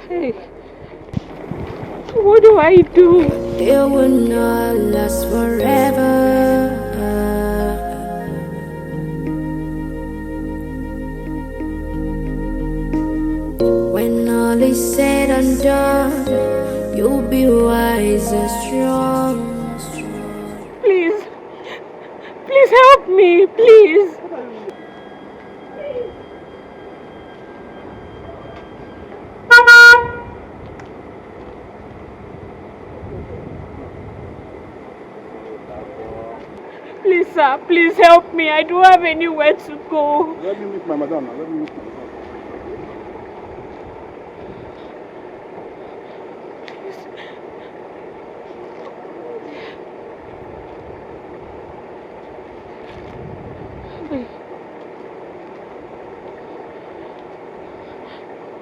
Hey. What do I do? It will not last forever. When all is said and done, you'll be wise and strong. Please. Please help me, please. Please, sir, please help me. I don't have anywhere to go. Let me meet my madam now. Let me meet my madam.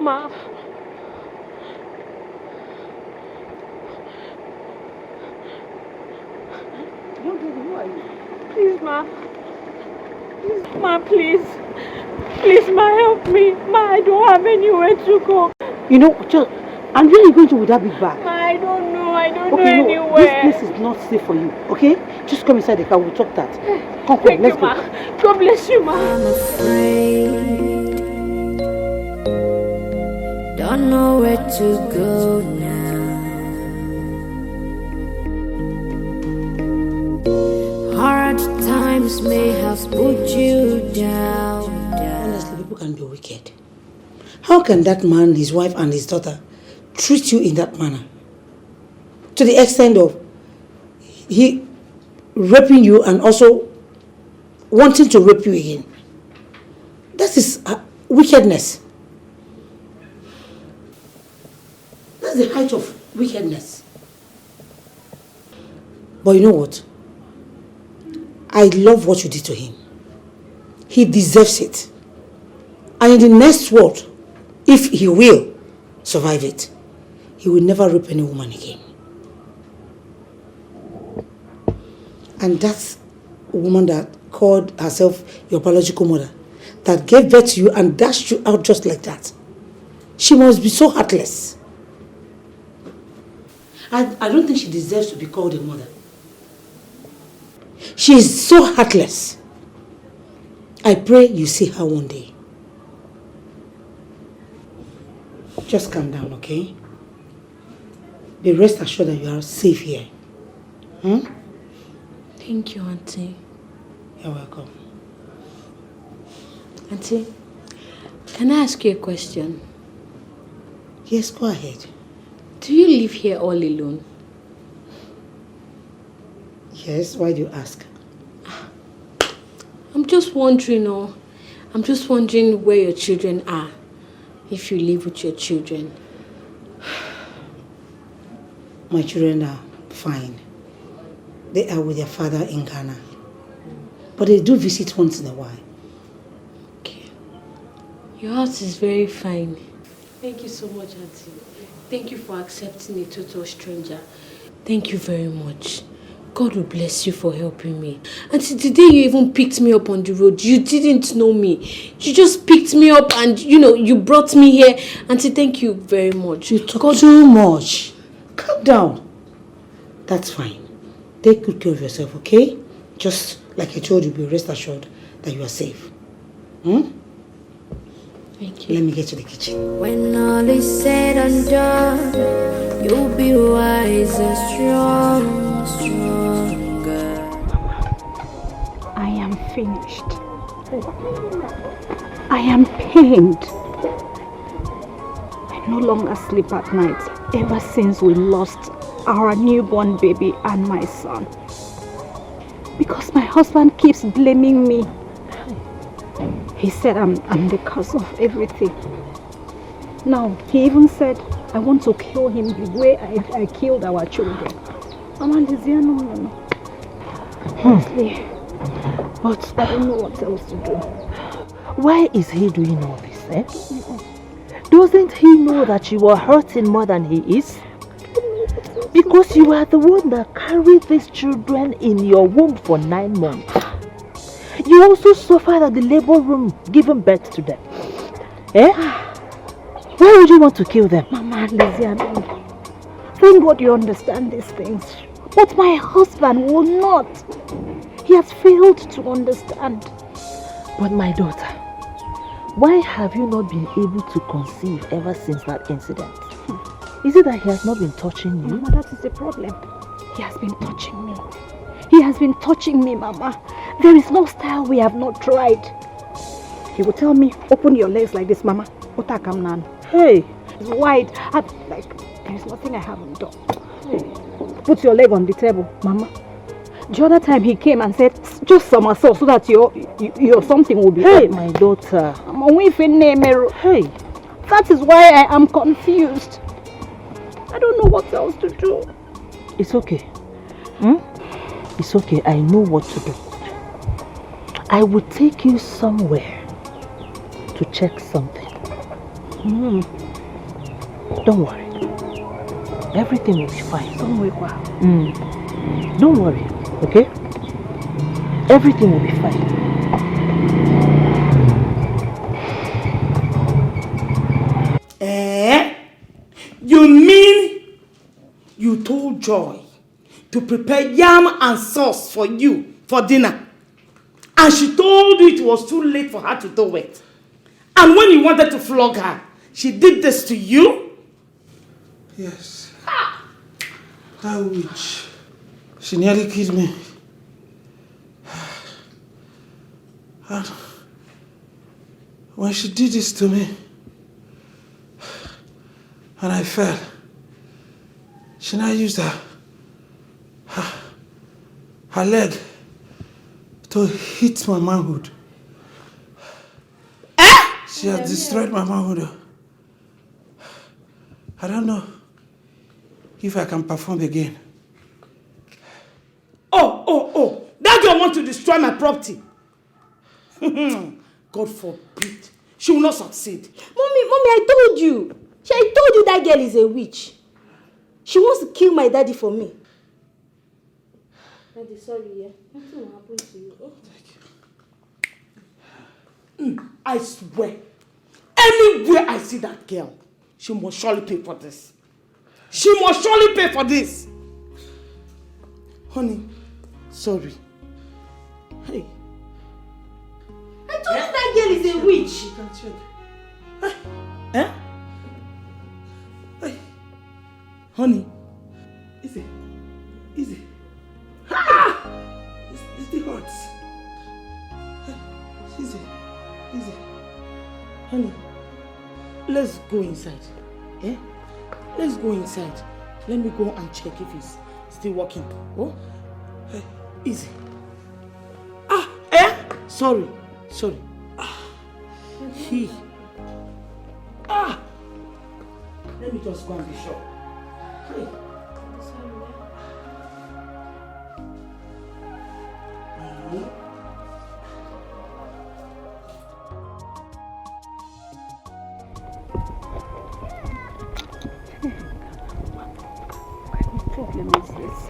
Ma. Please, ma. Please, ma, please. Please, ma, help me. Ma, I don't have anywhere to go. You know, and where are you going to with that big bag? Ma, I don't know. I don't know no, anywhere. This place is not safe for you, okay? Just come inside the car. We'll talk that. Come, Thank let's you, go. ma. God bless you, ma. I'm afraid. Don't know where to go now. Hard times may have put you down. Honestly, people can be wicked. How can that man, his wife and his daughter treat you in that manner? To the extent of he raping you and also wanting to rape you again. That is wickedness. That's the height of wickedness. But you know what? I love what you did to him. He deserves it. And in the next world, if he will survive it, he will never rape any woman again. And that's a woman that called herself your biological mother, that gave birth to you and dashed you out just like that. She must be so heartless. I don't think she deserves to be called a mother. She is so heartless. I pray you see her one day. Just calm down, okay? Be rest assured that you are safe here. Thank you, Auntie. You're welcome. Auntie, can I ask you a question? Yes, go ahead. Do you live here all alone? Yes, why do you ask? I'm just wondering, I'm just wondering where your children are, if you live with your children. My children are fine. They are with their father in Ghana. But they do visit once in a while. Okay. Your house is very fine. Thank you so much, Auntie. Thank you for accepting a total stranger. Thank you very much. God will bless you for helping me. Auntie, the day you even picked me up on the road, you didn't know me. You just picked me up and, you brought me here. Auntie, thank you very much. You talk too much. Calm down. That's fine. Take good care of yourself, okay? Just like I told you, be rest assured that you are safe. Thank you. Let me get to the kitchen. When all is said and done, you'll be wise and strong, stronger. I am finished. I am pained. I no longer sleep at night ever since we lost our newborn baby and my son. Because my husband keeps blaming me. He said I'm the cause of everything. Now, he even said I want to kill him the way I killed our children. Amalizia, no. Honestly, but I don't know what else to do. Why is he doing all this, eh? Doesn't he know that you are hurting more than he is? Because you are the one that carried these children in your womb for 9 months. You also suffered at the labor room giving birth to them. Eh? Why Why would you want to kill them? Mama, Lizzie, thank God you understand these things. But my husband will not. He has failed to understand. But my daughter, why have you not been able to conceive ever since that incident? Is it that he has not been touching you? Mama, that is the problem. He has been touching me. He has been touching me, Mama. There is no style we have not tried. He will tell me, open your legs like this, Mama. Hey! It's wide. There is nothing I haven't done. Hey. Put your leg on the table, Mama. The other time he came and said, just somersault so that your something will be Hey, up. my daughter. Hey. That is why I am confused. I don't know what else to do. It's okay. It's okay. I know what to do. I will take you somewhere to check something. Don't worry. Everything will be fine. Don't worry, okay? Everything will be fine. You mean you told Joy to prepare yam and sauce for you for dinner, and she told you it was too late for her to do it? And when you wanted to flog her, she did this to you? Yes. That witch. She nearly killed me. And when she did this to me, and I fell, she now used her leg to hit my manhood. She has destroyed my manhood. I don't know if I can perform again. Oh, that girl wants to destroy my property. God forbid. She will not succeed. Mommy, I told you. I told you that girl is a witch. She wants to kill my daddy for me. Daddy, sorry, yeah. Nothing will happen to you. Oh. Thank you. I swear, anywhere I see that girl, she must surely pay for this. She must surely pay for this. Honey, sorry. Hey. I told you that girl is a witch. You can check. Eh? Hey. Honey. Easy. It's the hurts. Easy. Honey, let's go inside. Eh? Let's go inside. Let me go and check if he's still working. Oh? Hey, easy. Sorry. Let me just go and be sure. Hey. What problem is this?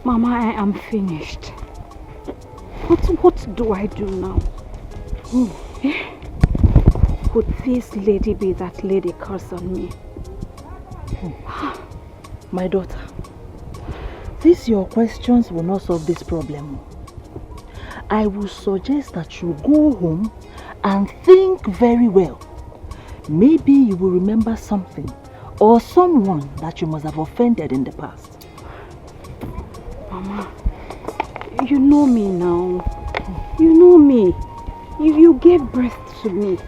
Mama, I am finished. What do I do now? Could this lady be that lady curse on me? My daughter, these your questions will not solve this problem. I will suggest that you go home and think very well. Maybe you will remember something or someone that you must have offended in the past. Mama, you know me now. You know me. You gave birth to me.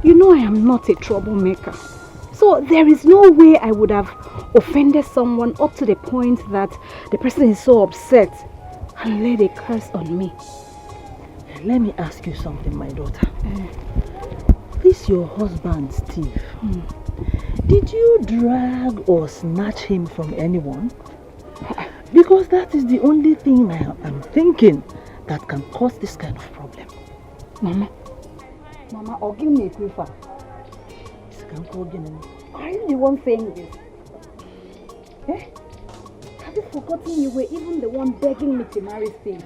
You know I am not a troublemaker. So there is no way I would have offended someone up to the point that the person is so upset and laid a curse on me. Let me ask you something, my daughter. This your husband, Steve. Did you drag or snatch him from anyone? Because that is the only thing I'm thinking that can cause this kind of problem. Mama, or give me a quiver. Are you the one saying this? Eh? Have you forgotten you were even the one begging me to marry Steve?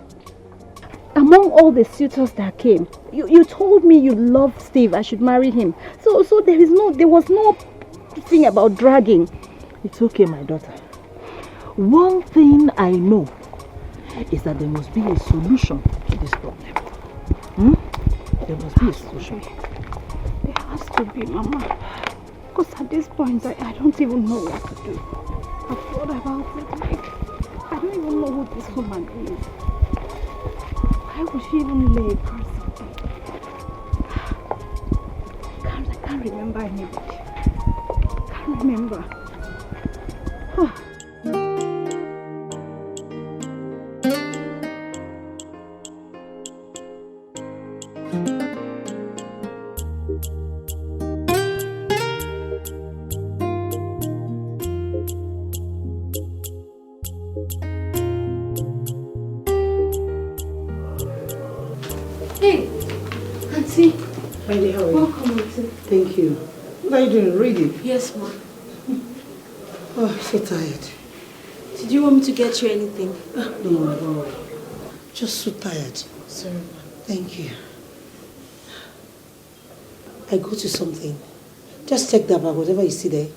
Among all the suitors that came, you told me you loved Steve, I should marry him. So there was no thing about dragging. It's okay, my daughter. One thing I know is that there must be a solution to this problem. There must be a solution. There has to be, Mama. Because at this point, I don't even know what to do. I've thought about it, like, I don't even know who this woman is. Why would she even lay a curse on me? I can't remember anybody. Can't remember. Thank you. What are you doing? Reading? Yes, ma. Oh, I'm so tired. Did you want me to get you anything? No. Just so tired. Sorry, ma. Thank you. I go to something. Just check that bag, whatever you see there.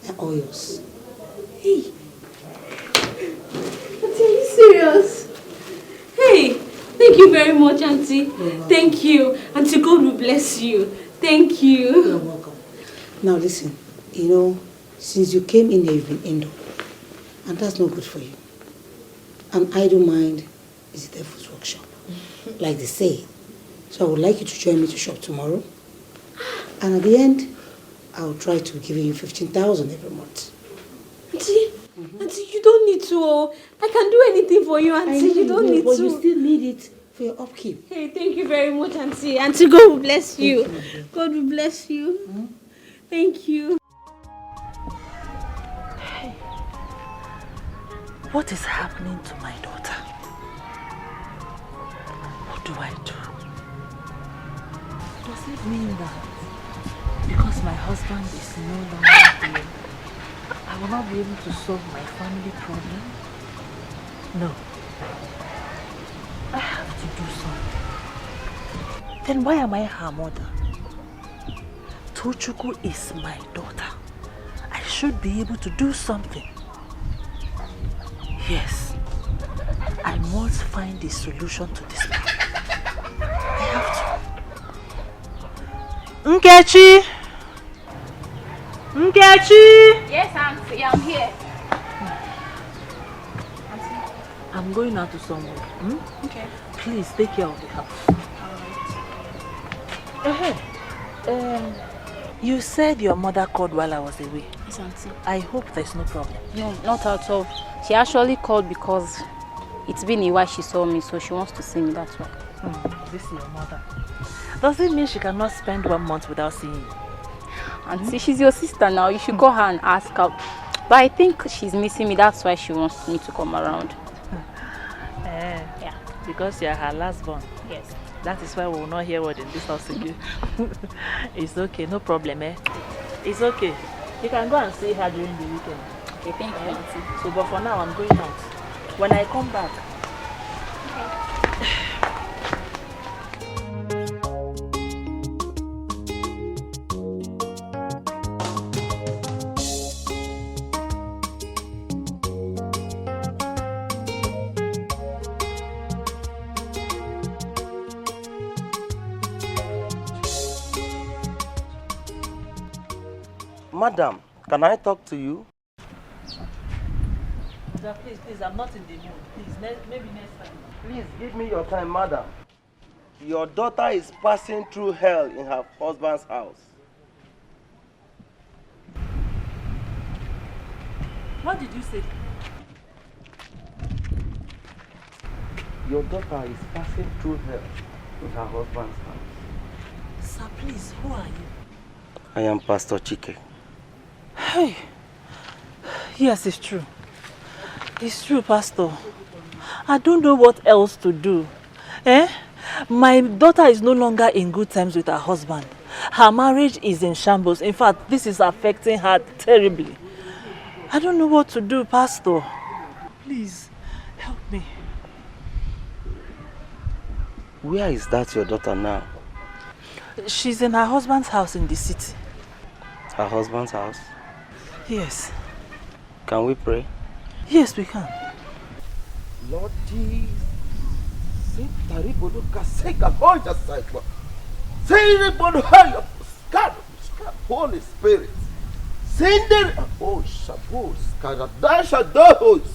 They're all yours. Hey. Auntie, are you serious? Hey, thank you very much, Auntie. Thank you. Auntie, God will bless you. Thank you. You're welcome. Now listen, since you came in here, you've been indoor. And that's not good for you. An idle mind is the devil's workshop, like they say. So I would like you to join me to shop tomorrow. And at the end, I'll try to give you 15,000 every month. Auntie, Auntie, you don't need to. I can do anything for you, Auntie. You don't need but to. you still need it for your upkeep. Hey, thank you very much, Auntie. Auntie, God will bless you. God will bless you. Thank you. Hey, what is happening to my daughter? What do I do? Does it mean that because my husband is no longer here, I will not be able to solve my family problem? No. I have to do something. Then why am I her mother? Tochukwu is my daughter. I should be able to do something. Yes. I must find a solution to this problem. I have to. Nkechi! Nkechi! Yes, Auntie, I'm here. I'm going out to somewhere. Okay. Please take care of the house. Alright. You said your mother called while I was away. Yes, Auntie. I hope there's no problem. No, not at all. She actually called because it's been a while she saw me, so she wants to see me, that's why. This is your mother. Does it mean she cannot spend 1 month without seeing you? Auntie, she's your sister now. You should call her and ask her. But I think she's missing me, that's why she wants me to come around. Yeah. Because you're her last born. Yes. That is why we will not hear word in this house again. It's okay, no problem, It's okay. You can go and see her during the weekend. Okay, thank you, Auntie. So, but for now, I'm going out. When I come back. Madam, can I talk to you? Please, I'm not in the mood. Please, maybe next time. Please give me your time, madam. Your daughter is passing through hell in her husband's house. What did you say? Your daughter is passing through hell in her husband's house. Sir, please, who are you? I am Pastor Chike. Hey. Yes, it's true. It's true, Pastor. I don't know what else to do. My daughter is no longer in good terms with her husband. Her marriage is in shambles. In fact, this is affecting her terribly. I don't know what to do, Pastor. Please, help me. Where is that your daughter now? She's in her husband's house in the city. Her husband's house? Yes. Can we pray? Yes, we can. Lord Jesus. Holy Spirit. Send it. Oh, Shabbos. Karadasha Dohos.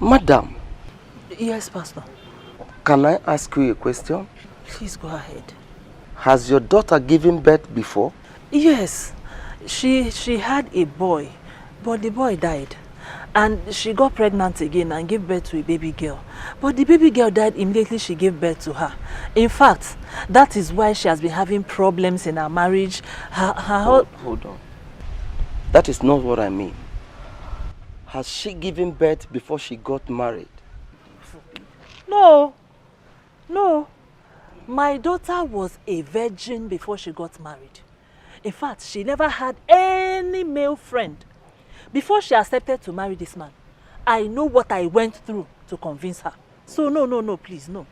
Madam. Yes, Pastor. Can I ask you a question? Please go ahead. Has your daughter given birth before? Yes. She had a boy, but the boy died. And she got pregnant again and gave birth to a baby girl. But the baby girl died immediately she gave birth to her. In fact, that is why she has been having problems in her marriage. Hold on. That is not what I mean. Has she given birth before she got married? No. My daughter was a virgin before she got married. In fact, she never had any male friend. Before she accepted to marry this man, I know what I went through to convince her. So no, please, no.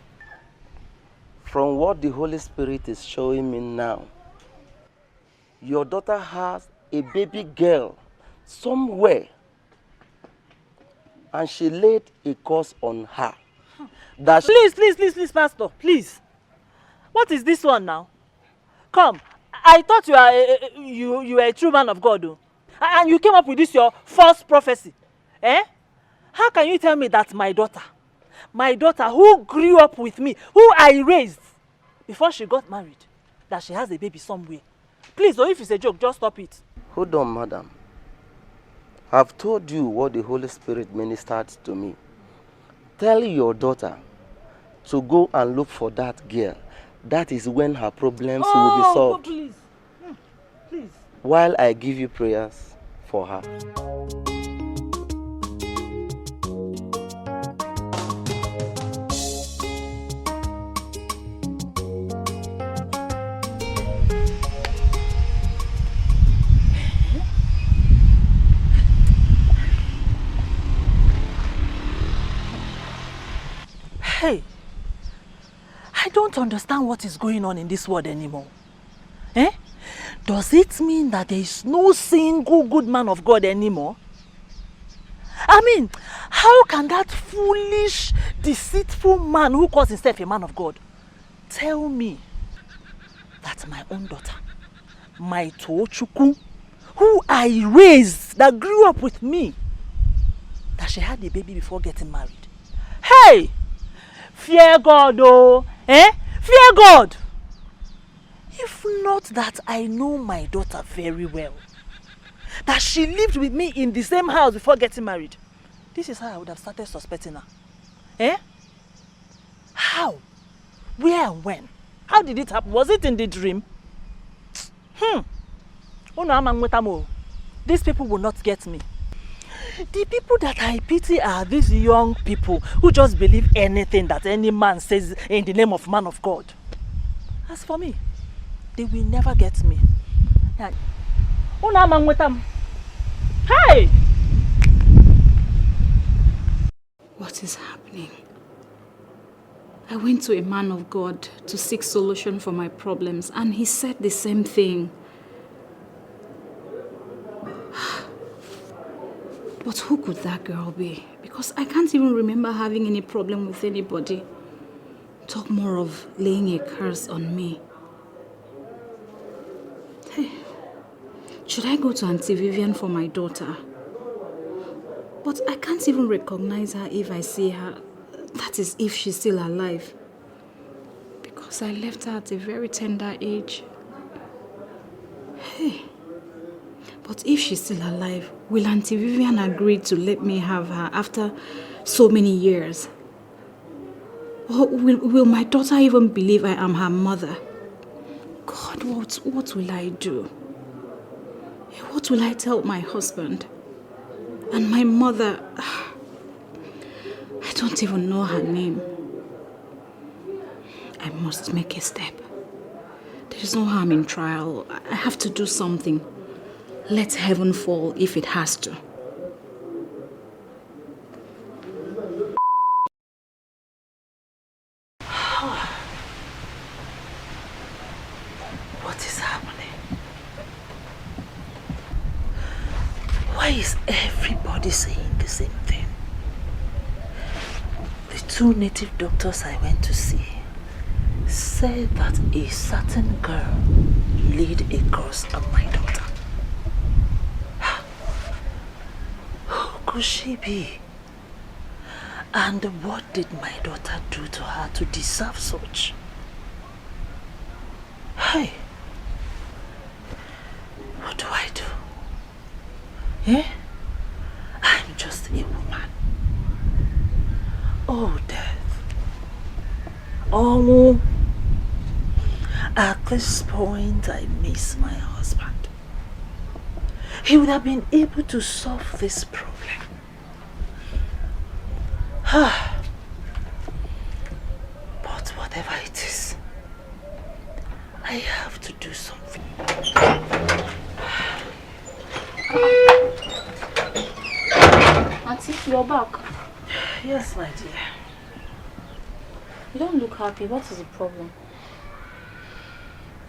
From what the Holy Spirit is showing me now, your daughter has a baby girl somewhere, and she laid a curse on her. That Please, Pastor, please. What is this one now? Come, I thought you were a true man of God, though. And you came up with this your false prophecy. How can you tell me that my daughter who grew up with me, who I raised before she got married, that she has a baby somewhere? Please, or if it's a joke, just stop it. Hold on, madam. I've told you what the Holy Spirit ministered to me. Tell your daughter to go and look for that girl. That is when her problems will be solved. Please. Please. While I give you prayers for her. Hey, I don't understand what is going on in this world anymore. Does it mean that there is no single good man of God anymore? I mean, how can that foolish, deceitful man who calls himself a man of God tell me that my own daughter, my Tochukwu, who I raised, that grew up with me, that she had a baby before getting married? Hey! Fear God, oh! Fear God! If not that I know my daughter very well, that she lived with me in the same house before getting married, this is how I would have started suspecting her. How? Where and when? How did it happen? Was it in the dream? These people will not get me. The people that I pity are these young people who just believe anything that any man says in the name of man of God. As for me, they will never get me. Hey! What is happening? I went to a man of God to seek solution for my problems, and he said the same thing. But who could that girl be? Because I can't even remember having any problem with anybody. Talk more of laying a curse on me. Hey, should I go to Auntie Vivian for my daughter? But I can't even recognize her if I see her. That is, if she's still alive. Because I left her at a very tender age. Hey, but if she's still alive, will Auntie Vivian agree to let me have her after so many years? Or will my daughter even believe I am her mother? God, what will I do? What will I tell my husband? And my mother, I don't even know her name. I must make a step. There is no harm in trial. I have to do something. Let heaven fall if it has to. What is happening? Why is everybody saying the same thing? The 2 native doctors I went to see said that a certain girl laid a curse on my daughter. Who could she be? And what did my daughter do to her to deserve such? Hey, what do I do? Eh? I'm just a woman. Oh, death. Oh, at this point, I miss my husband. He would have been able to solve this problem. But whatever it is, I have to do something. Auntie, you're back. Yes, my dear. You don't look happy. What is the problem?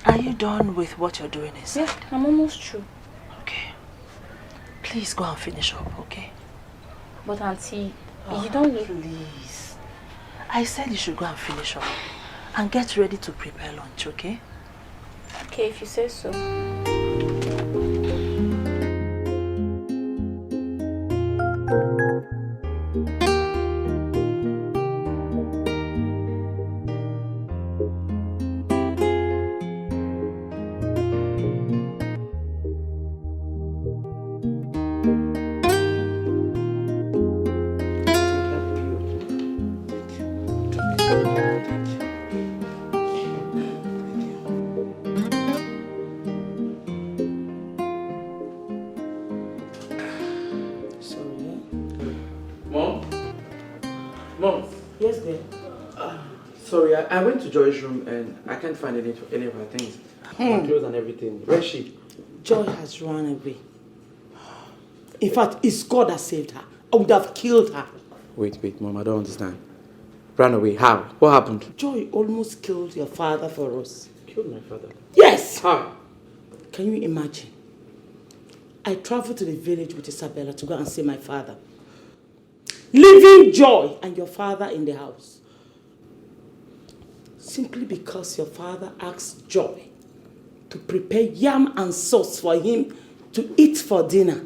Are you done with what you're doing inside? Yeah, I'm almost through. Okay. Please go and finish up, okay? But Auntie, you don't look... Please. I said you should go and finish up and get ready to prepare lunch, okay? Okay, if you say so. I went to Joy's room and I can't find any of her things. Her clothes and everything. Where's she? Joy has run away. In fact, it's God that saved her. I would have killed her. Wait, Mom, I don't understand. Ran away? How? What happened? Joy almost killed your father for us. Killed my father? Yes! How? Can you imagine? I traveled to the village with Isabella to go and see my father. Leaving Joy and your father in the house. Simply because your father asked Joy to prepare yam and sauce for him to eat for dinner.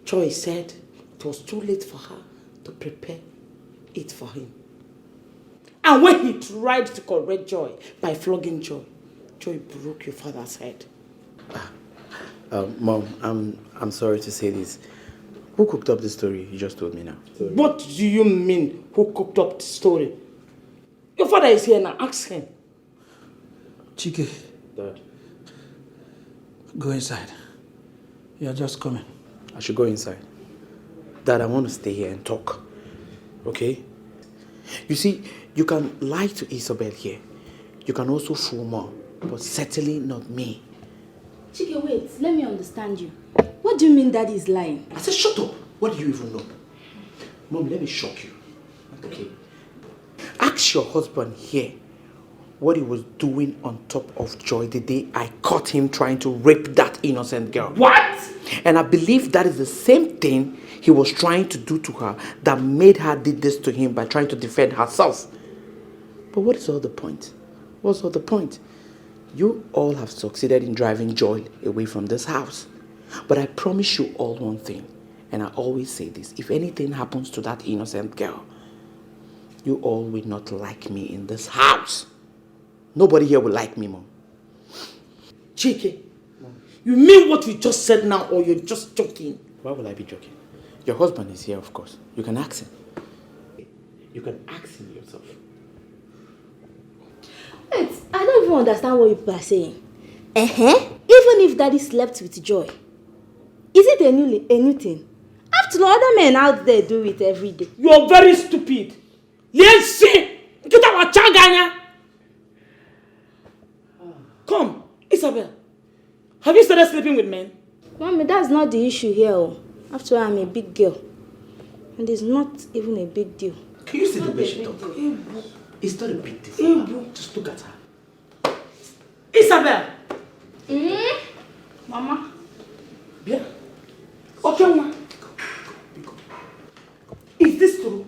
Joy said it was too late for her to prepare it for him. And when he tried to correct Joy by flogging Joy, Joy broke your father's head. Mom, I'm sorry to say this. Who cooked up the story you just told me now? Sorry. What do you mean, who cooked up the story? Your father is here now, ask him. Chike. Dad. Go inside. You're just coming. I should go inside. Dad, I want to stay here and talk. Okay? You see, you can lie to Isabel here. You can also fool Mom, but certainly not me. Chike, wait. Let me understand you. What do you mean Daddy is lying? I said, shut up. What do you even know? Mom, let me shock you. Okay? Ask your husband here what he was doing on top of Joy the day I caught him trying to rape that innocent girl. What? And I believe that is the same thing he was trying to do to her that made her did this to him by trying to defend herself. But what is all the point? What's all the point? You all have succeeded in driving Joy away from this house. But I promise you all one thing, and I always say this, if anything happens to that innocent girl, you all will not like me in this house. Nobody here will like me, Mom. Chike, you mean what you just said now, or you're just joking? Why will I be joking? Your husband is here, of course. You can ask him. You can ask him yourself. Wait, I don't even understand what you are saying. If Even if daddy slept with Joy, is it a new thing? After all, other men out there do it every day. You are very stupid. Yes, get our chaganya. Come, Isabel. Have you started sleeping with men? Mommy, that's not the issue here. After all, I'm a big girl. And it's not even a big deal. Can you see the way she talks? It's not a big deal. Just look at her. Isabel! Mama? Yeah. Okay, ma. Is this true?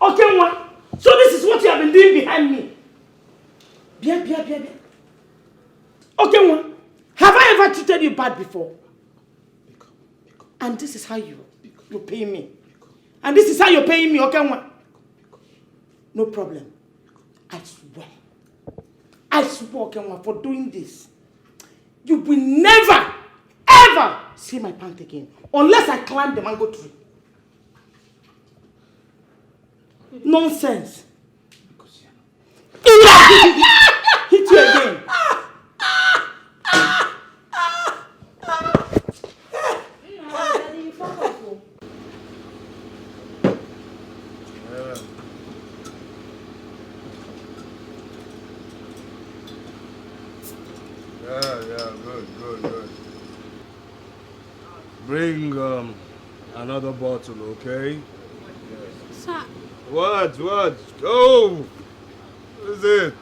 Okay, ma. So this is what you have been doing behind me. Bien. Okay, ma. Have I ever treated you bad before? And this is how you pay me. And this is how you're paying me, okay, ma? No problem. I swear, okay, ma, for doing this. You will never, ever see my pant again. Unless I climb the mango tree. Nonsense. Hit you again. Yeah, good. Bring another bottle, okay? Sir. What? Go! What is it?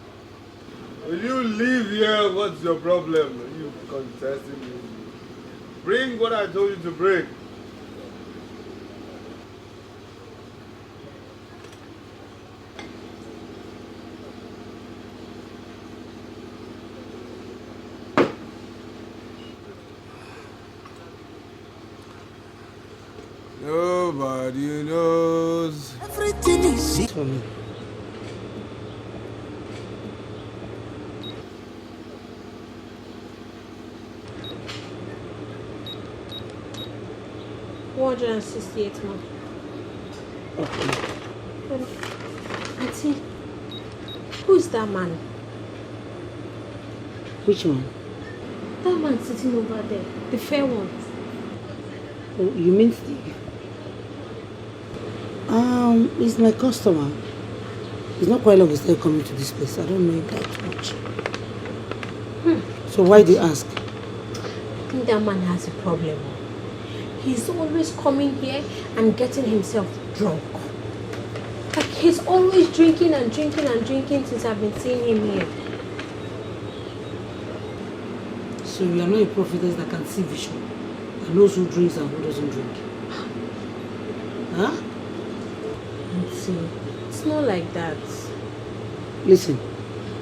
Will you leave here? What's your problem? Are you contesting me? Bring what I told you to bring. Nobody knows. Everything is for me. $168 more. Okay. Auntie, who's that man? Which one? That man sitting over there, the fair one. Oh, you mean Steve? He's my customer. It's not quite long he's still coming to this place. I don't know him that much. So why do you ask? I think that man has a problem. He's always coming here and getting himself drunk. Like he's always drinking since I've been seeing him here. So you are not a prophetess that can see vision, that knows who drinks and who doesn't drink. Huh? See, it's not like that. Listen,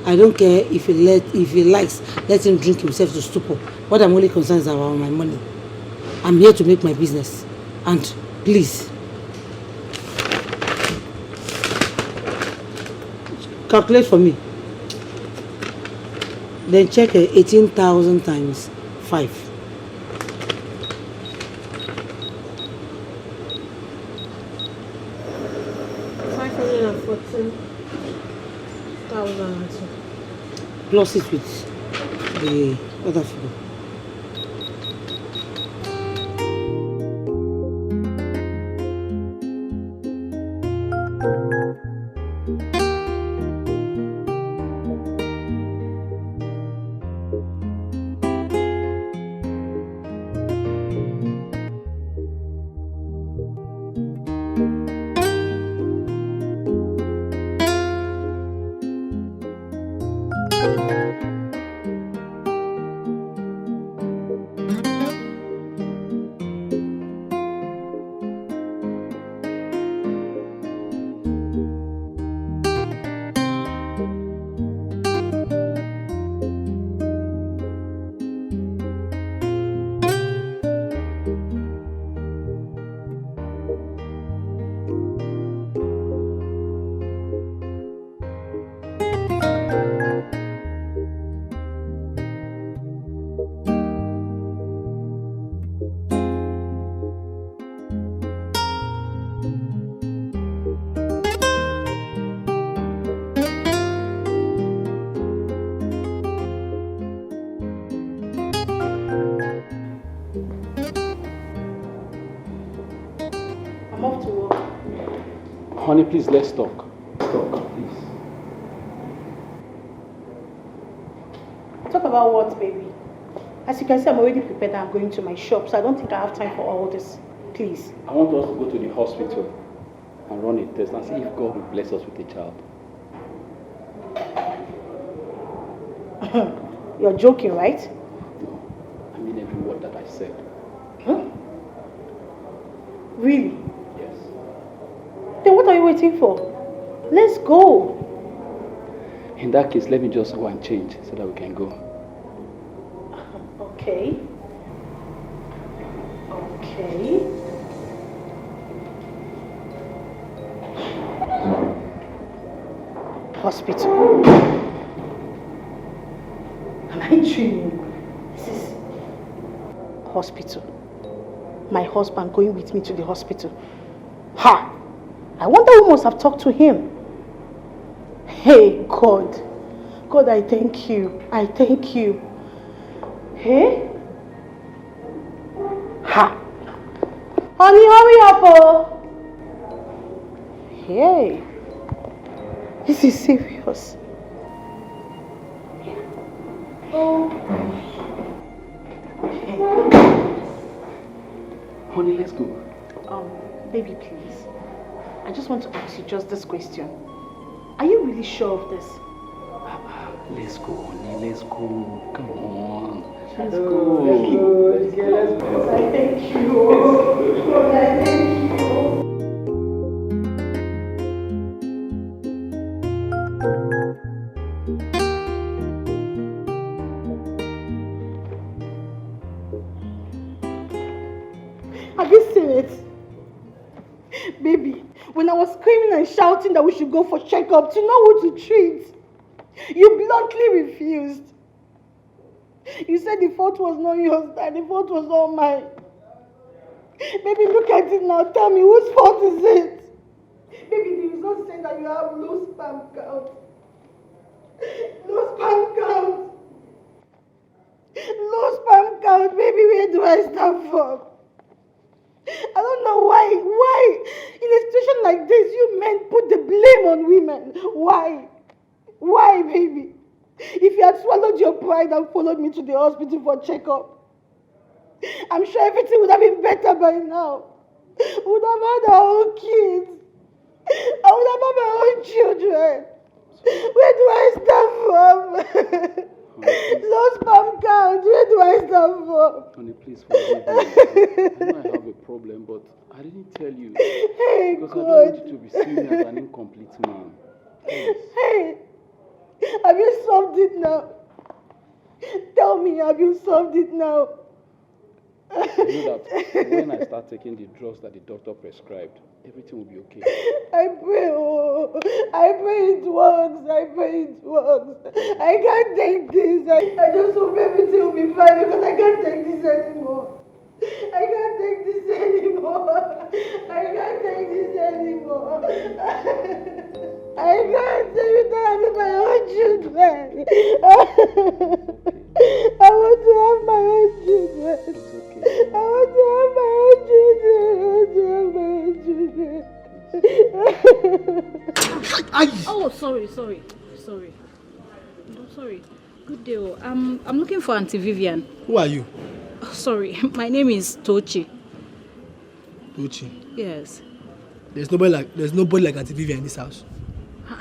I don't care if he likes, let him drink himself to stupor. What I'm only concerned is about my money. I'm here to make my business. And please, calculate for me. Then check 18,000 times 5. Plus it with the other figure. I'm off to work. Honey, please, let's talk. Talk, please. Talk about what, baby? As you can see, I'm already prepared and I'm going to my shop, so I don't think I have time for all this. Please. I want us to go to the hospital and run a test and see if God will bless us with a child. You're joking, right? No, I mean every word that I said. Huh? Really? Yes. Then what are you waiting for? Let's go. In that case, let me just go and change so that we can go. Okay. Okay. Hospital. Am I dreaming? This is hospital. My husband going with me to the hospital. Ha! I wonder who must have talked to him. Hey, God. God, I thank you. I thank you. Hey? Ha! Honey, hurry up, oh! Hey. This is serious. Oh. Honey, let's go. Baby, please. I just want to ask you just this question. Are you really sure of this? Let's go, honey, let's go. Come on. Let's go. Let's go. Let's go. I thank you. I thank you. Have you seen it? Baby, when I was screaming and shouting that we should go for checkup to know who to treat, you bluntly refused. You said the fault was not yours, and the fault was all mine. Baby, look at it now. Tell me, whose fault is it? Baby, the result said that you have low sperm count. Low sperm count. Low sperm count. Baby, where do I start from? I don't know why. In a situation like this, you men put the blame on women. Why? Why, baby? If you had swallowed your pride and followed me to the hospital for checkup, I'm sure everything would have been better by now. We would have had our own kids. I would have had my own children. Where do I start from? Low sperm count. Where do I start from? Honey, please forgive me. I know I have a problem, but I didn't tell you. Hey, because God. I don't want you to be seen as an incomplete man. Please. Hey, have you solved it now? Tell me, have you solved it now? You know that when I start taking the drugs that the doctor prescribed, everything will be okay. I pray, oh, I pray it works, I pray it works. I can't take this. I just hope everything will be fine because I can't take this anymore. I can't take this anymore. I can't take this anymore. I can't take it with my own children. I want to have my own children. I want to have my own children. Oh, sorry. No, sorry. Good day. I'm looking for Auntie Vivian. Who are you? Oh, sorry, my name is Tochi. Tochi? Yes. There's nobody like Auntie Vivian in this house.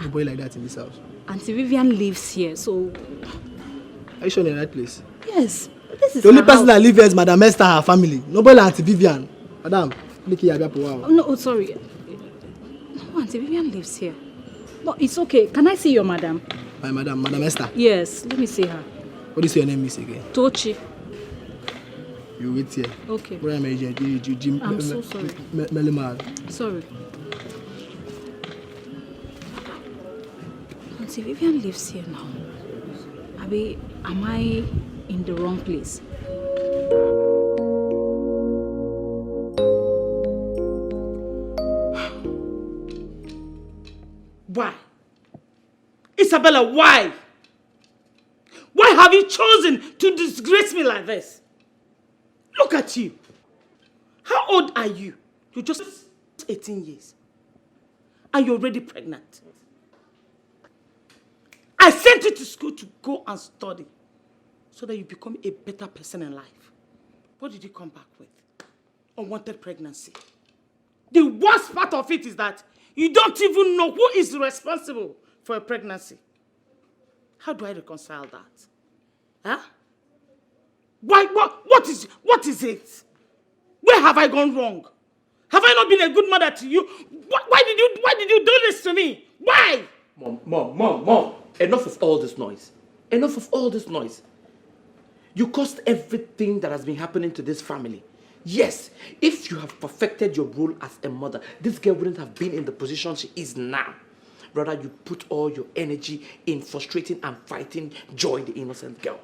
Nobody like that in this house. Auntie Vivian lives here, so... Are you sure you're in the right place? Yes. This is the only her person house. that lives here is Madam Esther, her family. Nobody like Auntie Vivian. Madam, look here. Oh, no, sorry. No, Auntie Vivian lives here. No, it's okay. Can I see your madam? My madam, Madam Esther? Yes, let me see her. What do you say your name is again? Tochi. You wait here. Okay. I'm so sorry. Sorry. Auntie Vivian lives here now. Abi, am I in the wrong place? Why? Isabella, why? Why have you chosen to disgrace me like this? Look at you. How old are you? You're just not 18 years. And you're already pregnant. I sent you to school to go and study so that you become a better person in life. What did you come back with? Unwanted pregnancy. The worst part of it is that you don't even know who is responsible for a pregnancy. How do I reconcile that? Huh? Why? What is it? Where have I gone wrong? Have I not been a good mother to you? Why did you do this to me? Why? Mom. Enough of all this noise. Enough of all this noise. You caused everything that has been happening to this family. Yes, if you have perfected your role as a mother, this girl wouldn't have been in the position she is now. Rather, you put all your energy in frustrating and fighting Joy, the innocent girl.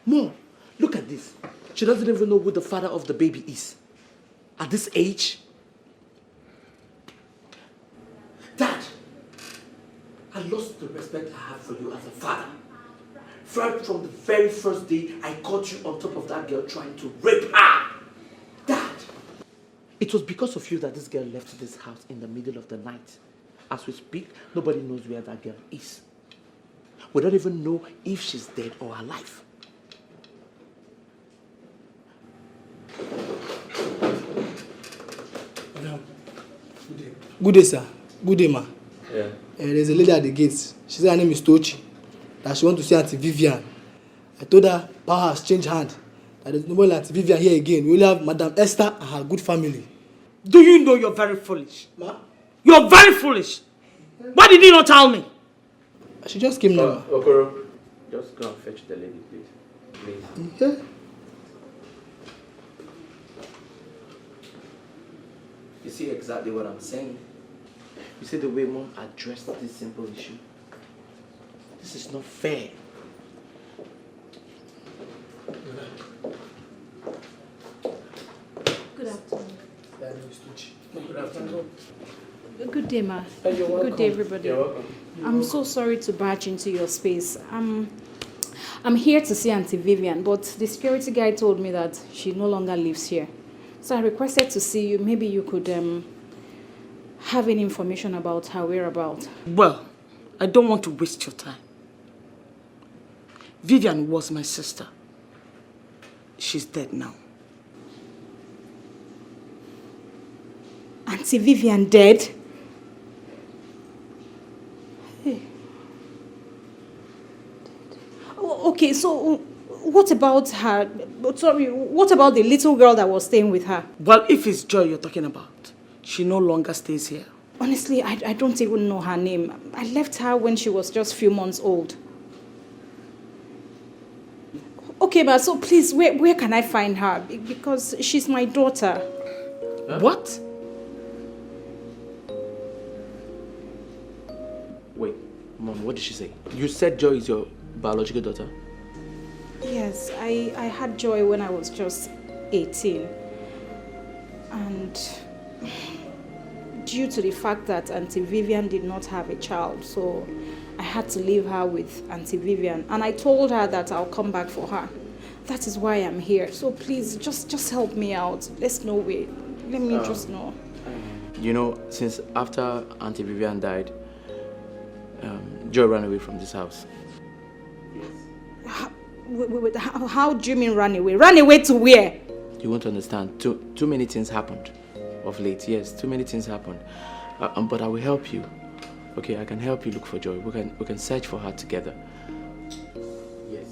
Mom, look at this. She doesn't even know who the father of the baby is. At this age? Dad, I lost the respect I have for you as a father. Right from the very first day I caught you on top of that girl trying to rape her. Dad, it was because of you that this girl left this house in the middle of the night. As we speak, nobody knows where that girl is. We don't even know if she's dead or alive. Good day, sir. Good day, ma. Yeah. There's a lady at the gates. She said her name is Tochi. That she wants to see Auntie Vivian. I told her power has changed hand. That there's nobody like Auntie Vivian here again. We only have Madam Esther and her good family. Do you know you're very foolish? Ma? You're very foolish. Why did you not tell me? She just came now. Okoro, just go and fetch the lady, please. Okay. You see exactly what I'm saying? You see the way Mom addressed this simple issue? This is not fair. Good afternoon. Good afternoon. Good day, ma. You're welcome. Good day, everybody. You're welcome. I'm so sorry to barge into your space. I'm here to see Auntie Vivian, but the security guy told me that she no longer lives here. So I requested to see you. Maybe you could have any information about her whereabouts. Well, I don't want to waste your time. Vivian was my sister. She's dead now. Auntie Vivian dead? Hey. Okay, so what about her? Sorry, what about the little girl that was staying with her? Well, if it's Joy you're talking about, she no longer stays here. Honestly, I don't even know her name. I left her when she was just a few months old. Okay, but so please, where can I find her? Because she's my daughter. Huh? What? Wait, Mom, what did she say? You said Joy is your biological daughter? Yes, I had Joy when I was just 18. And due to the fact that Auntie Vivian did not have a child, so I had to leave her with Auntie Vivian. And I told her that I'll come back for her. That is why I'm here. So please, just help me out. Let's know where. Let me just know. You know, since after Auntie Vivian died, Joy ran away from this house. Wait, how do you mean run away? Run away to where? You won't understand. Too many things happened of late. Yes, too many things happened. But I will help you. Okay, I can help you look for Joy. We can search for her together. Yes.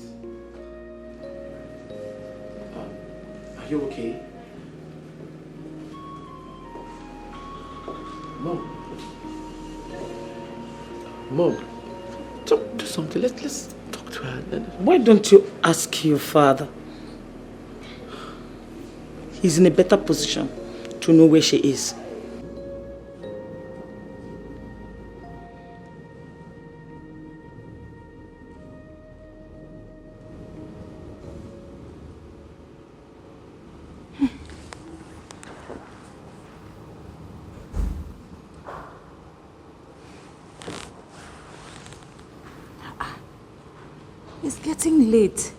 Are you okay? Mom, do something. Let's talk to her. Why don't you ask your father? He's in a better position to know where she is. It's getting late.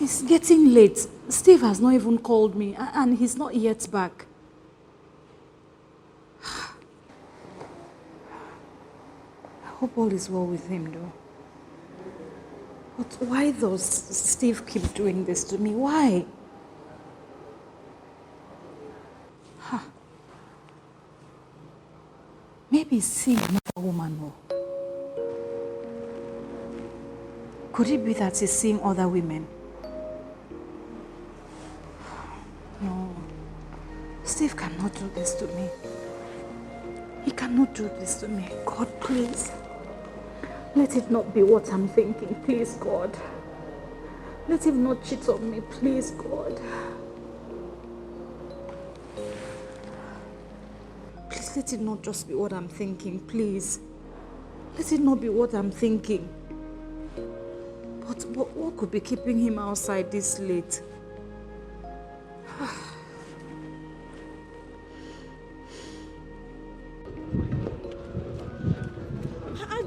It's getting late. Steve has not even called me, and he's not yet back. I hope all is well with him, though. But why does Steve keep doing this to me? Why? Huh. Maybe he's seeing another woman more. Could it be that he's seeing other women? No. Steve cannot do this to me. He cannot do this to me. God, please. Let it not be what I'm thinking. Please, God. Let him not cheat on me. Please, God. Please, let it not just be what I'm thinking. Please. Let it not be what I'm thinking. But what could be keeping him outside this late?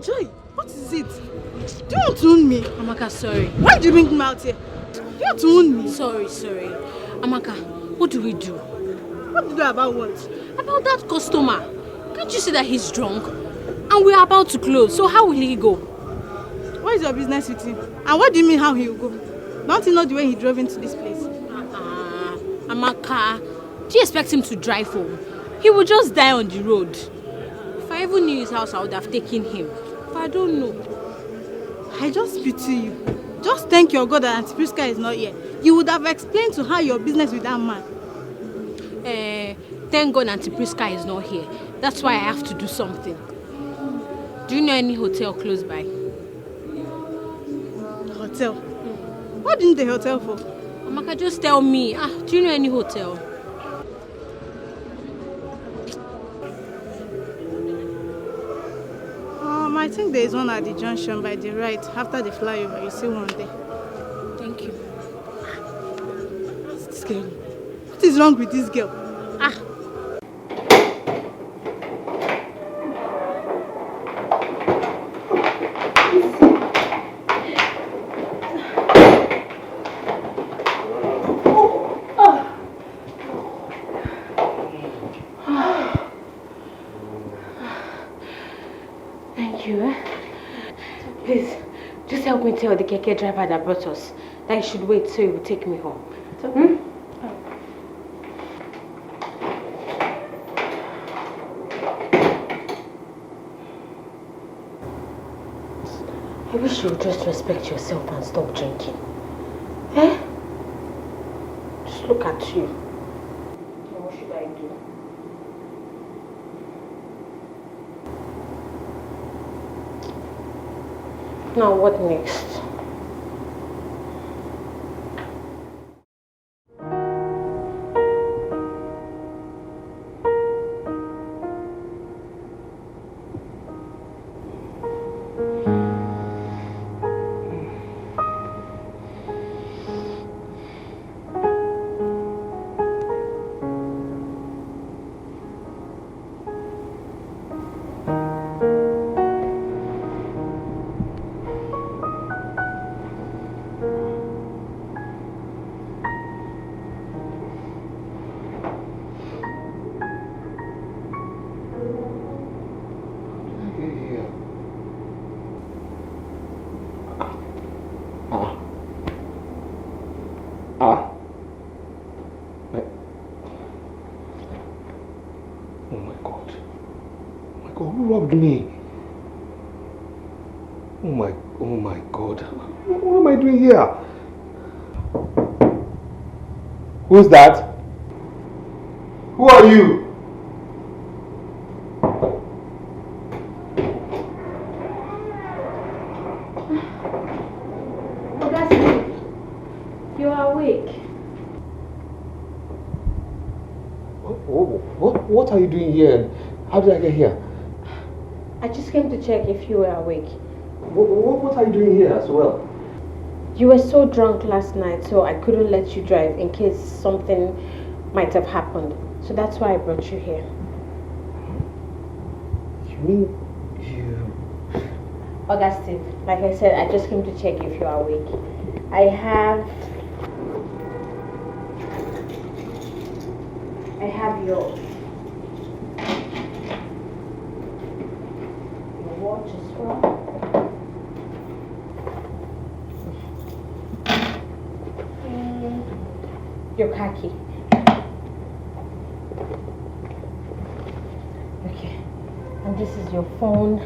Joy, what is it? Do you want to wound me? Amaka, sorry. Why did you bring me out here? Do you want to wound me? Sorry. Amaka, what do we do? What do you do about what? About that customer. Can't you see that he's drunk? And we're about to close, so how will he go? What is your business with him? And what do you mean how he will go? Don't you know the way he drove into this place? Amaka, do you expect him to drive home? He will just die on the road. If I even knew his house, I would have taken him. But I don't know. I just pity you. Just thank your God that Auntie Priska is not here. You would have explained to her your business with that man. Thank God Auntie Priska is not here. That's why I have to do something. Do you know any hotel close by? Hotel? What do you need the hotel for? Amaka, just tell me. Do you know any hotel? I think there is one at the junction by the right. After the flyover, you see one there. Thank you. What's this girl? What is wrong with this girl? Please, just help me tell the keke driver that brought us that he should wait so he will take me home. I wish you would just respect yourself and stop drinking. Just look at you. What should I do? Now what next? Me. Oh my God. What am I doing here? Who's that? Who are you? You are awake. What are you doing here? How did I get here? I just came to check if you were awake. What are you doing here as well? You were so drunk last night, so I couldn't let you drive in case something might have happened. So that's why I brought you here. You mean you... Augustine, like I said, I just came to check if you are awake. I have I have yours. Your watch as well. Your car key. Okay. And this is your phone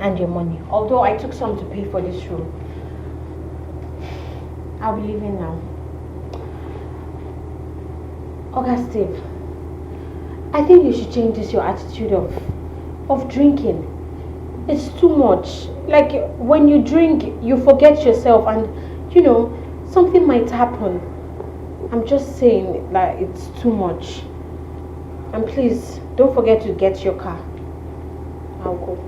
and your money. Although I took some to pay for this room. I'll be leaving now. Okay, Steve. I think you should change this your attitude of drinking. It's too much. Like when you drink, you forget yourself and you know, something might happen. I'm just saying that it's too much. And please, don't forget to get your car. I'll go.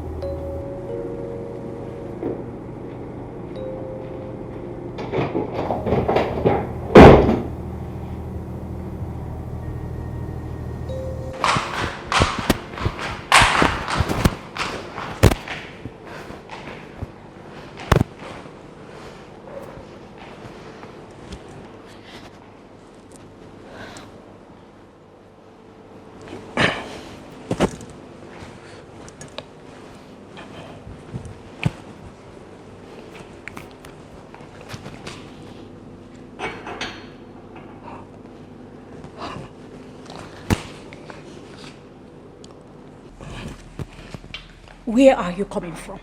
Where are you coming from?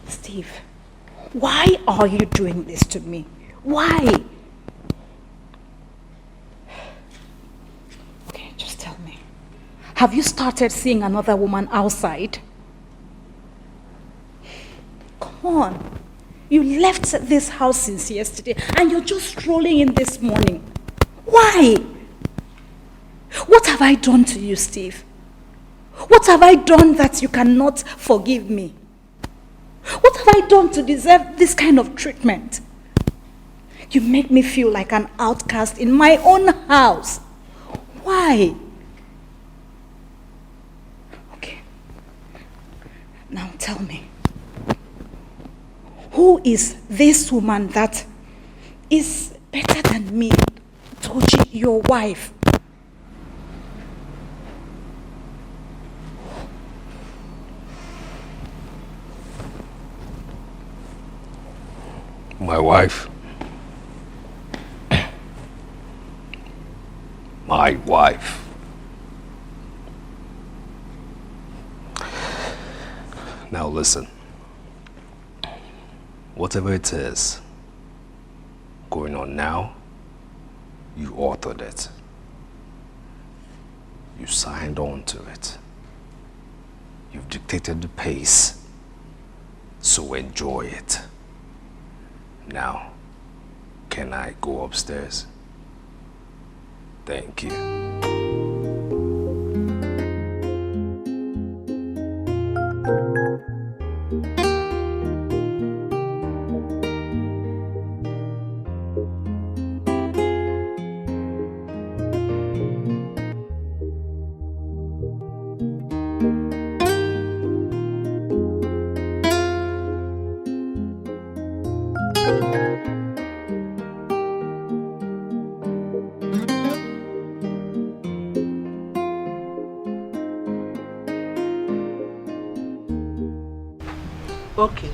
Steve, why are you doing this to me? Why? Okay, just tell me. Have you started seeing another woman outside? Come on. You left this house since yesterday and you're just strolling in this morning. Why? What have I done to you, Steve? What have I done that you cannot forgive me? What have I done to deserve this kind of treatment? You make me feel like an outcast in my own house. Why? Okay. Now tell me. Who is this woman that is better than me? Toji, your wife. My wife. My wife. Now listen. Whatever it is going on now, you authored it. You signed on to it. You've dictated the pace, so enjoy it. Now, can I go upstairs? Thank you.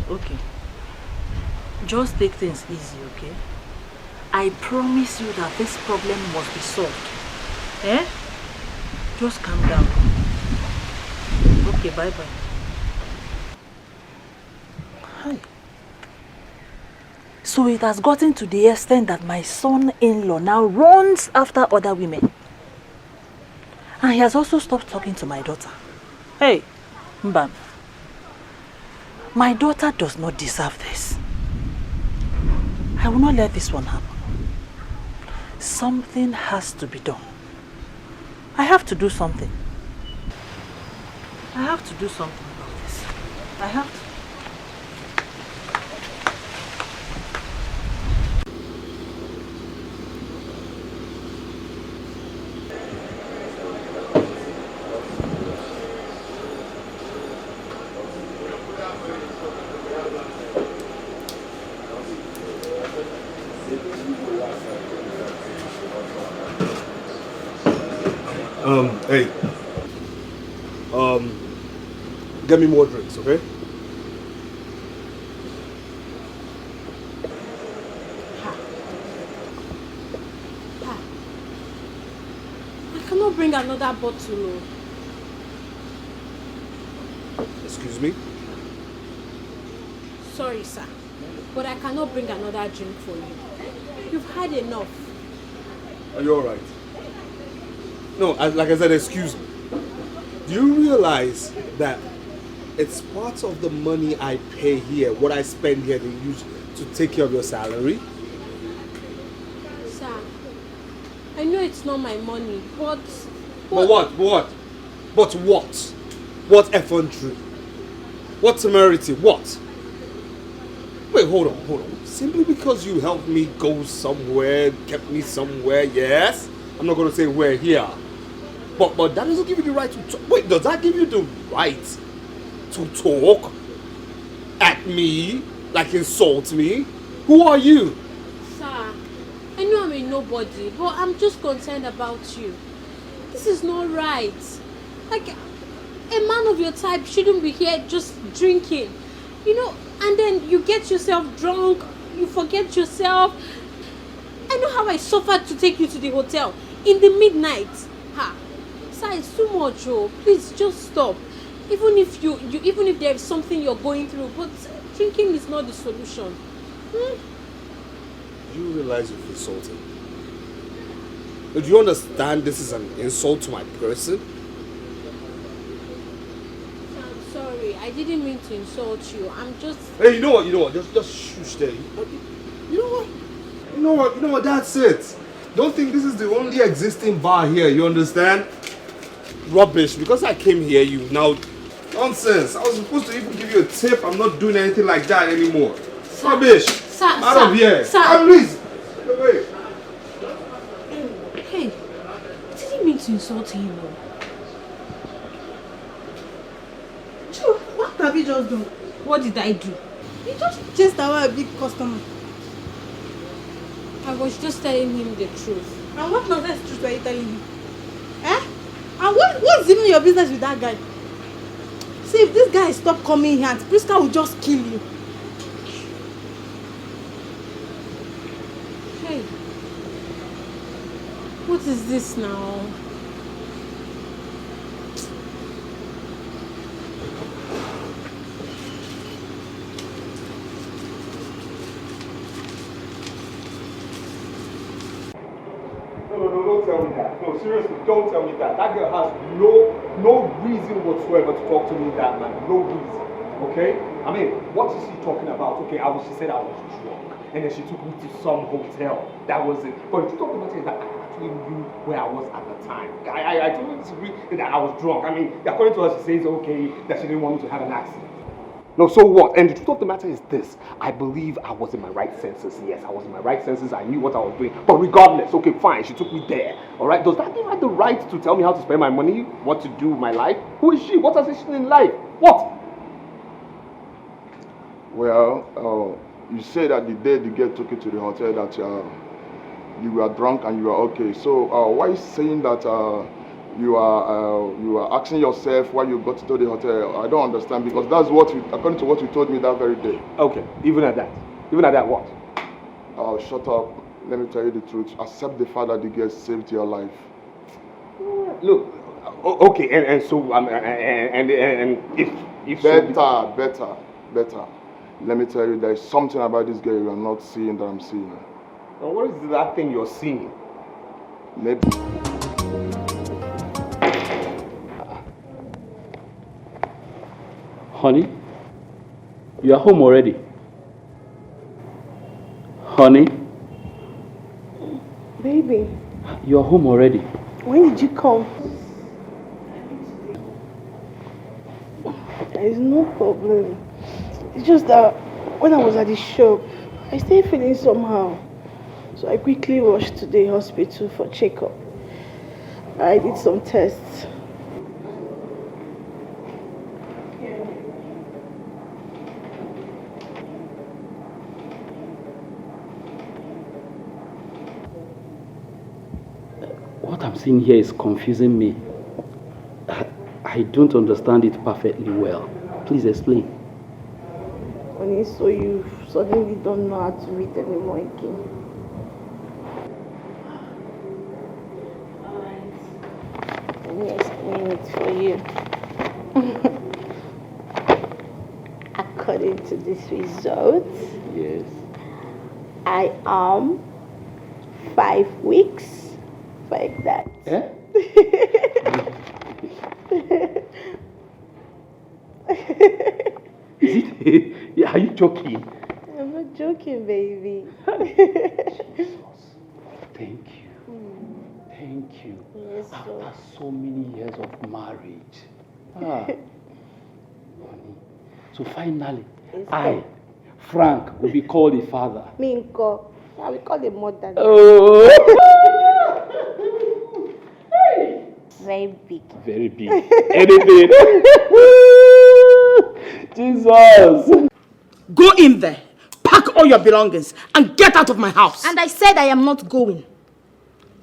Okay. Just take things easy, okay? I promise you that this problem must be solved. Eh? Just calm down. Okay, bye-bye. Hi. So it has gotten to the extent that my son-in-law now runs after other women. And he has also stopped talking to my daughter. Hey, Mbam. My daughter does not deserve this. I will not let this one happen. Something has to be done. I have to do something. I have to do something about this. I have to. Hey. Get me more drinks, okay? I cannot bring another bottle. Excuse me? Sorry, sir. But I cannot bring another drink for you. You've had enough. Are you alright? No, like I said, excuse me. Do you realize that it's part of the money I pay here, what I spend here, they use to take care of your salary? Sir, I know it's not my money, but what? But what? What effrontery? What temerity? What? Wait, hold on. Simply because you helped me go somewhere, kept me somewhere, yes? I'm not going to say where here. But that doesn't give you the right to talk. Wait, does that give you the right to talk at me, like insult me? Who are you? Sir, I know I'm a nobody, but I'm just concerned about you. This is not right. Like, a man of your type shouldn't be here just drinking. You know, and then you get yourself drunk, you forget yourself. I know how I suffered to take you to the hotel in the midnight. Sir, it's too much, oh. Please just stop. Even if there is something you're going through, but drinking is not the solution. Do you realize you've insulted me? Do you understand this is an insult to my person? I'm sorry, I didn't mean to insult you. I'm just... Hey, you know what? Just shush there. You know what? That's it. Don't think this is the only existing bar here, you understand? Rubbish. Because I came here, you now... Nonsense. I was supposed to even give you a tip. I'm not doing anything like that anymore. Rubbish. Out of here. Please. Wait. Hey, I didn't mean to insult him. Joe, what have you just done? What did I do? You just chased away a big customer. I was just telling him the truth. And what nonsense truth were you telling him? Eh? And what's even your business with that guy? See, if this guy stop coming here, Priska will just kill you. Hey, what is this now? No, don't tell me that. No, seriously, don't tell me that. That girl has no reason whatsoever to talk to me that man. No reason. Okay? I mean, what is she talking about? Okay, she said I was drunk. And then she took me to some hotel. That was it. But the truth of the matter is that I actually knew where I was at the time. I totally disagree that I was drunk. I mean, according to her, she says, okay, that she didn't want me to have an accident. No, so what? And the truth of the matter is this. I believe I was in my right senses. Yes, I was in my right senses. I knew what I was doing. But regardless, okay, fine, she took me there. Alright, does that give her the right to tell me how to spend my money? What to do with my life? Who is she? What has she in life? What? Well, you say that the day the girl took you to the hotel that you were drunk and you were okay. So why are you saying that you are asking yourself why you got to the hotel? I don't understand, because that's what according to what you told me that very day. Okay, even at that what? Shut up. Let me tell you the truth. Accept the fact that the girl saved your life. Look, okay, and so and if better. Let me tell you, there is something about this girl you are not seeing that I'm seeing. Now, what is that thing you're seeing? Maybe. Honey, you are home already. Honey, Baby, you are home already. when did you come? There is no problem. It's just that when I was at the shop, I started feeling somehow. So I quickly rushed to the hospital for checkup. I did some tests. What I'm seeing here is confusing me. I don't understand it perfectly well. Please explain. Honey, so you suddenly don't know how to read anymore again. Let me explain it for you. According to this result, yes, I am 5 weeks pregnant. Eh? Are you joking? I'm not joking, baby. Thank you. Thank you. Yes, sir. After so many years of marriage. Honey. So finally, I, Frank, will be called a father. Minko. I will call the mother. Oh! Very big. Very big. Anything. Jesus. Go in there, pack all your belongings, and get out of my house. And I said I am not going.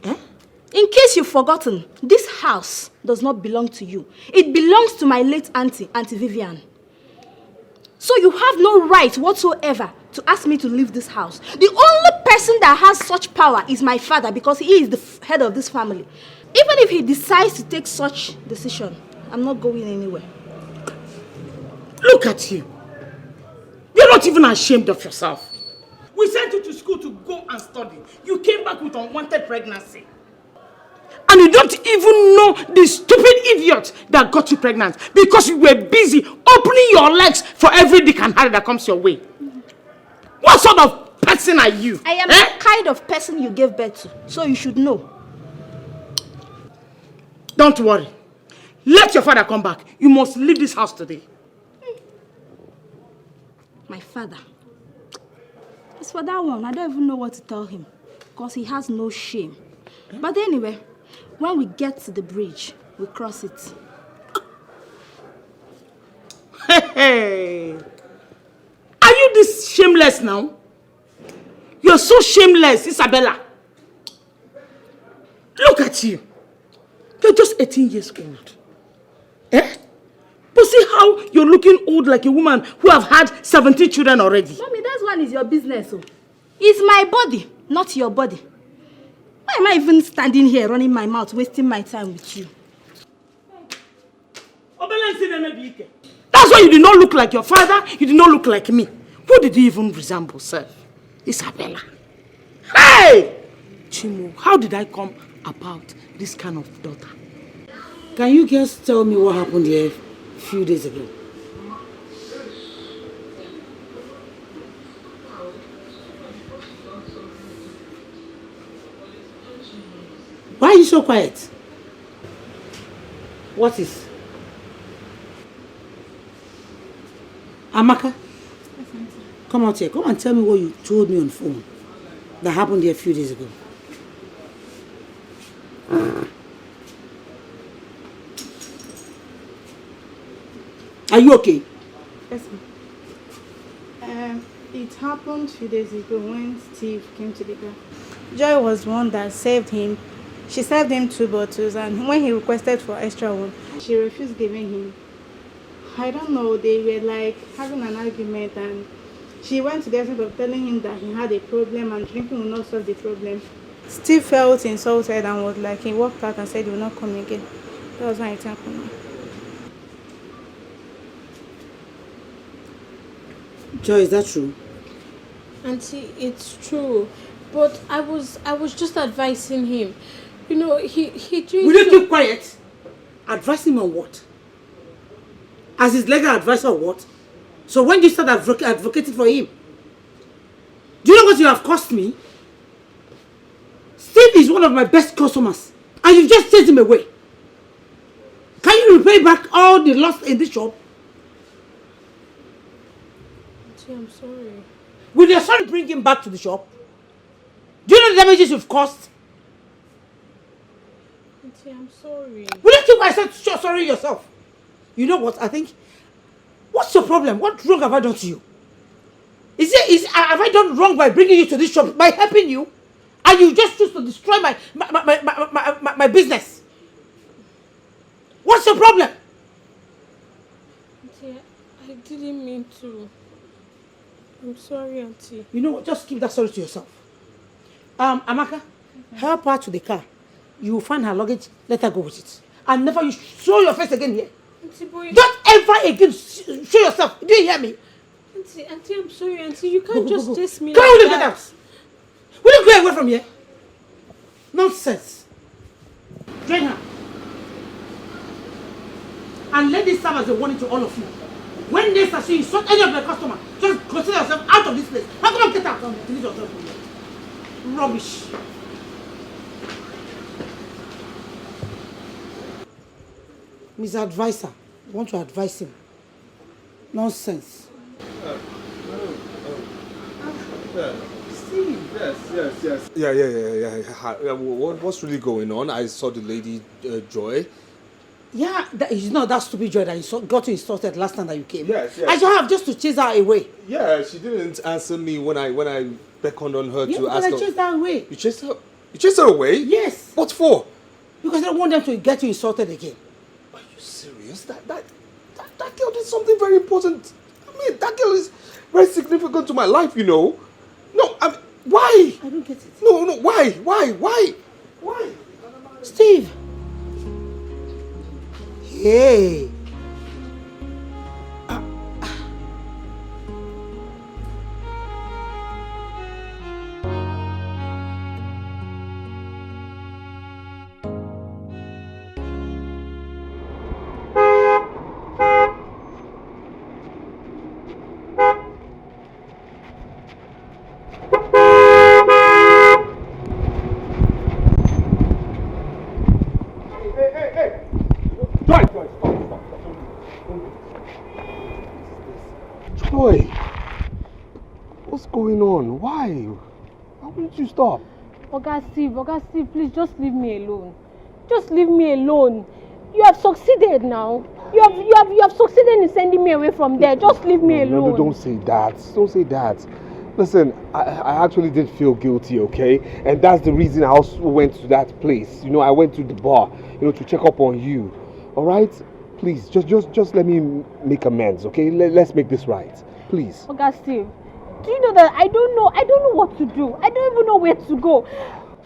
In case you've forgotten, this house does not belong to you. It belongs to my late auntie, Auntie Vivian. So you have no right whatsoever to ask me to leave this house. The only person that has such power is my father, because he is the head of this family. Even if he decides to take such decision, I'm not going anywhere. Look at you. You're not even ashamed of yourself. We sent you to school to go and study. You came back with unwanted pregnancy. And you don't even know the stupid idiot that got you pregnant because you were busy opening your legs for every dick and harry that comes your way. What sort of person are you? I am the kind of person you gave birth to, so you should know. Don't worry. Let your father come back. You must leave this house today. My father. As for that one, I don't even know what to tell him, because he has no shame. But anyway, when we get to the bridge, we cross it. Hey. Are you this shameless now? You're so shameless, Isabella. Look at you. You're just 18 years old. Eh? But see how you're looking old like a woman who have had 17 children already. Mommy, that one is your business. Oh. It's my body, not your body. Why am I even standing here running my mouth, wasting my time with you? That's why you did not look like your father, you did not look like me. Who did you even resemble, sir? Isabella. Hey! Chimo, how did I come about this kind of daughter? Can you just tell me what happened here a few days ago? Why are you so quiet? What is? Amaka? Come out here. Come and tell me what you told me on phone that happened here a few days ago. Are you okay? Yes, ma'am. It happened a few days ago when Steve came to the car. Joy was the one that served him. She served him 2 bottles, and when he requested for extra one, she refused giving him. I don't know, they were like having an argument, and she went to the extent of telling him that he had a problem and drinking will not solve the problem. Steve felt insulted and was like, he walked out and said he will not come again. That was when it happened. Joy, is that true? Auntie, it's true. But I was just advising him. You know, he drinks... Will you keep quiet? Advise him on what? As his legal advisor or what? So when do you start advocating for him? Do you know what you have cost me? Steve is one of my best customers, and you've just sent him away. Can you repay back all the loss in this shop? Auntie, I'm sorry. Will your son bring him back to the shop? Do you know the damages you've caused? Auntie, I'm sorry. Will you keep quiet? Sorry yourself. You know what? I think... What's your problem? What wrong have I done to you? Have I done wrong by bringing you to this shop, by helping you? And you just choose to destroy my business. What's your problem? Auntie, I didn't mean to. I'm sorry, Auntie. You know what? Just keep that sorry to yourself. Amaka, help her to the car. You will find her luggage, let her go with it. And never you show your face again here. Auntie, boy. Don't ever again show yourself. Do you hear me? Auntie, I'm sorry, Auntie. You can't just chase me Come like on, that. get out. Will you go away from here? Nonsense. Join her. And let this serve as a warning to all of you. When next I see you insult any of the customer, just consider yourself out of this place. How come I get out? Delete yourself from here. Rubbish. Mr. Advisor, you want to advise him? Nonsense. Steve. Yes. Yeah. What's really going on? I saw the lady, Joy. Yeah, it's not that stupid Joy that got you insulted last time that you came. Yes. I should have just to chase her away. Yeah, she didn't answer me when I beckoned on her to ask her. I chased her away. You chased her? You chased her away? Yes. What for? Because I don't want them to get you insulted again. Are you serious? That girl did something very important. I mean, that girl is very significant to my life, you know. No, I mean, why? I don't get it. No, why? Steve. Hey. Joy, what's going on? Why? Why wouldn't you stop? Oga Steve, please just leave me alone. Just leave me alone. You have succeeded now. You have succeeded in sending me away from there. Just leave me alone. No, don't say that. Don't say that. Listen, I actually did feel guilty, okay? And that's the reason I also went to that place. You know, I went to the bar, you know, to check up on you. All right? Please, just let me make amends, okay? Let's make this right. Please. Oga Steve, do you know that I don't know what to do? I don't even know where to go.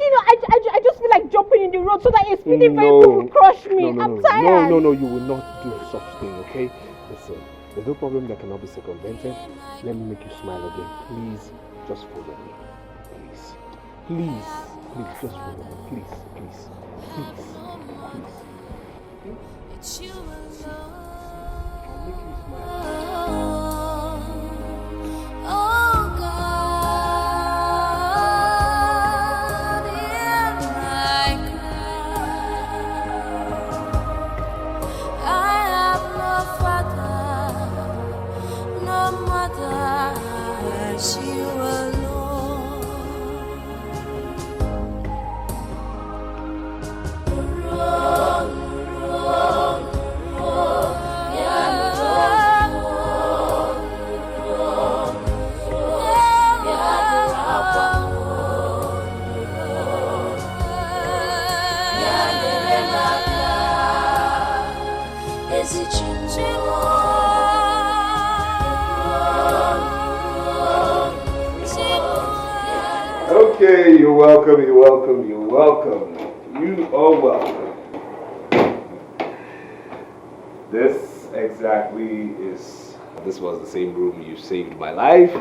You know, I just feel like jumping in the road so that a speeding vehicle will crush me. I'm tired. No, you will not do such thing, okay? Listen, there's no problem that cannot be circumvented. Let me make you smile again. Please, just follow me. Please, just follow me. Please. It's you alone. I'll make you smile. Oh God, hear my cry. I have no father, no mother, it's you alone. Okay, you're welcome. You are welcome. This was the same room you saved my life,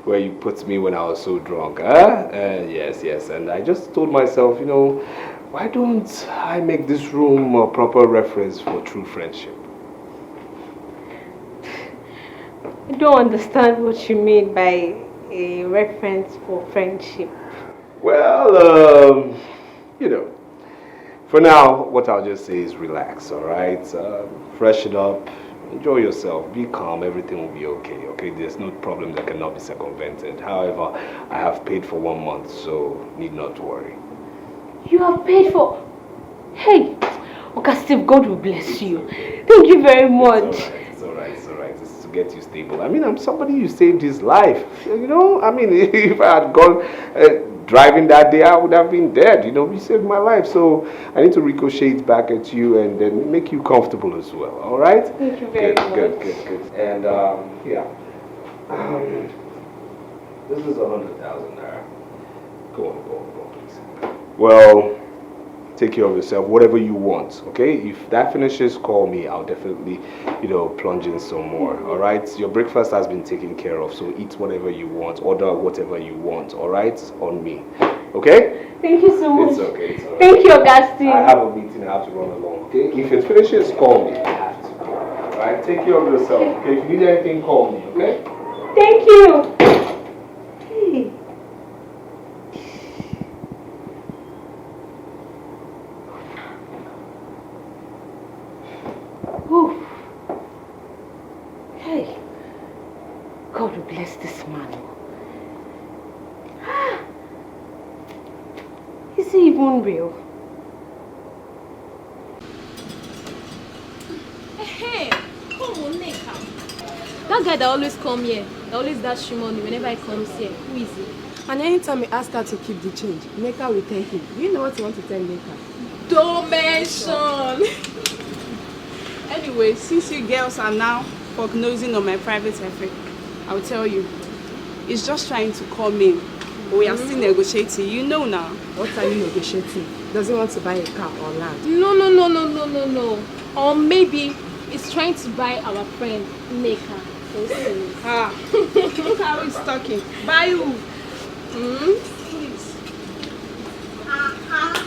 where you put me when I was so drunk, huh? Yes. And I just told myself, you know, why don't I make this room a proper reference for true friendship? I don't understand what you mean by a reference for friendship. Well, you know, for now, what I'll just say is relax, all right? Freshen up, enjoy yourself, be calm, everything will be okay? There's no problem that cannot be circumvented. However, I have paid for 1 month, so need not worry. You have paid for... Hey, okay, Steve, God will bless you. Thank you very much. It's all right. This is to get you stable. I mean, I'm somebody you saved his life, you know? I mean, if I had gone driving that day, I would have been dead. You know, you saved my life. So I need to ricochet back at you and then make you comfortable as well. All right? Thank you very much. Good. And yeah. This is 100,000 naira. Go on, please. Well, take care of yourself, whatever you want, okay? If that finishes, call me. I'll definitely, plunge in some more, all right? Your breakfast has been taken care of, so eat whatever you want, order whatever you want, all right? On me, okay? Thank you so much. It's okay, it's all right. Thank you, Augustine. I have a meeting, I have to run along, okay? If it finishes, call me. I have to, all right? Take care of yourself, okay? If you need anything, call me, okay? Thank you. Hey. Ooh. Hey, God will bless this man. Is he even real? Hey, come on, Neka. That guy that always come here, that always dash him money whenever he comes here, who is he? And anytime he asks her to keep the change, Neka will tell him. Do you know what you want to tell Neka? Don't mention. Anyway, since you girls are now nosing on my private affair, I'll tell you. He's just trying to come in. We are still negotiating. You know now. What are you negotiating? Does he want to buy a car or land? No. Or maybe he's trying to buy our friend Neka. Look how he's talking. Buy who? Please.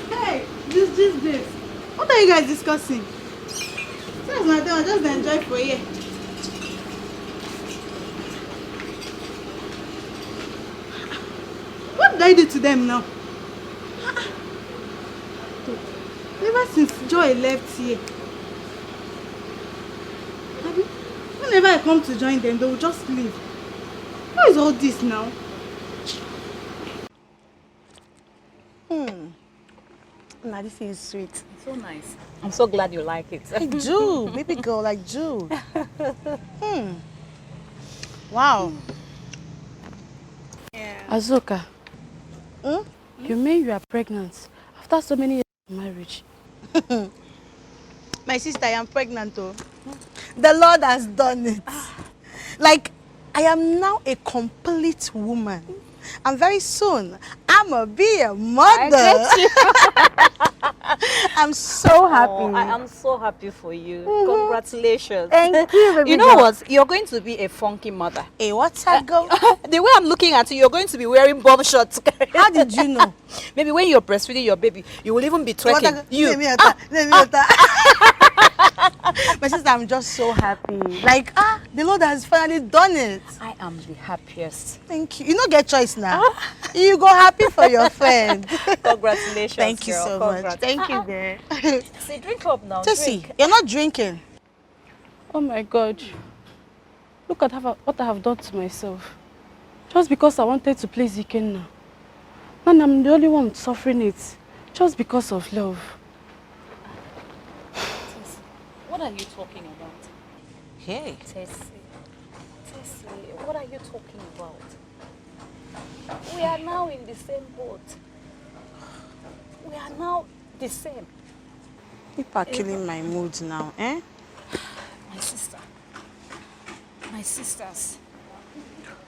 Hey, this. What are you guys discussing? That's my dad, just enjoy for you. What did I do to them now? Ever since Joy left here, whenever I come to join them, they will just leave. What is all this now? Now this is sweet. It's so nice. I'm so glad you like it. I do, baby girl, I do. Wow. Yeah. Azuka, you mean you are pregnant after so many years of marriage? My sister, I am pregnant though. The Lord has done it. Like, I am now a complete woman. And very soon, I'm gonna be a mother. I'm so happy. Oh, I am so happy for you. Congratulations. Thank you, baby You know girl. what? You're going to be a funky mother. Hey, what's that girl? The way I'm looking at you, you're going to be wearing bomb shorts. How did you know? Maybe when you're breastfeeding your baby, you will even be twerking. My sister, I'm just so happy. Like, the Lord has finally done it. I am the happiest. Thank you. You don't get choice now. You go happy for your friend. Congratulations, Thank you girl. so much. Thank you, girl. See, drink up now. Tessie, drink. you're not drinking. Oh my God. Look at what I have done to myself. Just because I wanted to please Ikenna. And I'm the only one suffering it. Just because of love. What are you talking about? Hey. Tessie, what are you talking about? We are now in the same boat. We are now the same. People are killing my mood now, eh? My sisters,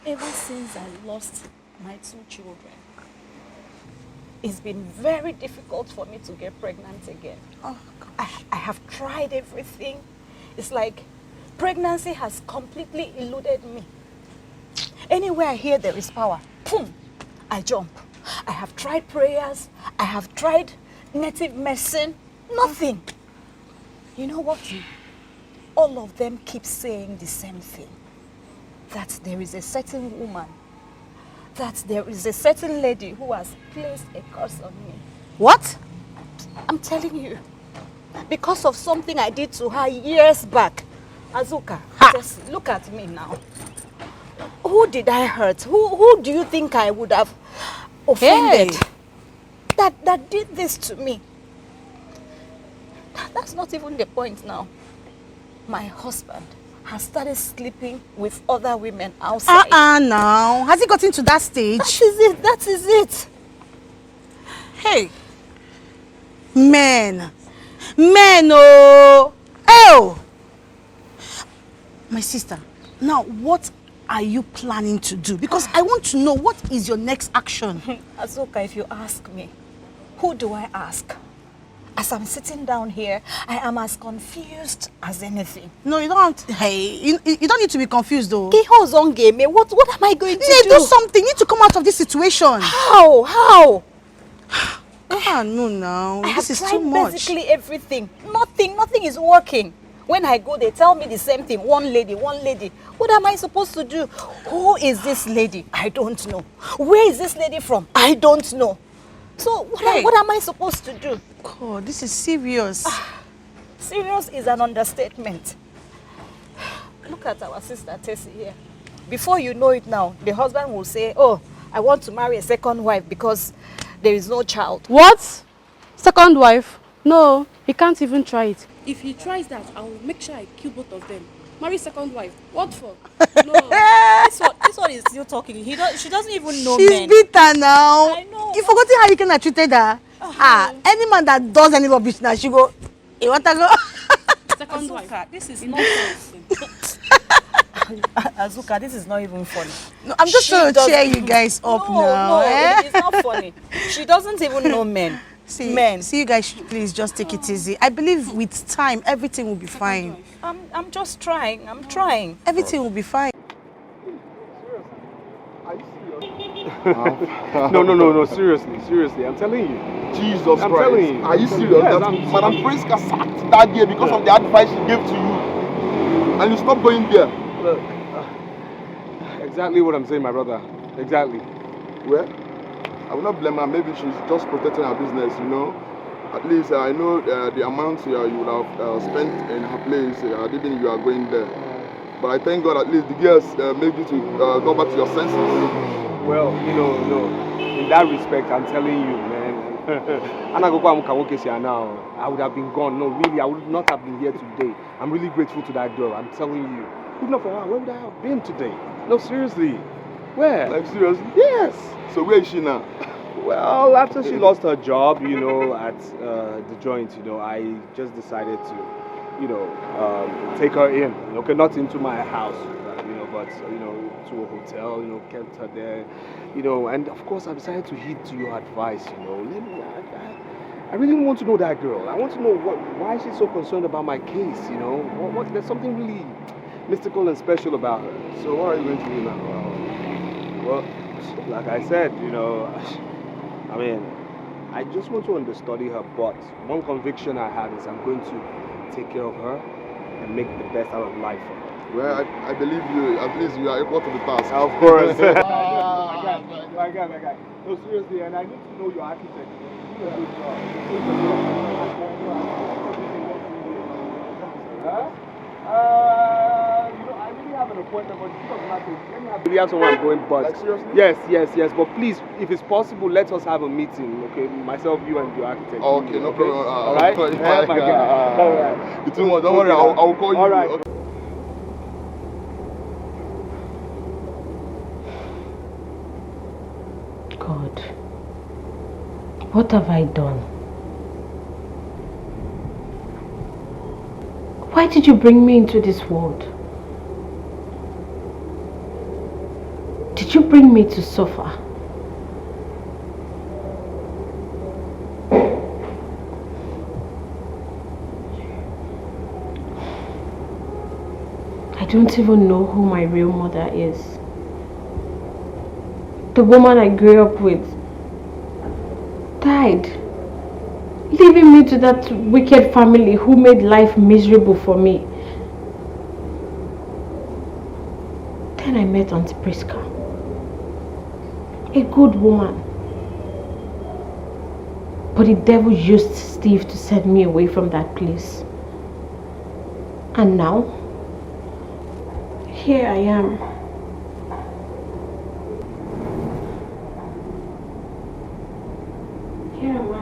ever since I lost my 2 children, it's been very difficult for me to get pregnant again. Oh, gosh. I have tried everything. It's like pregnancy has completely eluded me. Anywhere I hear there is power, boom, I jump. I have tried prayers. I have tried native medicine. Nothing. You know what? All of them keep saying the same thing. That there is a certain woman, that there is a certain lady who has placed a curse on me. What? I'm telling you. Because of something I did to her years back. Azuka, just look at me now. Who did I hurt? Who do you think I would have offended? Hey. That did this to me? That's not even the point now. My husband has started sleeping with other women outside. Now. Has he gotten to that stage? That is it. Hey. Men. Men, oh. Oh. My sister, now what are you planning to do? Because I want to know what is your next action. Azuka, if you ask me, who do I ask? As I'm sitting down here, I am as confused as anything. No, you don't. Hey, you don't need to be confused though. What am I going to do? Do something. You need to come out of this situation. How? How? No, now. I This have is tried too much. basically everything. Nothing is working. When I go, they tell me the same thing. One lady. What am I supposed to do? Who is this lady? I don't know. Where is this lady from? I don't know. So what am I supposed to do? God, this is serious. Serious is an understatement. Look at our sister Tessie here. Before you know it now, the husband will say, oh, I want to marry a second wife because there is no child. What? Second wife? No, he can't even try it. If he tries that, I will make sure I kill both of them. Marry second wife. What for? No. This one is still talking. She doesn't even know She's men. bitter now. I know. You forgotten how you can have treated her? Any man that does any rubbish now, she go, you want to go? Second wife. This is nonsense. Azuka, this is not even funny. No, I'm just trying to cheer you guys up now. No, it's not funny. She doesn't even know men. See, you guys should please just take it easy. I believe with time, everything will be fine. I'm just trying. I'm trying. Everything will be fine. No, seriously, I'm telling you. Jesus I'm Christ. telling you. Are you serious? Yes, Madam Priska sacked that girl because of the advice she gave to you. And you stopped going there. Look, exactly what I'm saying, my brother. Exactly. Well, I will not blame her. Maybe she's just protecting her business, you know. At least I know the amount you would have spent in her place. I didn't think you are going there. But I thank God at least the girls made you to go back to your senses. Well, in that respect, I'm telling you, man. Now, I would have been gone. No, really, I would not have been here today. I'm really grateful to that girl. I'm telling you. If not for her, where would I have been today? No, seriously. Where? Like, seriously? Yes. So where is she now? Well, after she lost her job, at the joint, I just decided to, take her in. Okay, not into my house, but to a hotel. Kept her there, and of course I decided to heed to your advice. I really want to know that girl. I want to know why she's so concerned about my case. There's something really mystical and special about her. So what are you going to do now? Well, like I said, I just want to understudy her, but one conviction I have is I'm going to take care of her and make the best out of life for her. Well, I believe you. At least you are equal to the task. Of course. My guy. No, seriously, and I need to know your architect. Do a good job. I really have an appointment, but it doesn't matter. I really have someone I'm going, but like, seriously? Yes. But please, if it's possible, let us have a meeting. Okay, myself, you, and your architect. Okay, no problem. All right. My guy. All right. Don't worry. I'll call you. All right. Okay. God, what have I done? Why did you bring me into this world? Did you bring me to suffer? I don't even know who my real mother is. The woman I grew up with died, leaving me to that wicked family who made life miserable for me. Then I met Auntie Priska, a good woman. But the devil used Steve to send me away from that place. And now, here I am. Here am I.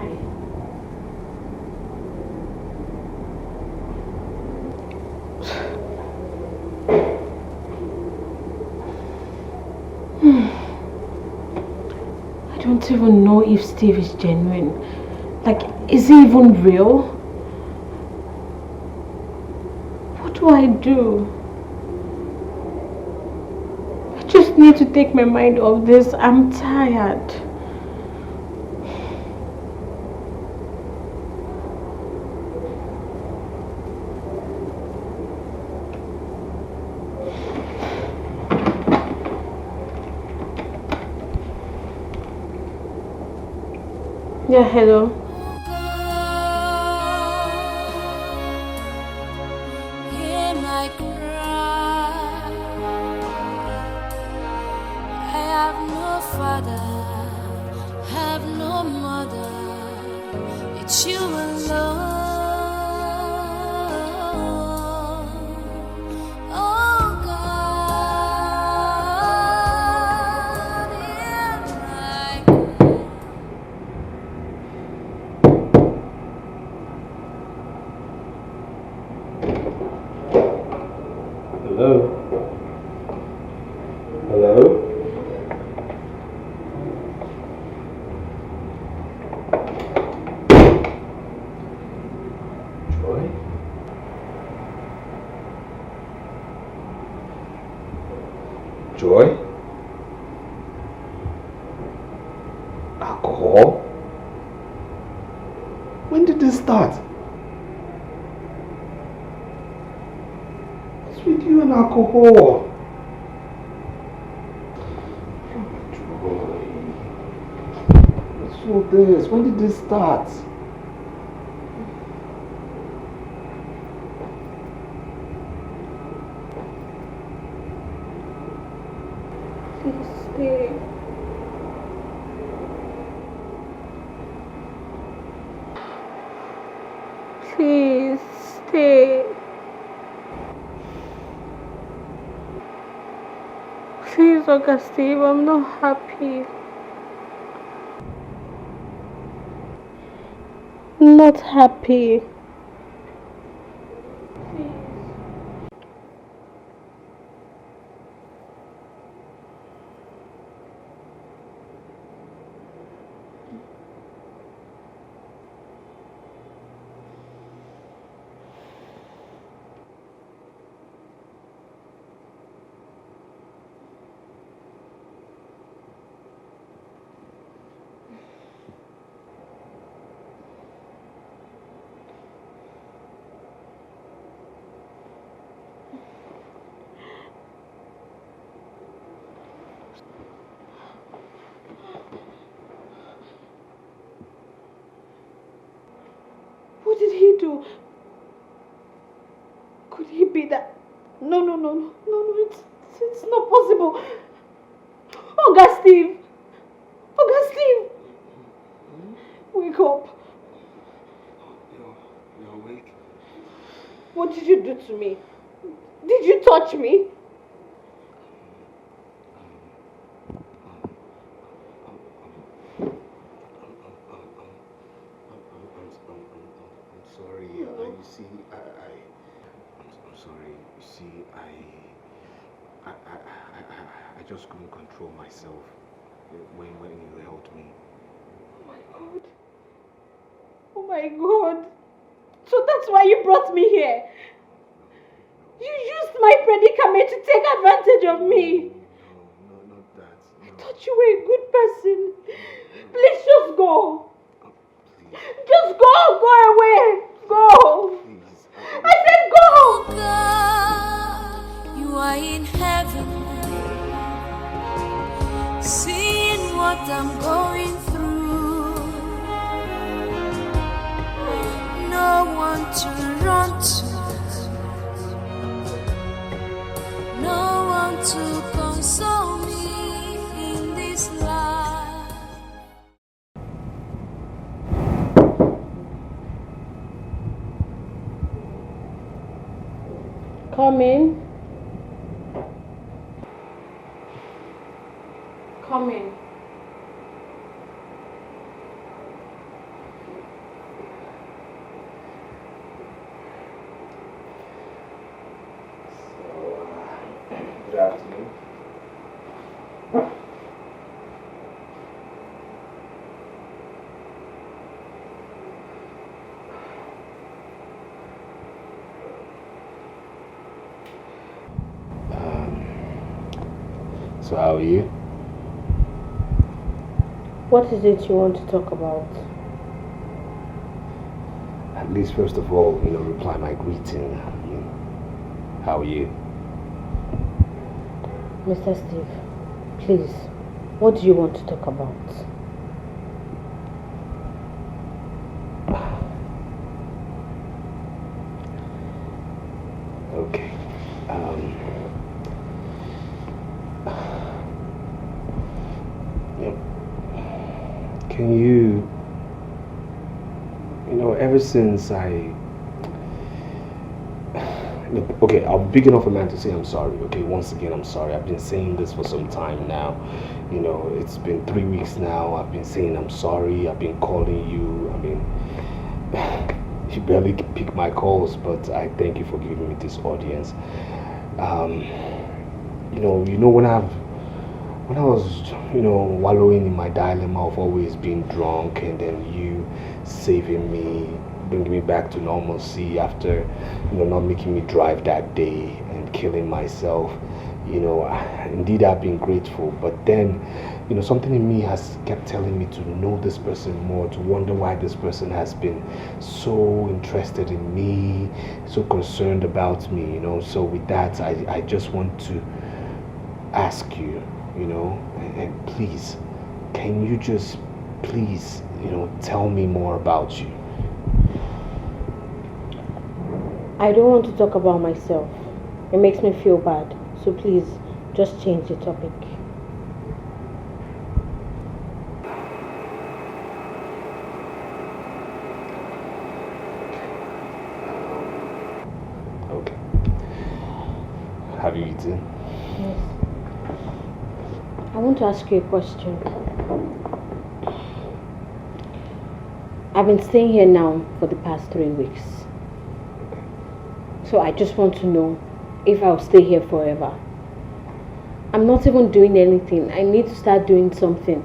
I don't even know if Steve is genuine. Like, is he even real? What do I do? I just need to take my mind off this. I'm tired. Yeah, hello. Hear my cry. I have no father, have no mother. It's you alone. Oh God, hear my Hello? Hello? Joy? Joy? Alcohol? When did this start? What's with you and alcohol? Joy. What's all this? When did this start? Please stay. Please stay. Please, Uncle Steve, I'm not happy. Not happy. What did he do? Could he be that? No, it's not possible. Uncle Steve! Uncle Steve! Wake up. You're awake? What did you do to me? Did you touch me? I'm sorry. You see, I'm sorry. You see, I just couldn't control myself when you held me. Oh my God. Oh my God. So that's why you brought me here. You used my predicament to take advantage of me. No, not that. No. I thought you were a good person. Please just go. Just go. Go away. Go. I said go. God, you are in heaven, seeing what I'm going through. No one to run to, no one to console me in this life. Come in. Come in. Good afternoon. So how are you? What is it you want to talk about? At least first of all, reply my greeting. How are you? Mr. Steve, please, what do you want to talk about? Okay. Can you, ever since okay, I'll be big enough a man to say I'm sorry, okay? Once again, I'm sorry. I've been saying this for some time now. It's been 3 weeks now. I've been saying I'm sorry. I've been calling you. You barely pick my calls, but I thank you for giving me this audience. When I was, wallowing in my dilemma of always being drunk and then you saving me, bringing me back to normalcy after, not making me drive that day and killing myself, indeed I've been grateful. But then, something in me has kept telling me to know this person more, to wonder why this person has been so interested in me, so concerned about me, So with that, I just want to ask you, and please, can you just please, tell me more about you? I don't want to talk about myself. It makes me feel bad. So please, just change the topic. Okay. Have you eaten? Yes. I want to ask you a question. I've been staying here now for the past 3 weeks. So I just want to know if I'll stay here forever. I'm not even doing anything. I need to start doing something.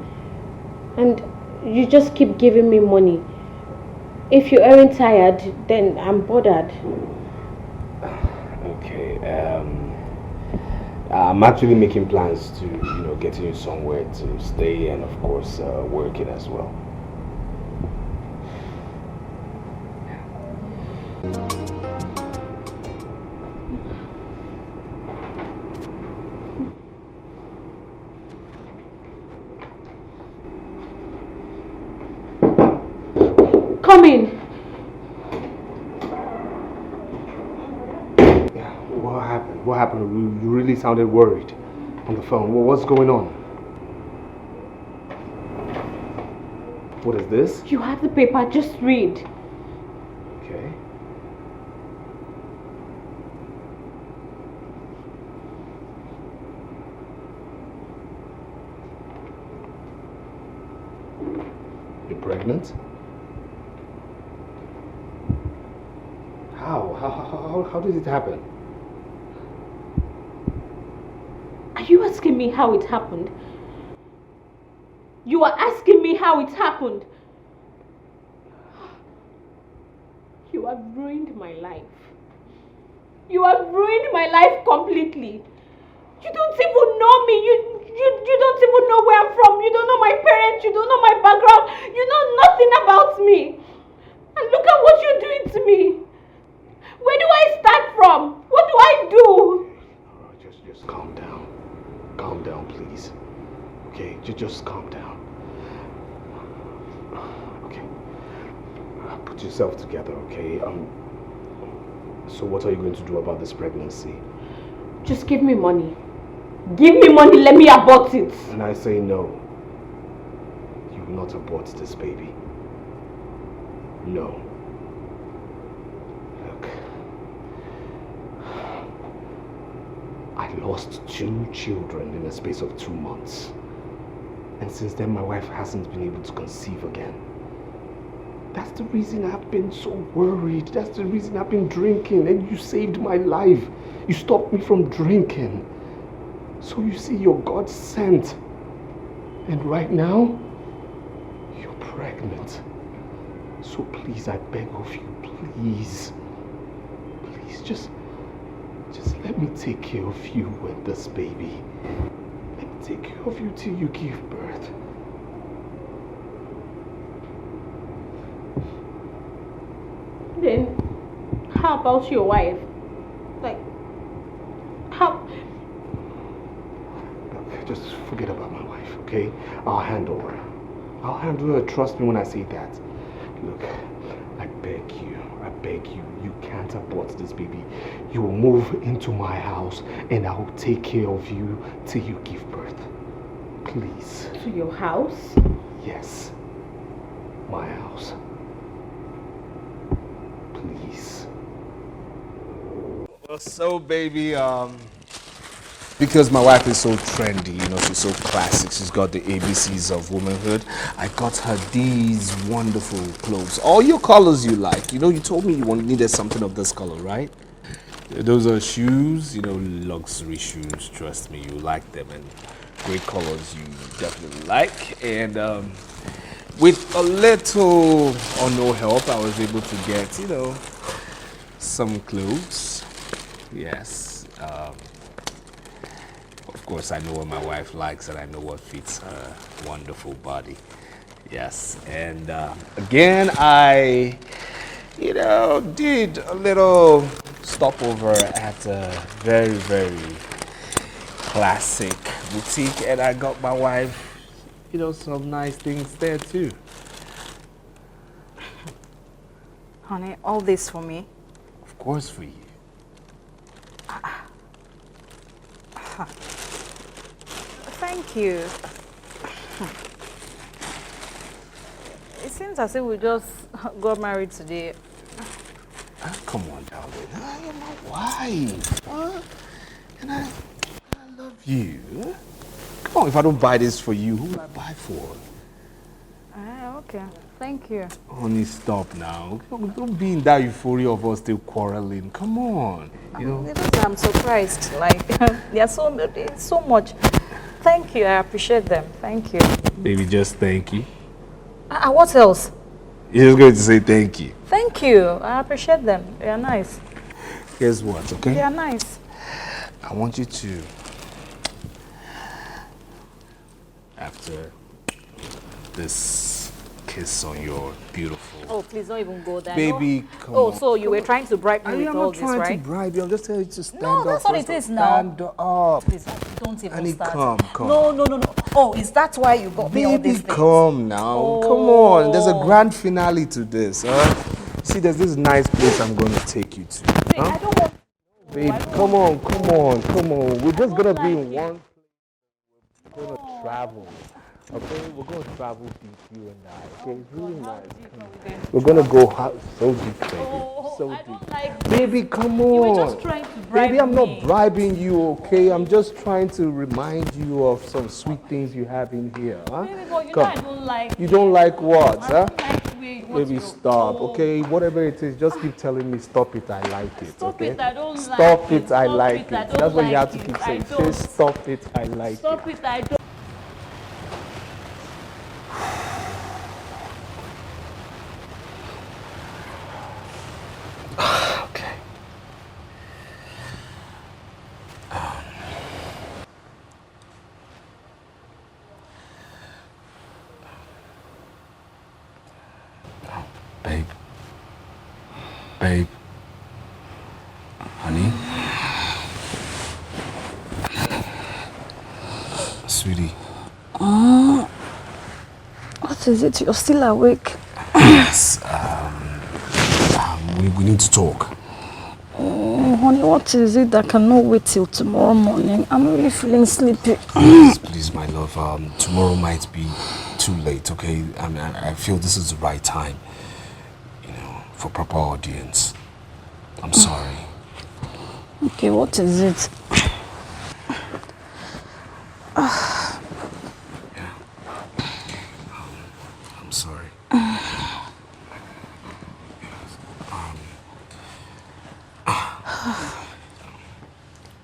And you just keep giving me money. If you aren't tired, then I'm bothered. Okay, I'm actually making plans to, getting you somewhere to stay and of course working as well. Come in. Yeah, what happened? What happened? You really sounded worried on the phone. What's going on? What is this? You have the paper, just read. Okay. You're pregnant? How did it happen? Are you asking me how it happened? You are asking me how it happened. You have ruined my life. You have ruined my life completely. You don't even know me. You don't even know where I'm from. You don't know my parents. You don't know my background. You know nothing about me. And look at what you're doing to me. Where do I start from? What do I do? Alright, just calm down. Calm down, please. Okay, just calm down. Okay. Put yourself together, okay? So what are you going to do about this pregnancy? Just give me money. Give me money, let me abort it. And I say no. You will not abort this baby. No. Look. I lost 2 children in the space of 2 months. And since then, my wife hasn't been able to conceive again. That's the reason I've been so worried. That's the reason I've been drinking. And you saved my life. You stopped me from drinking. So you see, you're God sent. And right now, you're pregnant. So please, I beg of you, please. Please, just let me take care of you and this baby. Let me take care of you till you give birth. Then, how about your wife? Like, how? Look, just forget about my wife, okay? I'll handle her. I'll handle her, trust me when I say that. Look, I beg you, you can't abort this baby. You will move into my house and I will take care of you till you give birth. Please. To your house? Yes. My house. Please. Well, so baby, because my wife is so trendy, you know, she's so classic, she's got the ABCs of womanhood, I got her these wonderful clothes. All your colors you like. You know, you told me you needed something of this color, right? Those are shoes, you know, luxury shoes, trust me, you like them, and great colors you definitely like. And with a little or no help, I was able to get, you know, some clothes. Yes. Of course, I know what my wife likes and I know what fits her wonderful body. Yes. And again, I, you know, did a little stopover at a very, very classic boutique, and I got my wife, you know, some nice things there too. Honey, all this for me? Of course for you. Thank you. It seems as if we just got married today. Come on, darling. You're my wife. And I love you. Come on, if I don't buy this for you, who will I buy for? Okay. Thank you. Honey, stop now. Don't be in that euphoria of us still quarreling. Come on. You know. I'm surprised. Like, there's so much. Thank you. I appreciate them. Thank you. Baby, just thank you. What else? You're just going to say thank you. Thank you. I appreciate them. They are nice. Guess what, okay? They are nice. I want you to, after this kiss on your beautiful... Oh, please don't even go there. Baby, no? come Oh, on. so you were trying to bribe me with all this, right? I'm not trying to bribe you. I'm just telling you to stand up. No, that's what it is now. Stand up. Please, don't even Honey, start. come. No. Oh, is that why you got me all these Baby, things? come now. Oh. Come on. There's a grand finale to this, huh? See, there's this nice place I'm going to take you to. Wait, I don't want... Babe, come on. We're just going to be in one place. We're going to travel. Okay, we're going to travel deep, you and I. Okay, it's really nice. We're going to go so deep, baby. So deep. Baby, come on. You were just trying to bribe Baby, I'm me. not bribing you, okay? I'm just trying to remind you of some sweet things you have in here, huh? Baby, but you know I don't like... You don't like what, I huh? don't like the way you want Baby, to stop, go. okay? Whatever it is, just keep telling me, stop it, I like it, Stop okay? it, I don't like Stop it. it, I like it. I don't That's what you like have to it. keep I saying. don't. Say, stop it, I like it. Stop it, I don't. Okay. Babe. Honey. Sweetie. What is it? You're still awake? Yes. We need to talk. Oh, honey, what is it that cannot wait till tomorrow morning? I'm really feeling sleepy. Please, my love. Tomorrow might be too late, okay? I feel this is the right time, you know, for proper audience. I'm sorry. Okay, what is it? I'm sorry.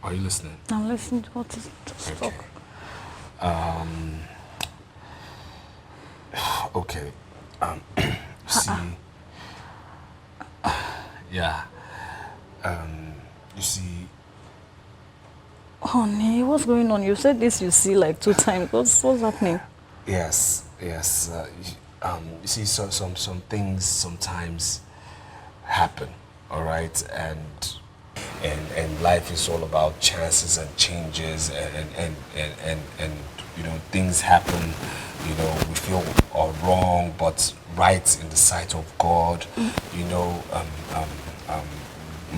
Are you listening? I'm listening to what is it. Just talk. Okay. See. Yeah. You see. Honey, what's going on? You said this you see like 2 times. What's happening? Yes. You see, some things sometimes happen, all right, and life is all about chances and changes, and you know, things happen. You know, we feel are wrong, but right in the sight of God. You know,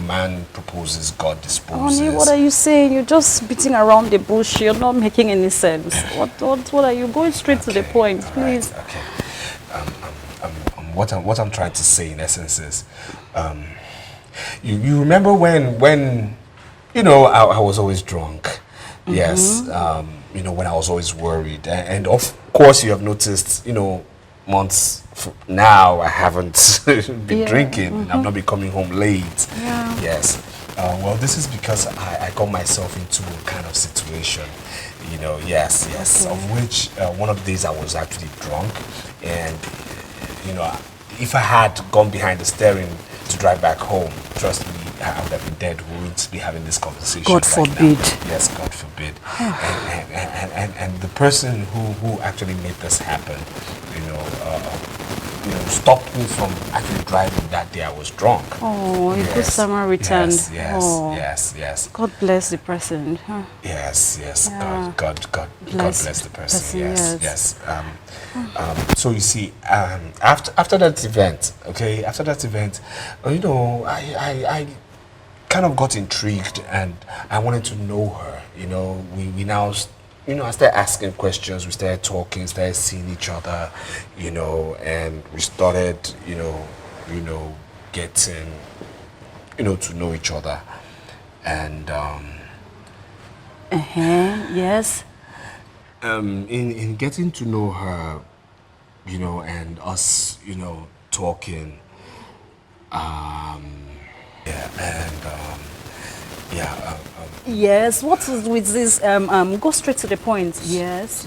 man proposes, God disposes. Honey, what are you saying? You're just beating around the bush. You're not making any sense. What are you going straight to the point, please? Right, okay. What I'm trying to say in essence is, you remember when you know I was always drunk. Yes. You know, when I was always worried, and of course you have noticed, you know, months now I haven't been drinking. I've not been coming home late. Yeah. Yes. Well, this is because I got myself into a kind of situation, you know. Yes. Okay. Of which one of the days I was actually drunk, and you know, if I had gone behind the steering to drive back home, trust me, I would have been dead. We wouldn't be having this conversation. God forbid. Now. Yes, God forbid. and the person who actually made this happen, you know, stopped me from actually driving that day. I was drunk. Oh, a good Samaritan. Yes. God bless the person. Yes. Yeah. God bless the person. Yes. So you see, after that event, you know, I kind of got intrigued and I wanted to know her. You know, we now, you know, I started asking questions, we started talking, started seeing each other, you know, and we started, you know, getting, you know, to know each other. And yes. In getting to know her, you know, and us, you know, talking, yes, what is with this? Go straight to the point. Yes.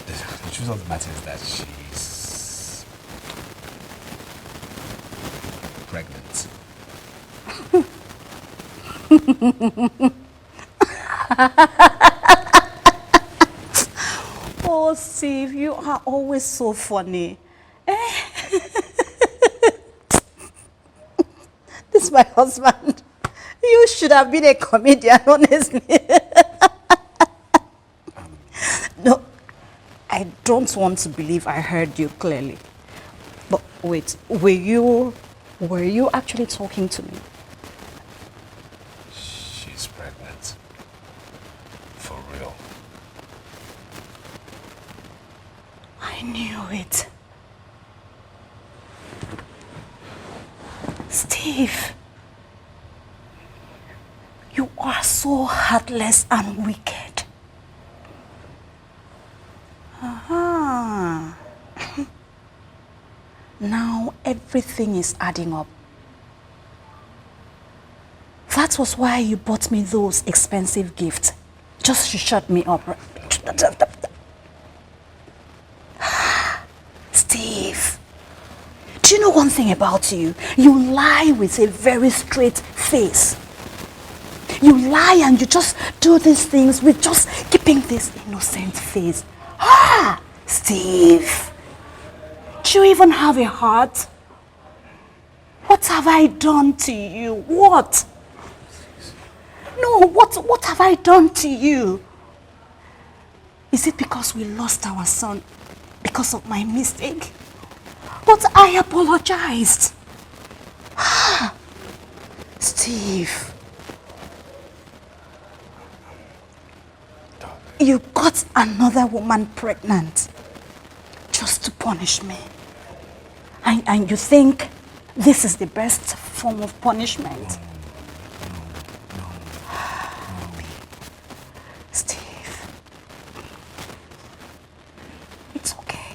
The truth of the matter is that she's pregnant. Oh, Steve, you are always so funny. This is my husband. You should have been a comedian, honestly. No, I don't want to believe I heard you clearly. But wait, were you actually talking to me? She's pregnant. For real. I knew it. Steve, you are so heartless and wicked. Now everything is adding up. That was why you bought me those expensive gifts. Just to shut me up. Steve, do you know one thing about you? You lie with a very straight face. You lie and you just do these things with just keeping this innocent face. Steve, do you even have a heart? What have I done to you? What? No, what have I done to you? Is it because we lost our son because of my mistake? But I apologized. Steve, you got another woman pregnant just to punish me. And you think this is the best form of punishment? Steve, it's okay.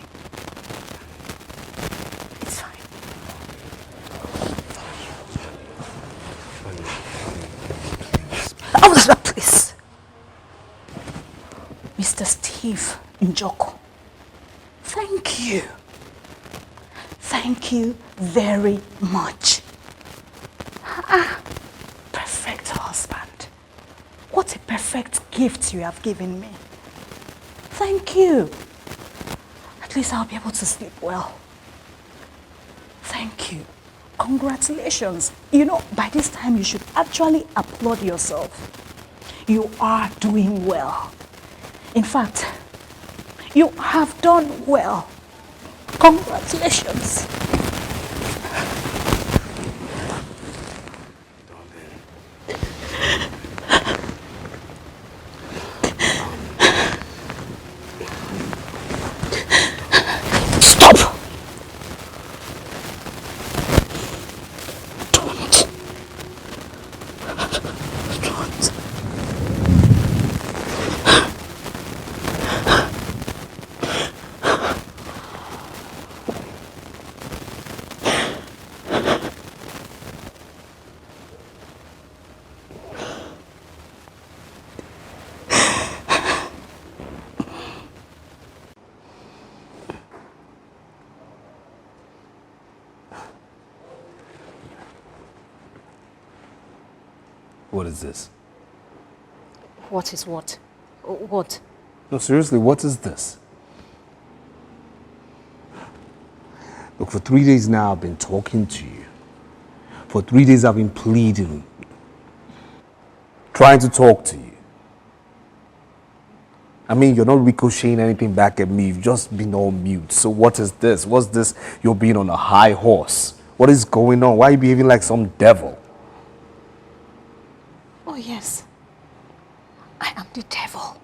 It's fine. Oh, please. Mr. Steve Njoko, thank you. Thank you very much. Perfect husband. perfect gift you have given me. Thank you. At least I'll be able to sleep well. Thank you. Congratulations. You know, by this time you should actually applaud yourself. You are doing well. In fact, you have done well. Congratulations. Stop! What is this? What is what? What? No, seriously, what is this? Look, for 3 days now I've been talking to you. For 3 days I've been pleading, trying to talk to you. I mean, you're not ricocheting anything back at me. You've just been all mute. So what is this? What's this? You're being on a high horse. What is going on? Why are you behaving like some devil? Oh yes, I am the devil.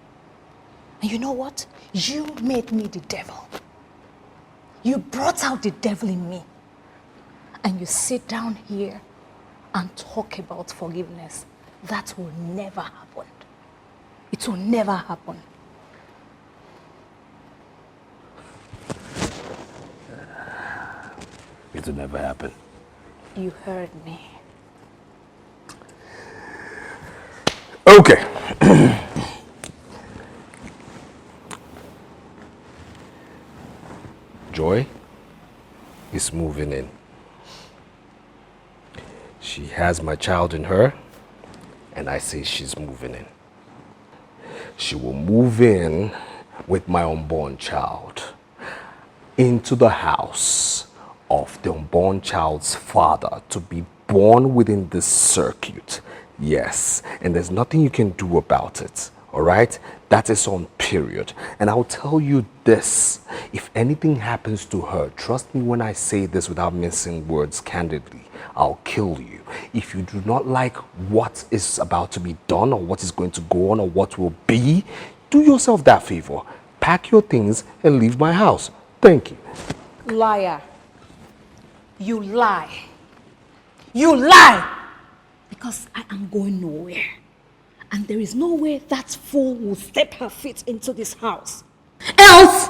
And you know what? You made me the devil. You brought out the devil in me. And you sit down here and talk about forgiveness. That will never happen. It will never happen. It will never happen. You heard me. Okay. Joy is moving in. She has my child in her, and I say she's moving in. She will move in with my unborn child into the house of the unborn child's father to be born within this circuit. Yes, and there's nothing you can do about it, all right? That is on period. And I'll tell you this, if anything happens to her, trust me when I say this without mincing words candidly, I'll kill you. If you do not like what is about to be done or what is going to go on or what will be, do yourself that favor. Pack your things and leave my house. Thank you. Liar. You lie. You lie! Because I am going nowhere. And there is no way that fool will step her feet into this house. Else!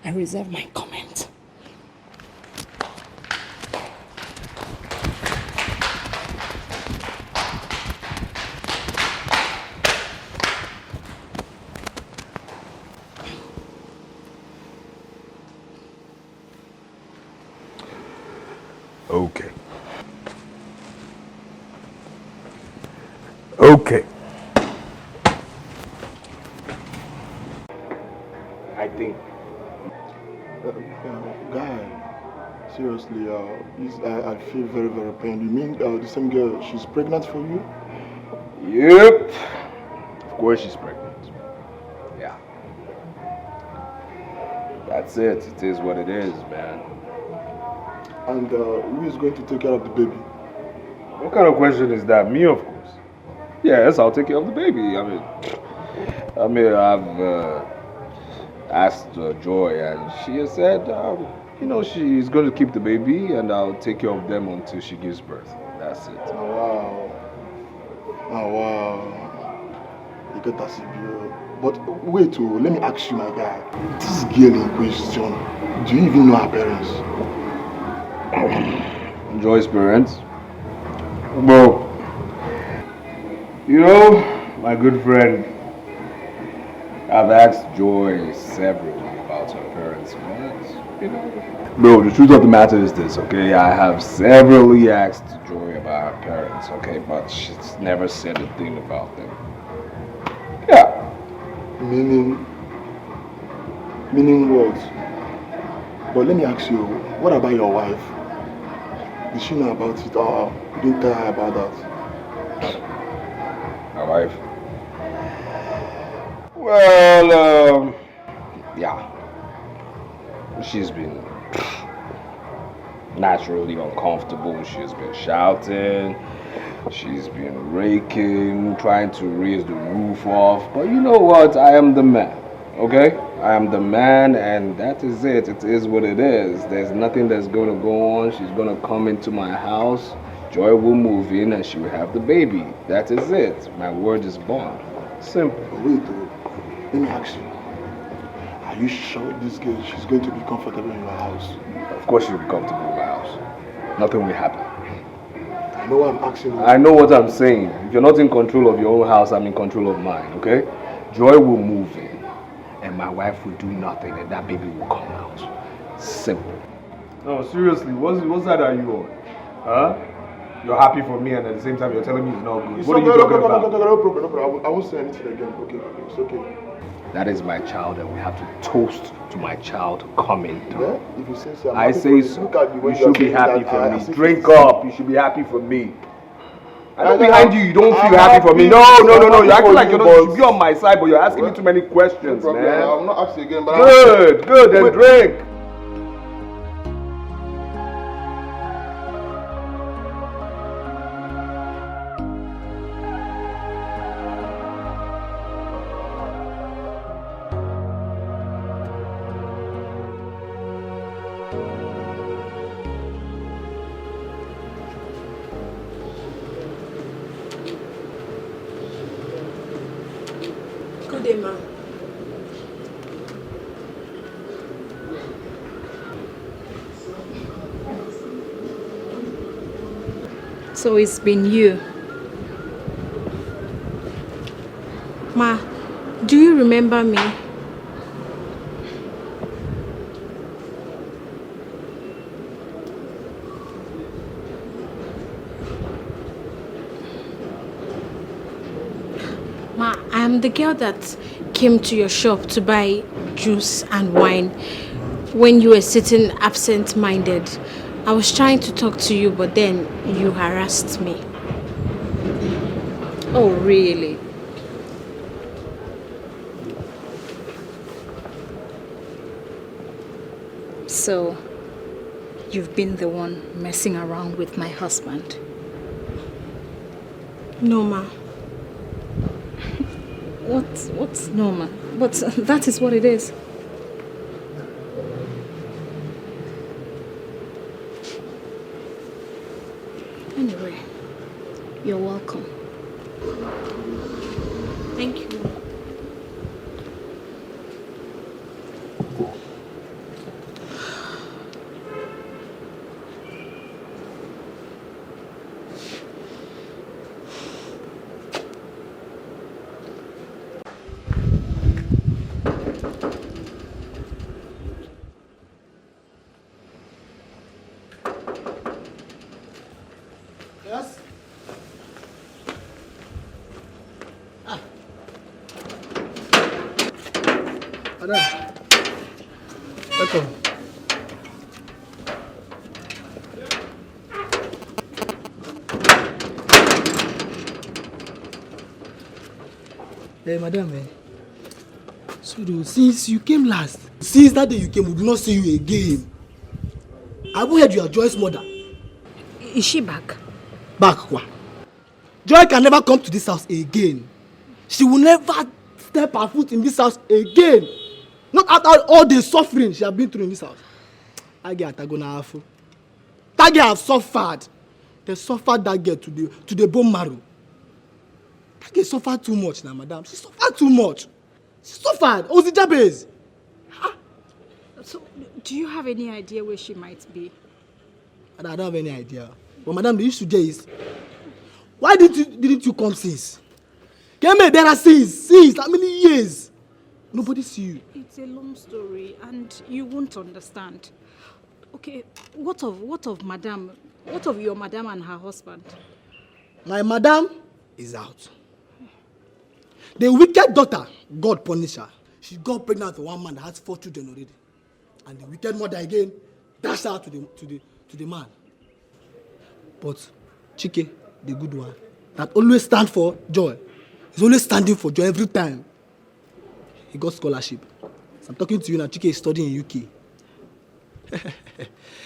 I reserve my comment. Okay. Okay. I think. Guy, seriously, I feel very, very pained. You mean the same girl, she's pregnant for you? Yep. Of course she's pregnant. Yeah. That's it. It is what it is, man. And who is going to take care of the baby? What kind of question is that? Me, of course. Yes, I'll take care of the baby. I've asked Joy, and she has said, she's going to keep the baby, and I'll take care of them until she gives birth. That's it. Oh, wow. Oh, wow. You get that severe. But wait, let me ask you, my guy. This girl in question, do you even know her parents? Joy's parents? Well, my good friend, I've asked Joy severally about her parents, but, Bro, the truth of the matter is this, okay? I have severally asked Joy about her parents, okay? But she's never said a thing about them. Yeah. Meaning what? But let me ask you, what about your wife? Did she know about it or you didn't tell her about that? My wife? Well, yeah. She's been naturally uncomfortable. She's been shouting. She's been raking, trying to raise the roof off. But you know what? I am the man, okay? I am the man, and that is it. It is what it is. There's nothing that's going to go on. She's going to come into my house. Joy will move in, and she will have the baby. That is it. My word is bond. Simple. Wait, let me ask you. Are you sure this girl, she's going to be comfortable in your house? Of course she'll be comfortable in my house. Nothing will happen. I know what I'm asking you. I know what I'm saying. If you're not in control of your own house, I'm in control of mine, okay? Joy will move in, and my wife will do nothing, and that baby will come out. Simple. No, seriously, what side are you on? Huh? You're happy for me, and at the same time, you're telling me it's not good. What are you talking about? No problem. I won't say anything again. Okay, it's okay. That is my child, and we have to toast to my child coming through. Yeah? If you say so, I say so. You should be happy for me. Drink up. You should be happy for me. I know behind you, you don't feel happy for me. No. You're acting like you should be on my side, but you're asking me too many questions, man. I'm not asking again, but Good, then drink. Good day, ma. So it's been you. Ma, do you remember me? Ma, I am the girl that came to your shop to buy juice and wine when you were sitting absent-minded. I was trying to talk to you, but then you harassed me. Oh, really? So, you've been the one messing around with my husband? No, ma. What's no, ma? But that is what it is. Anyway, you're welcome. Thank you. Yes? Madam. Welcome. Hey, madam, so since you came last, since that day you came, we do not see you again. I haven't heard you are Joy's mother. Is she back? Back, what? Joy can never come to this house again. She will never step her foot in this house again. Not after all the suffering she has been through in this house. That girl That girl has suffered. They suffered that girl to the bone marrow. That girl suffered too much now, madam. She suffered too much. She suffered. Oh, the Jabez. So, do you have any idea where she might be? I don't have any idea. But madam, the issue there is, why didn't you come since? Came there are since how many years? Nobody see you. It's a long story and you won't understand. Okay, what of madam? What of your madam and her husband? My madam is out. The wicked daughter, God punish her. She got pregnant with one man that has 4 children already. And the wicked mother again dashed her to the man. But Chike, the good one, that always stand for joy, is always standing for joy every time. He got scholarship. So I'm talking to you now, Chike is studying in UK.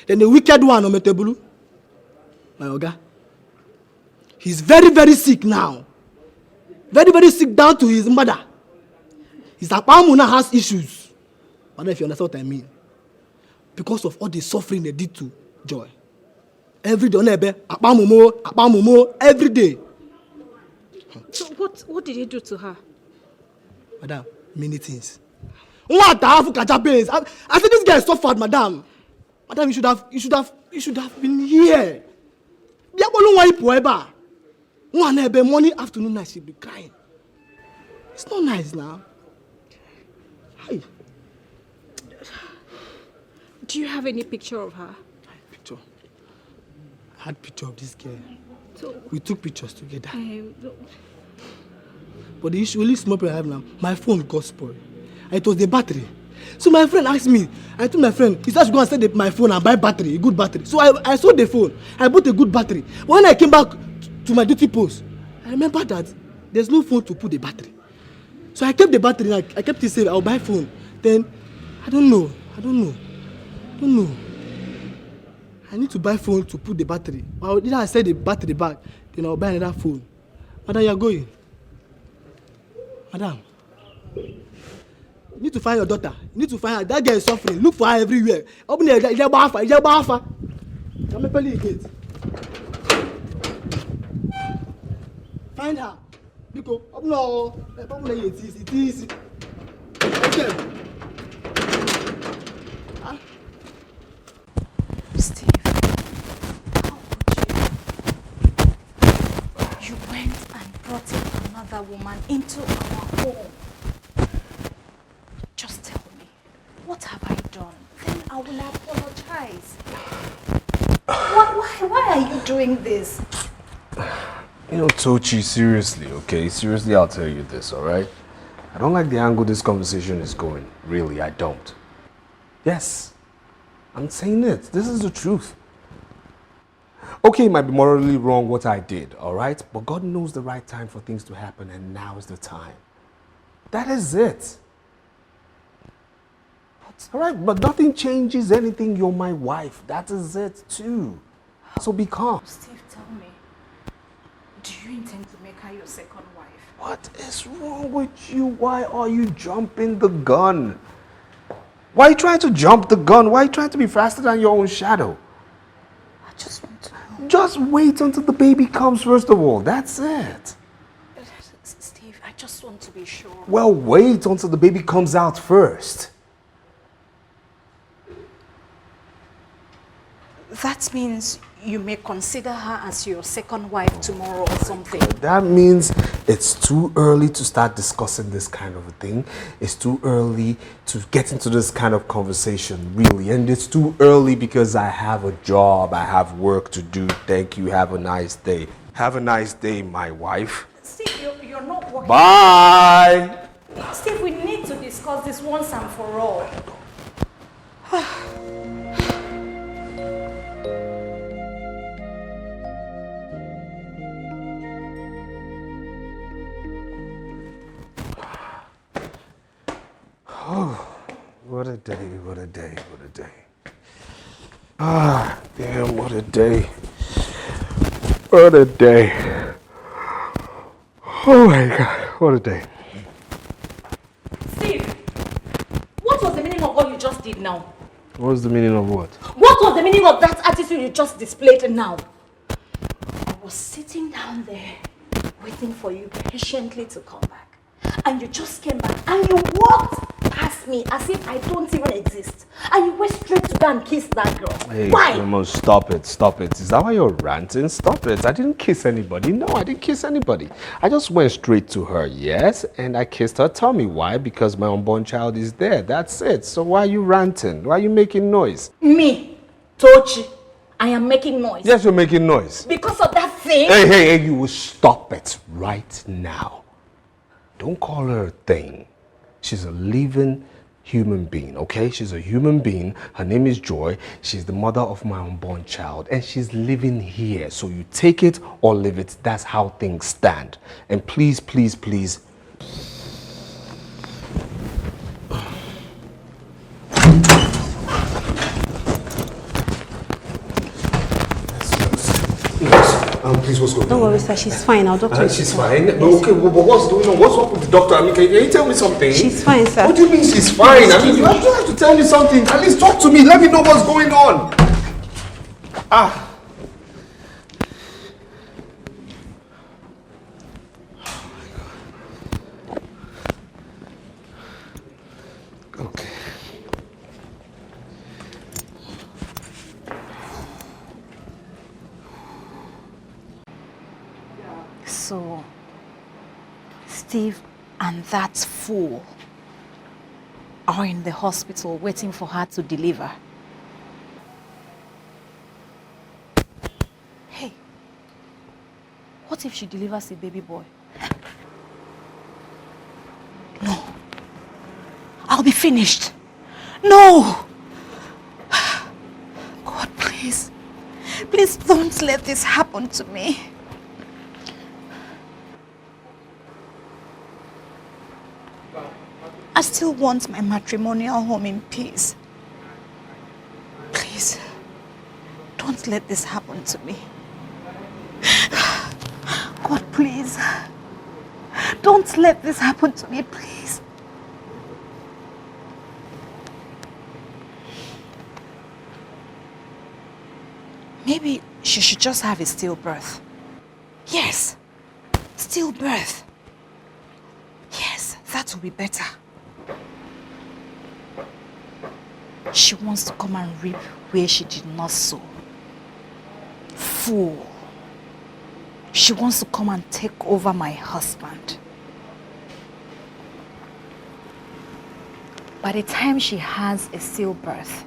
Then the wicked one, Ometebulu, my Oga, he's very, very sick now. Very, very sick down to his mother. His Apamuna has issues. I don't know if you understand what I mean. Because of all the suffering they did to Joy. Every day, Apamumo, every day. So what did he do to her? Madam, many things. What the hell pains? I said this guy suffered, madam. Madam, you should have been here. Morning, afternoon, night, she'll be crying. It's not nice now. Hi. Do you have any picture of her? Picture. I had picture of this girl. So, we took pictures together. But the issue, only small problem I have now, my phone got spoiled. And it was the battery. So my friend asked me, I told my friend, he said to go and sell my phone and buy battery, a good battery. So I sold the phone. I bought a good battery. But when I came back to my duty post, I remember that there's no phone to put the battery. So I kept the battery, I kept it safe, I'll buy phone. Then, I don't know. I need to buy phone to put the battery. Or did I sell the battery back, then I'll buy another phone. Madam, you're going. Madam, you need to find your daughter. You need to find her. That girl is suffering. Look for her everywhere. Open the Ijabafa. Come and the gate. Find her. Because open it is. Okay. Steve, how could you? You went and brought in another woman into our home. Just tell me, what have I done? Then I will apologize. Why are you doing this? You know, Tochi, seriously, okay? Seriously, I'll tell you this, alright? I don't like the angle this conversation is going. Really, I don't. Yes, I'm saying it. This is the truth. Okay, it might be morally wrong what I did, alright? But God knows the right time for things to happen, and now is the time. That is it. Alright, but nothing changes anything. You're my wife. That is it, too. So be calm. Steve, tell me, do you intend to make her your second wife? What is wrong with you? Why are you jumping the gun? Why are you trying to jump the gun? Why are you trying to be faster than your own shadow? I just want to know. Just wait until the baby comes first of all. That's it. Steve, I just want to be sure. Well, wait until the baby comes out first. That means you may consider her as your second wife tomorrow or something. That means it's too early to start discussing this kind of a thing. It's too early to get into this kind of conversation, really. And it's too early because I have a job, I have work to do. Thank you. Have a nice day. Have a nice day, my wife. Steve, you're not working. Bye! Steve, we need to discuss this once and for all. Oh, what a day, what a day, what a day. Ah, damn, what a day. What a day. Oh my God, what a day. Steve, what was the meaning of what you just did now? What's the meaning of what? What was the meaning of that attitude you just displayed now? I was sitting down there, waiting for you patiently to come back. And you just came back and you walked past me as if I don't even exist. And you went straight to go and kiss that girl. Hey, why? Mama, stop it, stop it. Is that why you're ranting? Stop it. I didn't kiss anybody. No, I didn't kiss anybody. I just went straight to her, yes, and I kissed her tummy. Why? Because my unborn child is there. That's it. So why are you ranting? Why are you making noise? Me? Tochi, I am making noise. Yes, you're making noise. Because of that thing? Hey, you will stop it right now. Don't call her a thing. She's a living human being, okay? She's a human being. Her name is Joy. She's the mother of my unborn child, and she's living here. So you take it or leave it. That's how things stand. And please, please, please. Please, what's going on? Don't worry, sir. She's fine. Our doctor is She's fine. No, okay, but what's going on? What's up with the doctor? I mean, can you tell me something? She's fine, sir. What do you mean she's fine? I mean, you have to tell me something. At least talk to me. Let me know what's going on. Ah. Okay. So, Steve and that fool are in the hospital waiting for her to deliver. Hey, what if she delivers a baby boy? No. I'll be finished. No! God, please. Please don't let this happen to me. I still want my matrimonial home in peace. Please, don't let this happen to me. God, please. Don't let this happen to me, please. Maybe she should just have a stillbirth. Yes, stillbirth. Yes, that will be better. She wants to come and reap where she did not sow. Fool. She wants to come and take over my husband. By the time she has a stillbirth,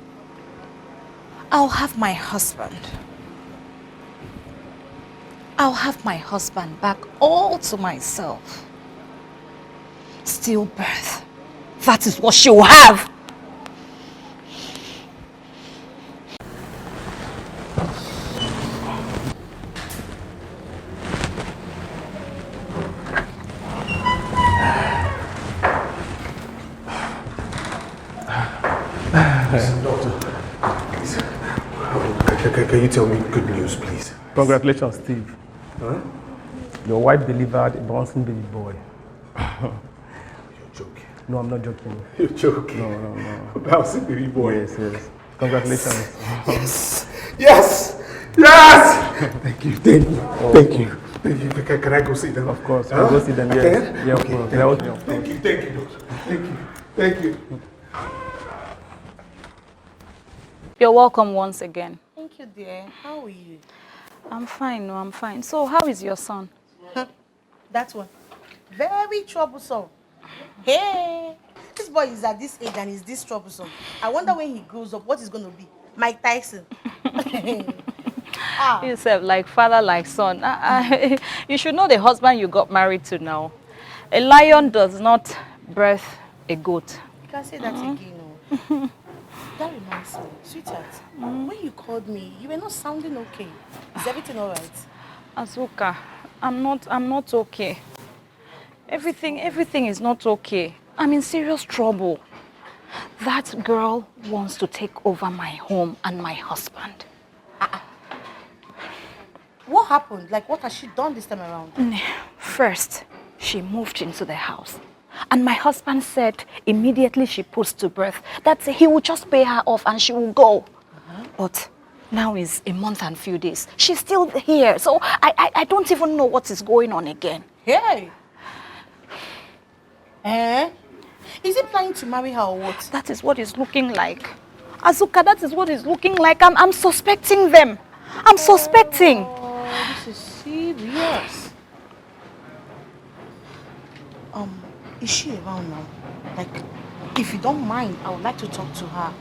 I'll have my husband. I'll have my husband back all to myself. Stillbirth. That is what she will have. Can you tell me good news, please? Congratulations, Steve. Huh? Your wife delivered a bouncing baby boy. You're joking. No, I'm not joking. You're joking. No. A bouncing baby boy. Yes. Congratulations. Yes! Thank you. Thank you. Can I go see them? Of course. Huh? Go see them, yes. Okay. Yeah, of course. Thank you, doctor. Thank you. You're welcome once again. Thank you, dear. How are you? I'm fine, I'm fine. So how is your son? That one. Very troublesome. Hey! This boy is at this age and is this troublesome. I wonder when he grows up, what is going to be? Mike Tyson. Yourself, like father, like son. You should know the husband you got married to now. A lion does not birth a goat. You can say that again. No. That reminds me, sweetheart, when you called me, you were not sounding okay. Is everything all right? Azuka, I'm not okay. Everything is not okay. I'm in serious trouble. That girl wants to take over my home and my husband. What happened? Like, what has she done this time around? First, she moved into the house. And my husband said immediately she puts to birth that he will just pay her off and she will go. But now is a month and few days. She's still here. So I don't even know what is going on again. Hey! Is he planning to marry her or what? That is what it's looking like. Azuka, that is what it's looking like. I'm suspecting them. I'm suspecting. Oh, this is serious. Is she around now? Like, if you don't mind, I would like to talk to her.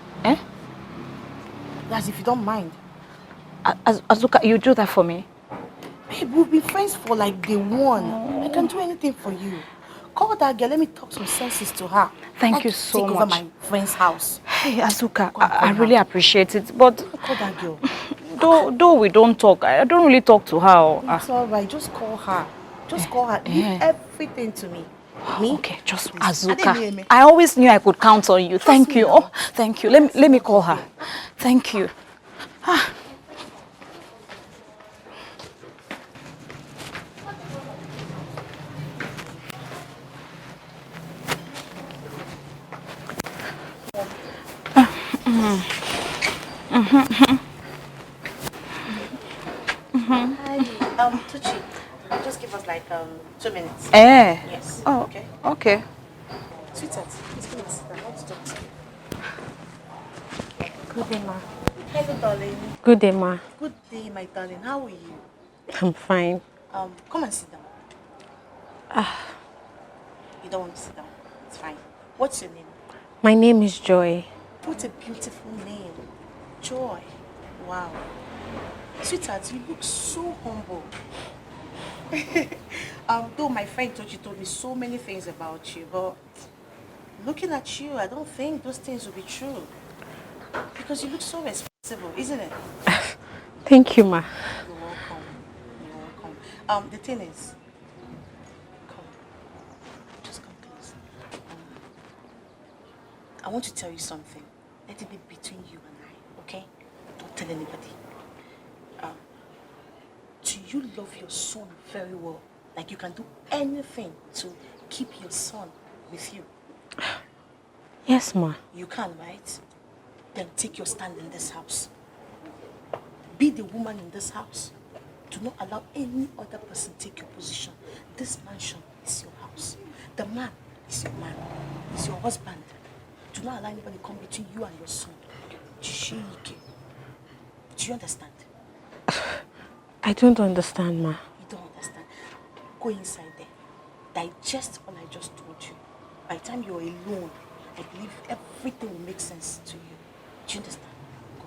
As if you don't mind. Azuka, you do that for me? Babe, we've been friends for like day one. I can do anything for you. Call that girl, let me talk some senses to her. Thank you so take much. over my friend's house. Hey, Azuka, I really appreciate it, but call that girl. Though we don't talk, I don't really talk to her. It's alright, just call her. Just call her. Leave everything to me. Me? Okay, just Please. Azuka. I always knew I could count on you. Thank you. Oh, thank you. Let me call her. Thank you. Ah. Hi, Tucci. Just give us like 2 minutes. Yes. Oh, okay. Sweetheart, please come and sit down. I want to talk to you. Good day, ma. Hello, darling. Good day, ma. Good day, my darling. How are you? I'm fine. Come and sit down. You don't want to sit down. It's fine. What's your name? My name is Joy. What a beautiful name. Joy. Wow. Sweetheart, you look so humble. Though my friend told me so many things about you, but looking at you, I don't think those things will be true. Because you look so responsible, isn't it? Thank you, ma. You're welcome. You're welcome. The thing is, come. Just come close. I want to tell you something. Let it be between you and I, okay? Don't tell anybody. Do you love your son very well? Like you can do anything to keep your son with you? Yes, ma. You can, right? Then take your stand in this house. Be the woman in this house. Do not allow any other person take your position. This mansion is your house. The man is your man. He's your husband. Do not allow anybody come between you and your son. Do you understand? I don't understand, ma. You don't understand. Go inside there. Digest what I just told you. By the time you're alone, I believe everything will make sense to you. Do you understand? Go.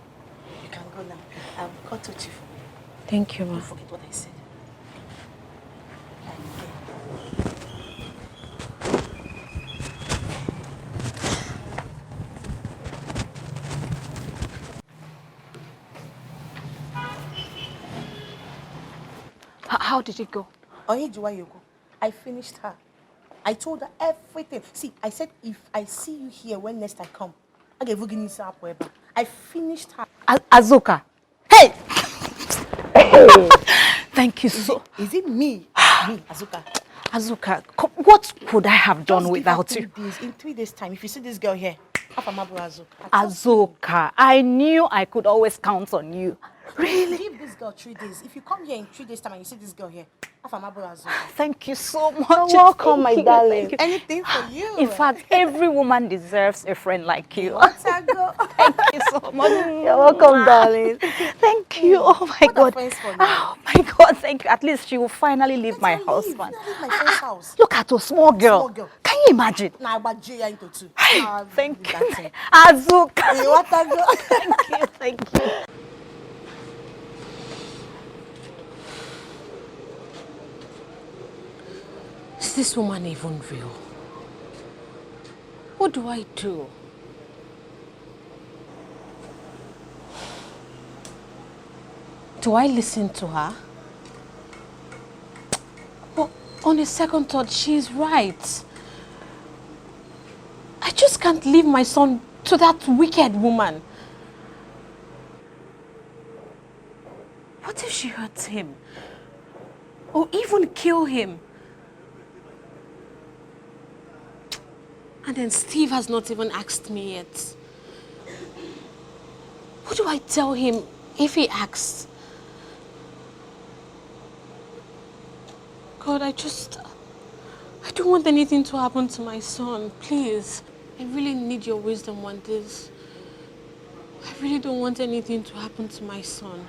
You can go now. Call Tochi for me. Thank you, ma. Don't forget what I said. How did it go? I finished her. I told her everything. See, I said if I see you here when next I come, I finished her. Azuka. Hey! Thank you so. Is it me? Me, Azuka. Azuka, what could I have done Just without give her you? 3 days. In 3 days' time, if you see this girl here, Azuka. Azuka, I knew I could always count on you. Really? Give this girl 3 days. If you come here in 3 days' time and you see this girl here, Thank you so much. You're welcome, my Thank you, darling. thank you. Anything for you. In fact, every woman deserves a friend like you. Thank you so much. You're welcome, darling. Thank you. Oh my God. For Oh my God, thank you. At least she will finally leave my husband. Leave my friend's house. Look at a small girl. Small girl. Can you imagine? Nah, but Jay into 2. Thank you. Azuka. You want to go? Thank you, thank you. Is this woman even real? What do I do? Do I listen to her? Well, on a second thought, she's right. I just can't leave my son to that wicked woman. What if she hurts him? Or even kill him? And then Steve has not even asked me yet. What do I tell him if he asks? God, I don't want anything to happen to my son, please. I really need your wisdom on this. I really don't want anything to happen to my son.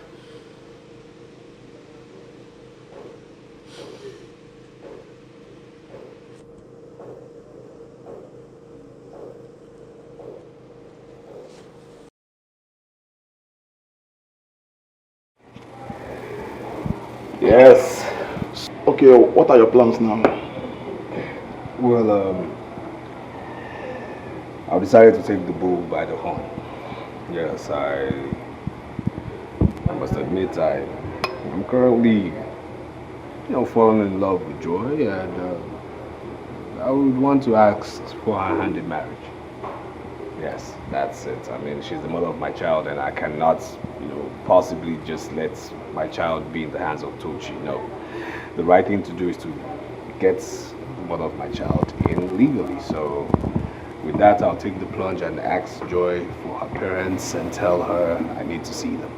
Yes. Okay, what are your plans now? Well, I've decided to take the bull by the horn. Yes, I must admit I'm currently, falling in love with Joy, and I would want to ask for her hand in marriage. Yes, that's it. I mean, she's the mother of my child, and I cannot, possibly just let my child be in the hands of Tochi. No. The right thing to do is to get the mother of my child in legally. So, with that, I'll take the plunge and ask Joy for her parents and tell her I need to see them.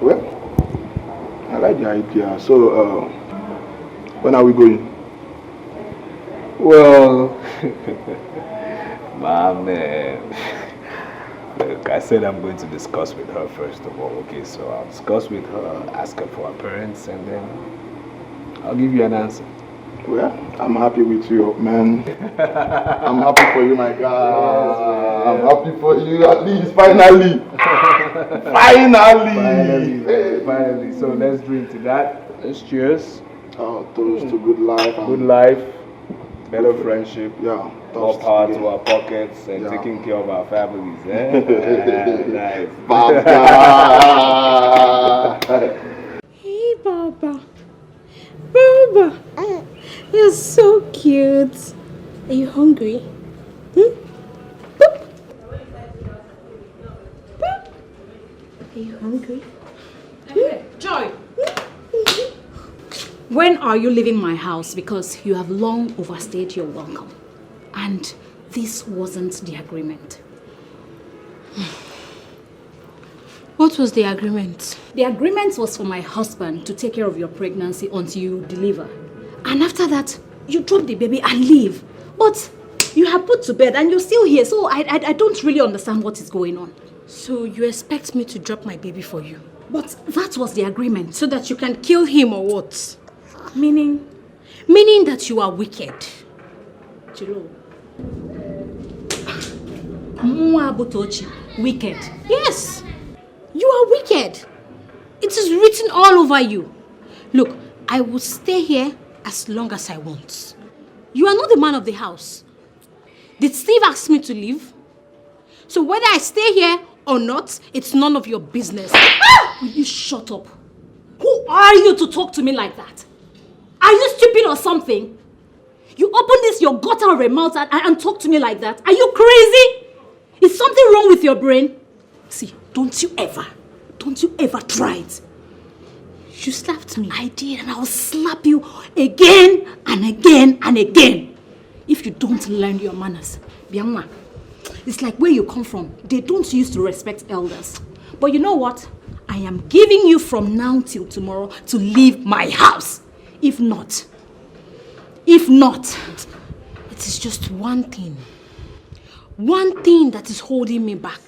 Well, I like the idea. So, when are we going? Well, my man, look, I said I'm going to discuss with her first of all, okay? So I'll discuss with her, ask her for her parents, and then I'll give you an answer. Well, I'm happy with you, man. I'm happy for you, my guy. Yes, I'm happy for you, at least, finally. Finally. So let's drink to that. Let's cheers. Oh, toast to good life. Good life, better friendship. Yeah. More power to our pockets and taking care of our families. Eh? Nice. Baba. Hey, Baba. Baba. You're so cute. Are you hungry? Boop. Boop. Are you hungry? Joy. When are you leaving my house? Because you have long overstayed your welcome. And this wasn't the agreement. What was the agreement? The agreement was for my husband to take care of your pregnancy until you deliver. And after that, you drop the baby and leave. But you have put to bed and you're still here, so I don't really understand what is going on. So you expect me to drop my baby for you? But that was the agreement. So that you can kill him or what? Meaning? Meaning that you are wicked. Chilo. Mwabutochi. Wicked. Yes. You are wicked. It is written all over you. Look, I will stay here as long as I want. You are not the man of the house. Did Steve ask me to leave? So whether I stay here or not, it's none of your business. Will you shut up? Who are you to talk to me like that? Are you stupid or something? You open this your gutter of a mouth and talk to me like that? Are you crazy? Is something wrong with your brain? See, don't you ever try it. You slapped me. I did, and I'll slap you again and again and again. If you don't learn your manners. Bianwa, it's like where you come from. They don't used to respect elders. But you know what? I am giving you from now till tomorrow to leave my house. If not, it is just one thing. One thing that is holding me back.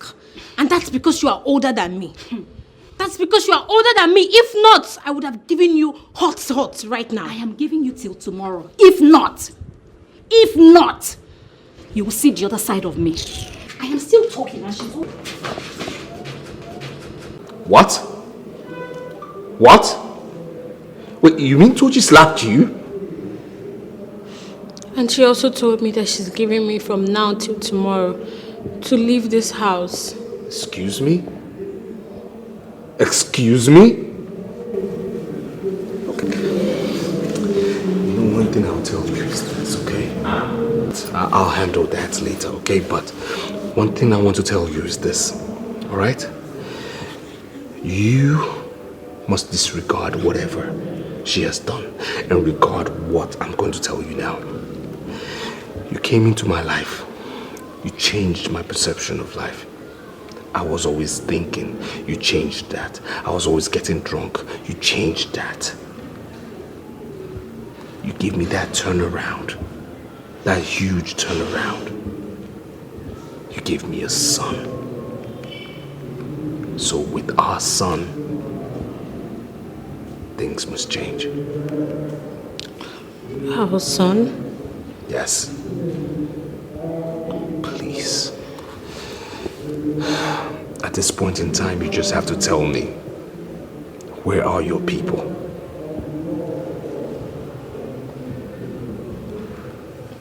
And that's because you are older than me. That's because you are older than me. If not, I would have given you hot right now. I am giving you till tomorrow. If not, you will see the other side of me. I am still talking and she's... What? What? Wait, you mean Tochi slapped you? And she also told me that she's giving me from now till tomorrow to leave this house. Excuse me? Excuse me? Okay. You know, one thing I'll tell you is this, okay? I'll handle that later, okay? But one thing I want to tell you is this, alright? You must disregard whatever she has done and regard what I'm going to tell you now. You came into my life. You changed my perception of life. I was always thinking. You changed that. I was always getting drunk. You changed that. You gave me that turnaround. That huge turnaround. You gave me a son. So with our son, things must change. Our son? Yes. Please. At this point in time, you just have to tell me, Where are your people?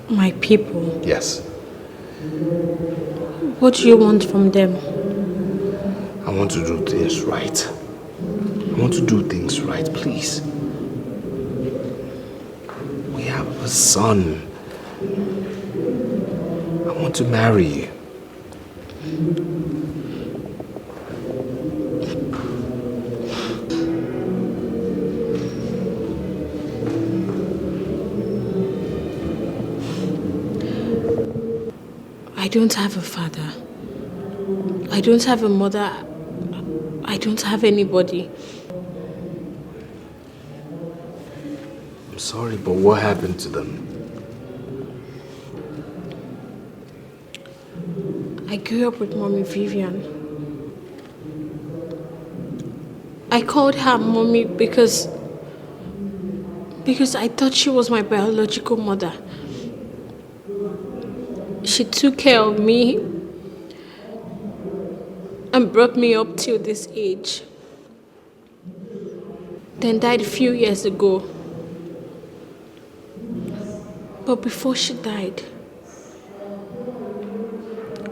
My people? Yes. What do you want from them? I want to do things right. I want to do things right, please. We have a son. I want to marry you. I don't have a father. I don't have a mother. I don't have anybody. I'm sorry, but what happened to them? I grew up with Mommy Vivian. I called her Mommy because I thought she was my biological mother. She took care of me and brought me up till this age. Then died a few years ago. But before she died,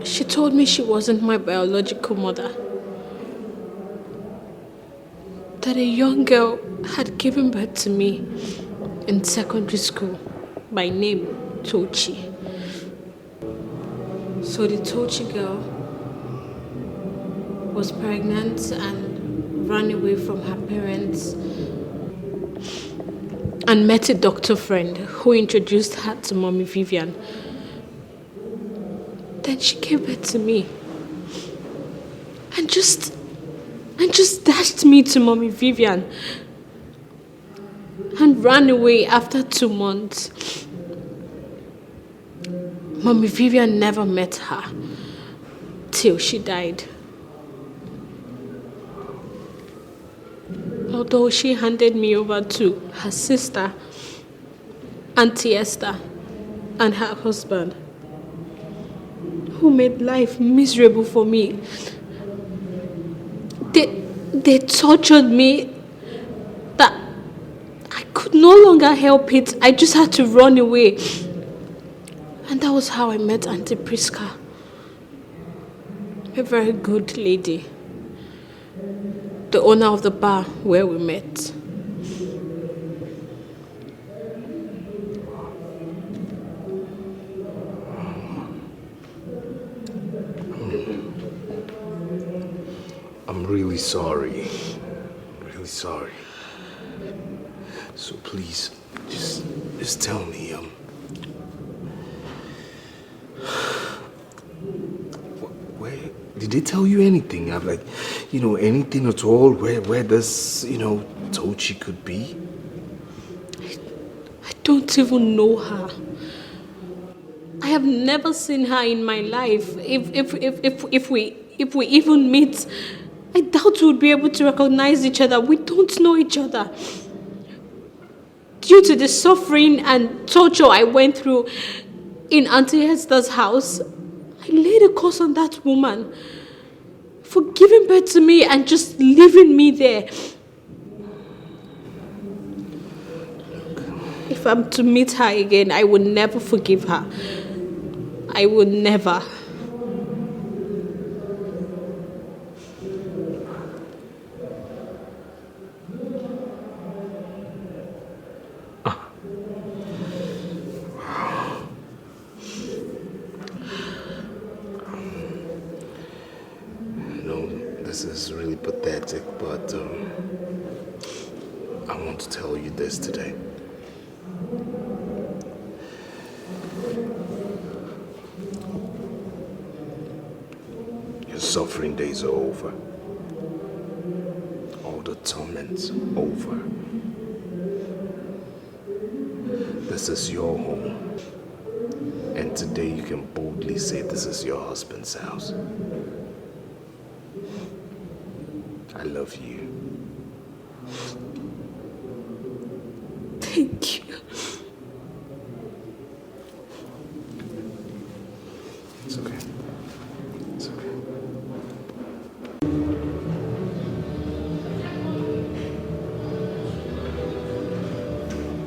she told me she wasn't my biological mother. That a young girl had given birth to me in secondary school by name Tochi. So the Tochi girl was pregnant and ran away from her parents and met a doctor friend who introduced her to Mommy Vivian. Then she gave birth to me and just dashed me to Mommy Vivian and ran away after 2 months. Mommy Vivian never met her till she died. Although she handed me over to her sister, Auntie Esther, and her husband, who made life miserable for me. They tortured me that I could no longer help it. I just had to run away. And that was how I met Auntie Priska. A very good lady. The owner of the bar where we met. I'm really sorry. Really sorry. So please, just tell me, where did they tell you anything? I'm like, anything at all? Where this, Tochi could be? I don't even know her. I have never seen her in my life. If we even meet, I doubt we'll be able to recognize each other. We don't know each other. Due to the suffering and torture I went through in Auntie Esther's house, I laid a curse on that woman for giving birth to me and just leaving me there. If I'm to meet her again, I will never forgive her. I will never. This is really pathetic, but I want to tell you this today. Your suffering days are over. All the torments over. This is your home. And today you can boldly say this is your husband's house. I love you. Thank you. It's okay. It's okay.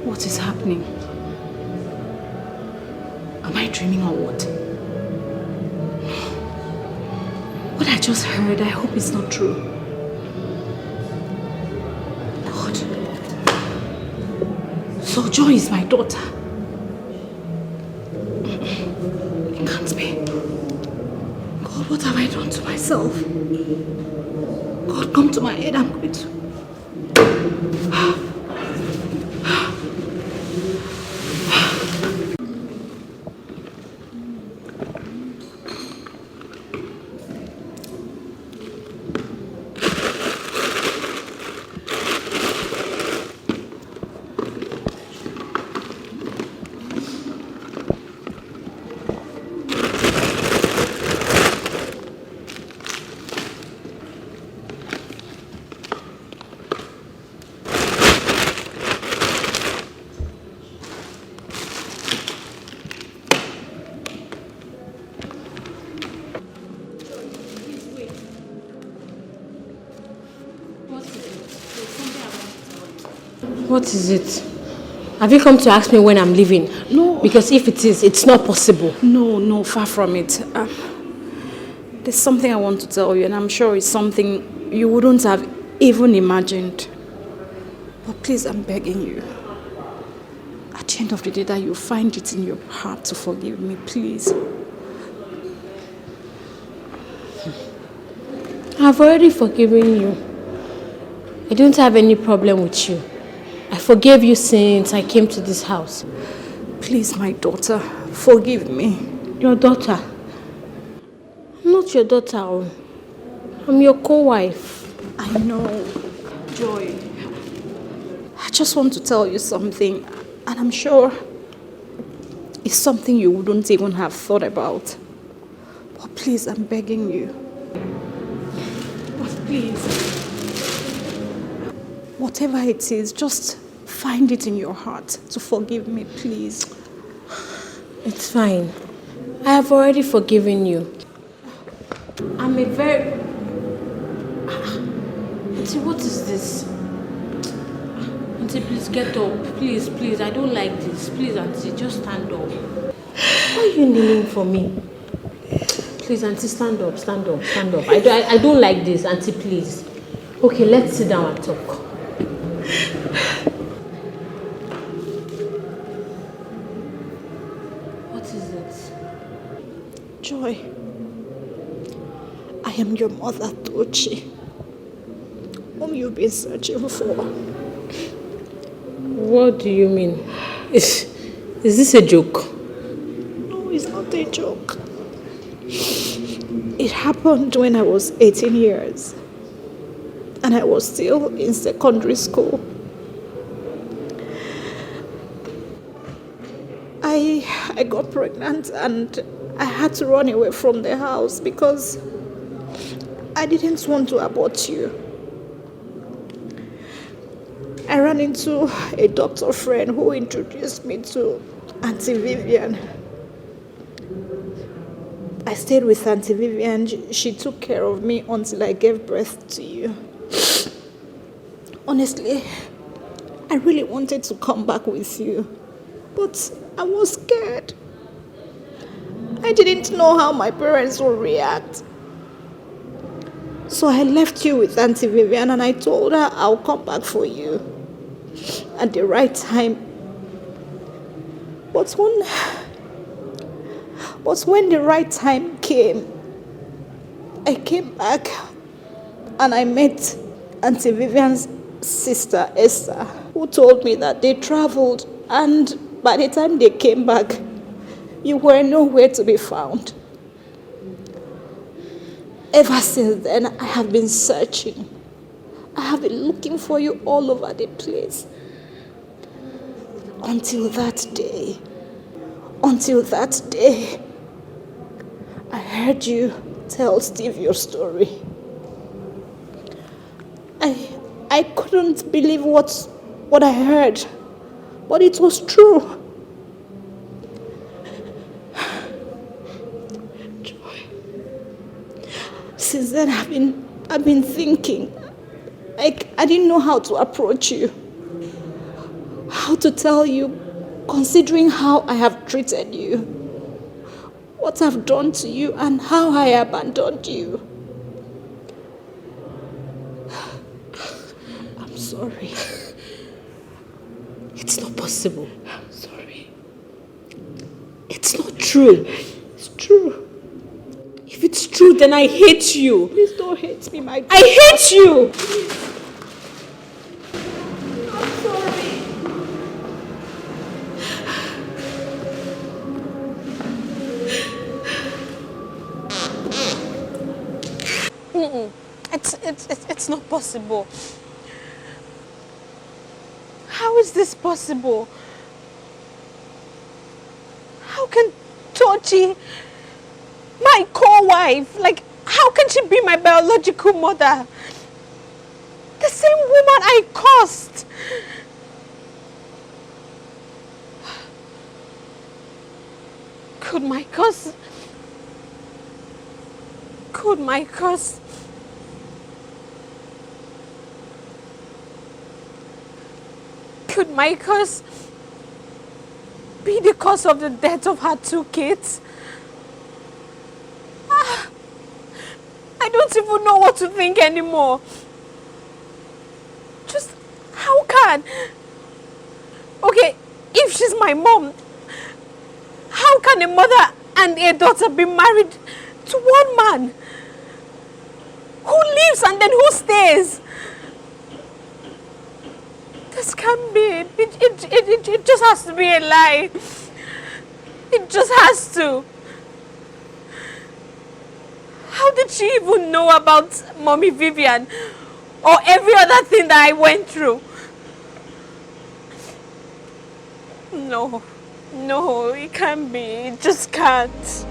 What is happening? Am I dreaming or what? What I just heard, I hope it's not true. God. So Joy is my daughter. It can't be. God, what have I done to myself? God, come to my aid. I'm going to... What is it? Have you come to ask me when I'm leaving? No. Because if it is, it's not possible. No, far from it. There's something I want to tell you, and I'm sure it's something you wouldn't have even imagined. But please, I'm begging you. At the end of the day, that you find it in your heart to forgive me, please. I've already forgiven you. I don't have any problem with you. I forgave you since I came to this house. Please, my daughter, forgive me. Your daughter? I'm not your daughter. I'm your co-wife. I know, Joy. I just want to tell you something, and I'm sure it's something you wouldn't even have thought about. But please, I'm begging you. But please, whatever it is, just find it in your heart to forgive me, please. It's fine. I have already forgiven you. I'm a very... Auntie, what is this? Auntie, please get up. Please, I don't like this. Please, Auntie, just stand up. Why are you kneeling for me? Please, Auntie, stand up. I don't like this, Auntie, please. Okay, let's sit down and talk. What is it? Joy, I am your mother, Tochi, whom you've been searching for. What do you mean? Is this a joke? No, it's not a joke. It happened when I was 18 years and I was still in secondary school. I got pregnant and I had to run away from the house because I didn't want to abort you. I ran into a doctor friend who introduced me to Auntie Vivian. I stayed with Auntie Vivian. She took care of me until I gave birth to you. Honestly, I really wanted to come back with you, but I was scared. I didn't know how my parents would react. So I left you with Auntie Vivian and I told her I'll come back for you at the right time. But when the right time came, I came back and I met Auntie Vivian's sister, Esther, who told me that they traveled and by the time they came back, you were nowhere to be found. Ever since then, I have been searching. I have been looking for you all over the place. Until that day, I heard you tell Steve your story. I couldn't believe what I heard, but it was true. Joy. Since then, I've been thinking. I didn't know how to approach you. how to tell you, considering how I have treated you, what I've done to you, and how I abandoned you. I'm sorry. It's not possible. I'm sorry. It's not true. It's true. If it's true, then I hate you. Please don't hate me, my daughter. I hate you! I'm sorry. It's not possible. How is this possible? How can Tochi, my co-wife, like, how can she be my biological mother? The same woman I cursed. Could my curse be the cause of the death of her 2 kids? I don't even know what to think anymore. Just, how can? Okay, if she's my mom, how can a mother and a daughter be married to one man? Who leaves and then who stays? This can't be it. It just has to be a lie. It just has to. How did she even know about Mommy Vivian or every other thing that I went through? No, it can't be. It just can't.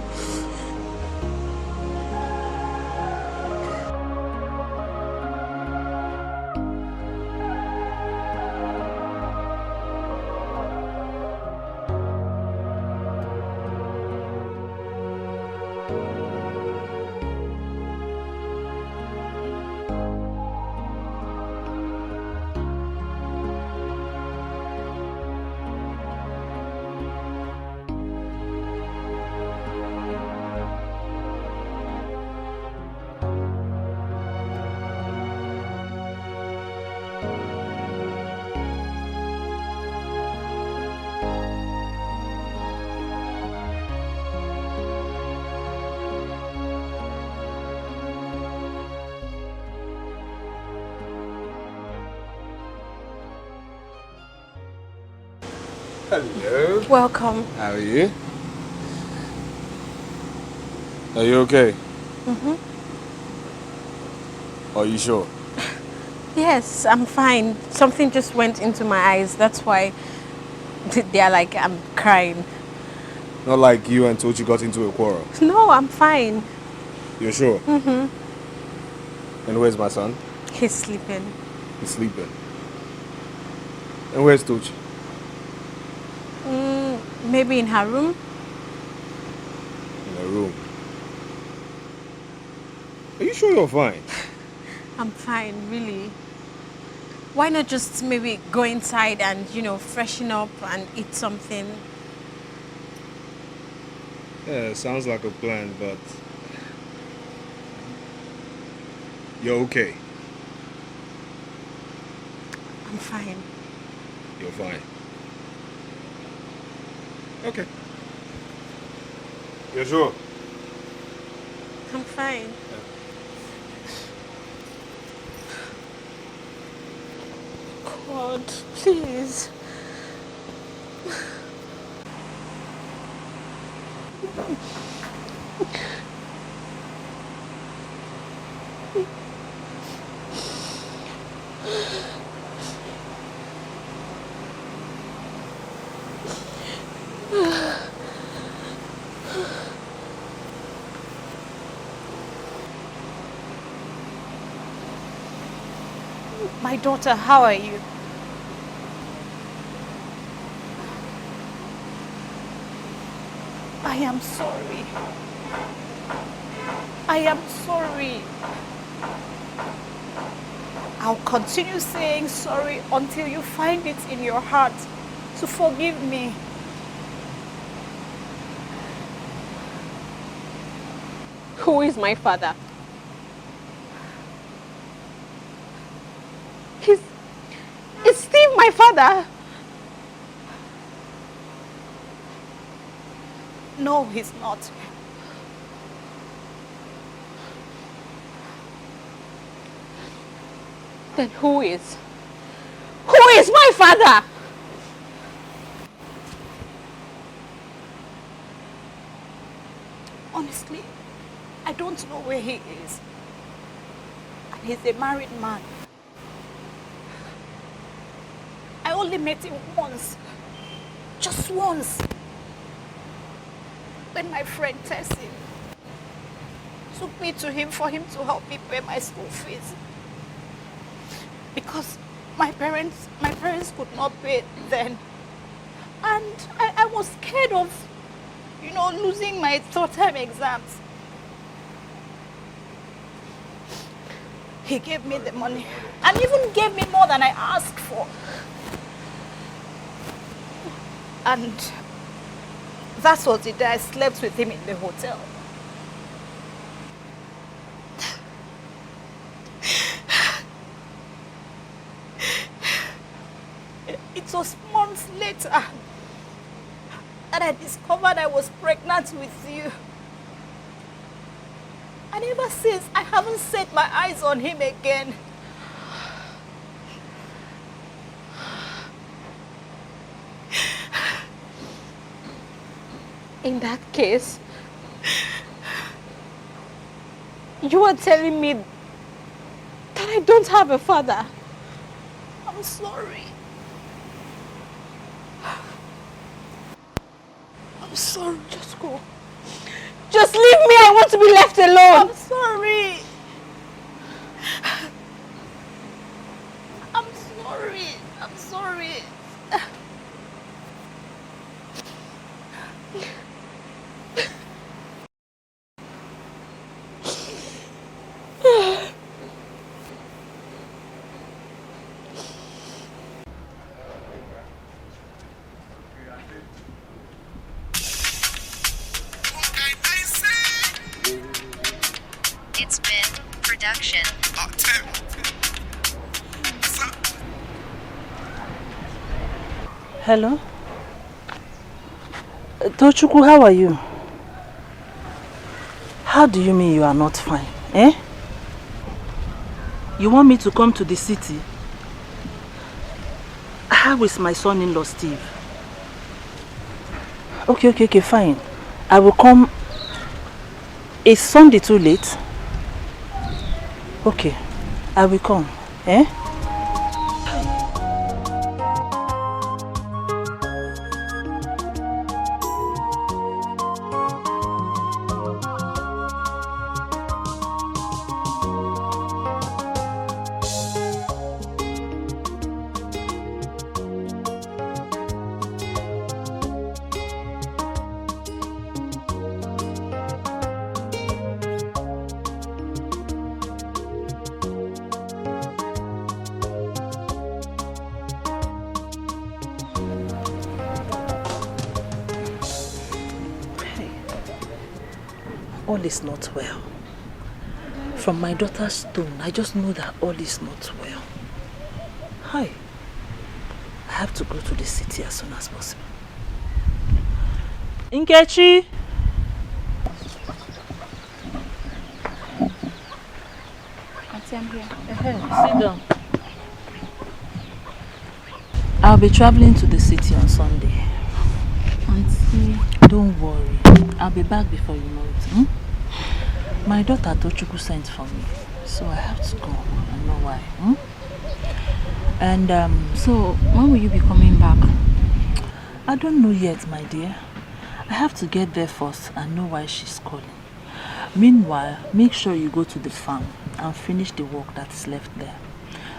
Hello. Welcome. How are you? Are you okay? Mm-hmm. Are you sure? Yes, I'm fine. Something just went into my eyes. That's why they're like, I'm crying. Not like you and Tochi got into a quarrel. No, I'm fine. You're sure? Mm-hmm. And where's my son? He's sleeping. He's sleeping. And where's Tochi? Maybe in her room. In her room. Are you sure you're fine? I'm fine, really. Why not just maybe go inside and, freshen up and eat something? Yeah, sounds like a plan, but you're okay. I'm fine. You're fine. Okay. You're sure? I'm fine. God, please. My daughter, how are you? I am sorry. I am sorry. I'll continue saying sorry until you find it in your heart to forgive me. Who is my father? Is Steve my father? No, he's not. Then who is? Who is my father? Honestly, I don't know where he is. And he's a married man. I only met him once. Just once. When my friend Tessie took me to him for him to help me pay my school fees. Because my parents could not pay then. And I was scared of, losing my third term exams. He gave me the money and even gave me more than I asked for. And that was the day I slept with him in the hotel. It was months later that I discovered I was pregnant with you. And ever since, I haven't set my eyes on him again. In that case, you are telling me that I don't have a father. I'm sorry. I'm sorry. Just go. Just leave me. I want to be left alone. I'm sorry. I'm sorry. I'm sorry. It's been production. Hello? Tochukwu, how are you? How do you mean you are not fine? Eh? You want me to come to the city? How is my son-in-law, Steve? Okay, fine. I will come. Is Sunday too late? Okay, I will come. Eh? All is not well. From my daughter's tone, I just know that all is not well. Hi. I have to go to the city as soon as possible. Nkechi! Auntie, I'm here. Sit down. I'll be traveling to the city on Sunday. Auntie. Don't worry. I'll be back before you know it. Hmm? My daughter Tochukwu sent for me, so I have to go. I know why. Hmm? And so when will you be coming back? I don't know yet, my dear. I have to get there first and know why she's calling. Meanwhile, make sure you go to the farm and finish the work that is left there.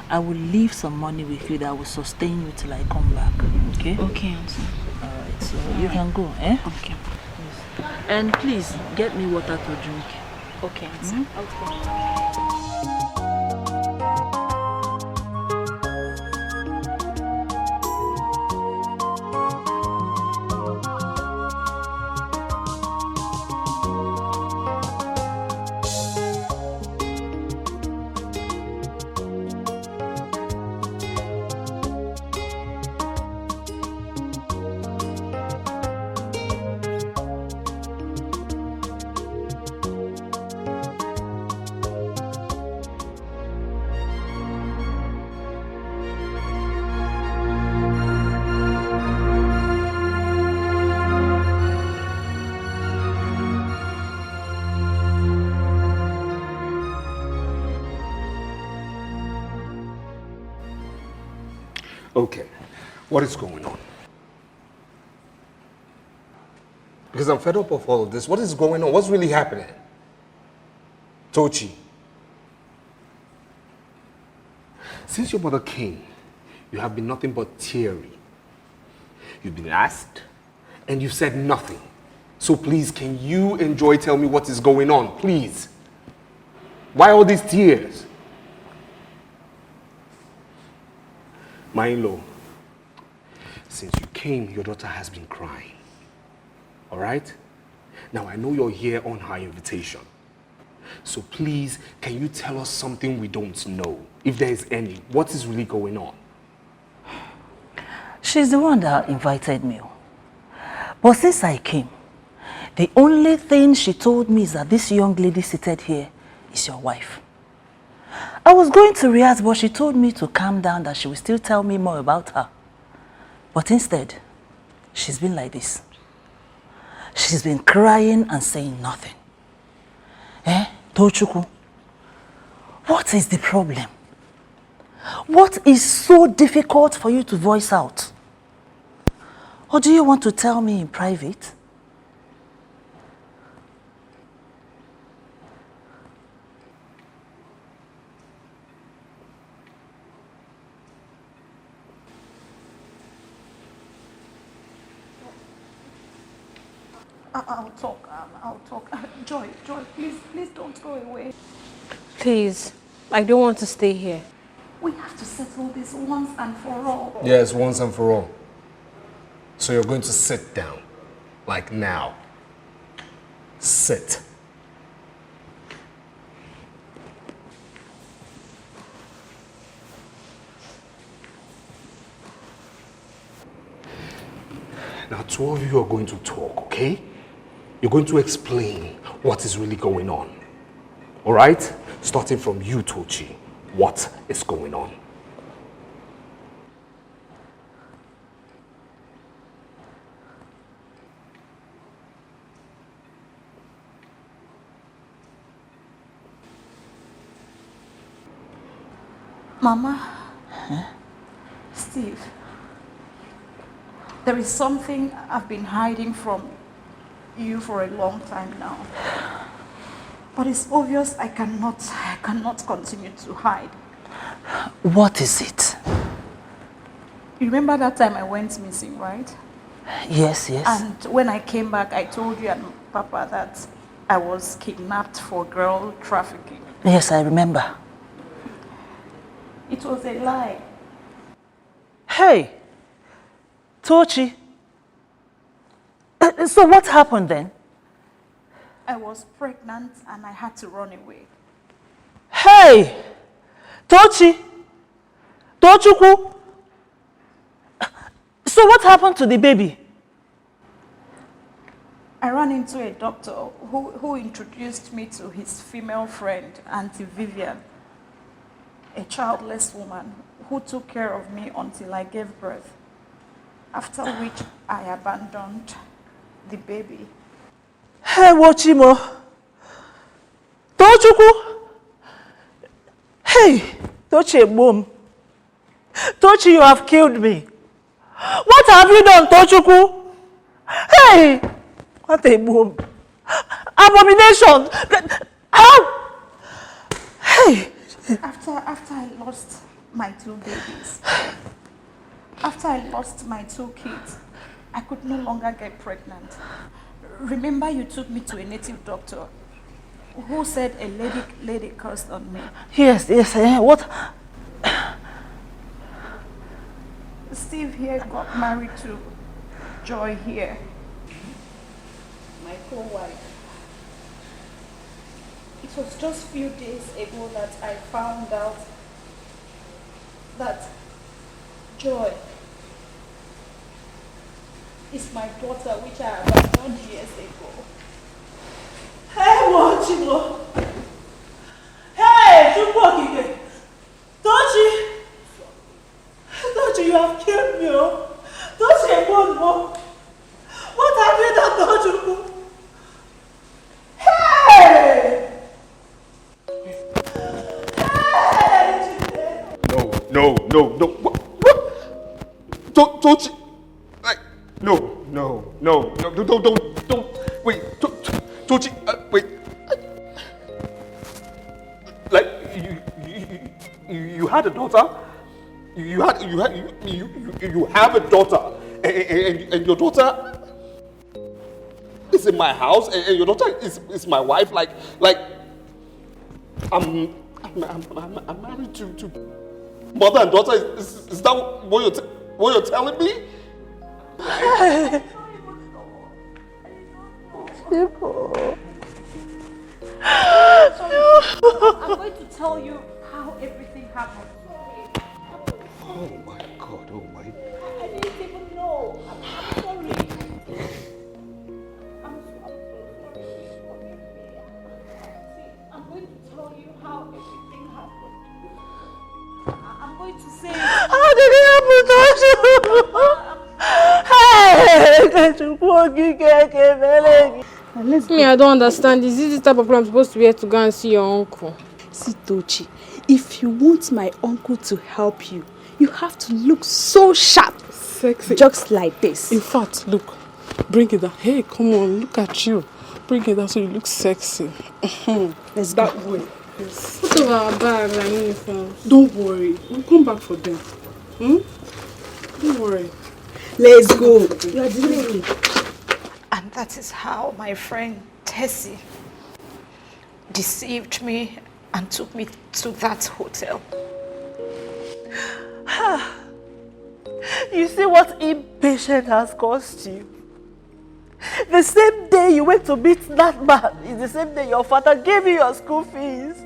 I will leave some money with you that will sustain you till I come back. Okay? Okay, Auntie. Alright, so you can go, eh? Okay. Yes. And please, get me water to drink. Okay, Auntie. Okay. Okay, what is going on? Because I'm fed up of all of this. What is going on? What's really happening? Tochi. Since your mother came, you have been nothing but teary. You've been asked, and you've said nothing. So please, can you tell me what is going on, please? Why all these tears? My in-law, since you came, your daughter has been crying. All right? Now, I know you're here on her invitation. So please, can you tell us something we don't know? If there is any, what is really going on? She's the one that invited me. But since I came, the only thing she told me is that this young lady seated here is your wife. I was going to react, but she told me to calm down, that she will still tell me more about her. But instead, she's been like this. She's been crying and saying nothing. Tochukwu, what is the problem? What is so difficult for you to voice out? Or do you want to tell me in private? I'll talk. Joy, please don't go away. Please, I don't want to stay here. We have to settle this once and for all. Yes, once and for all. So you're going to sit down, like now. Sit. Now, two of you are going to talk, okay? You're going to explain what is really going on. All right? Starting from you, Tochi. What is going on? Mama, Steve, there is something I've been hiding from you for a long time now. But it's obvious I cannot continue to hide. What is it? You remember that time I went missing, right? Yes. And when I came back, I told you and Papa that I was kidnapped for girl trafficking. Yes, I remember. It was a lie. Hey, Tochi. So what happened then? I was pregnant and I had to run away. Hey, Tochi. Tochukwu. So what happened to the baby? I ran into a doctor who introduced me to his female friend, Auntie Vivian, a childless woman who took care of me until I gave birth, after which I abandoned the baby. Hey, Wochimo. Tochukwu. Hey, Tochi, mom. Tochi, you have killed me. What have you done, Tochukwu? Hey, what a mom. Abomination. How? Hey. After I lost my two babies, after I lost my two kids, I could no longer get pregnant. Remember you took me to a native doctor who said a lady cursed on me. Yes, what? Steve here got married to Joy here, my co-wife. It was just a few days ago that I found out that Joy is my daughter, which I abandoned years ago. Hey, Wochimo. Hey, Chukwu. Tochi. Tochi, you have killed me. Tochi, mom. What have you done, Tochi? Hey! No. What? Don't you, like, no, don't, wait, don't you, wait, like, you had a daughter? You have a daughter, and your daughter is in my house, and your daughter is my wife. Like I'm married to mother and daughter. Is that what you're telling me? I'm going to tell you how everything happened. Oh my God, oh my. I didn't even know. I'm sorry. I'm so sorry. Forgive me. See, I'm going to tell you how everything happened. I'm going to say... How did it happen to you? Me, I don't understand. Is this the type of problem I'm supposed to be here to go and see your uncle? See, Tochi, if you want my uncle to help you, you have to look so sharp. Sexy. Just like this. In fact, look. Bring it down. Hey, come on. Look at you. Bring it down so you look sexy. Let's that go. way. Yes. What about our bag and uniforms? Don't worry. We'll come back for them. Don't worry. Let's go. You are delaying. And that is how my friend Tessie deceived me and took me to that hotel. You see what impatience has cost you? The same day you went to meet that man is the same day your father gave you your school fees.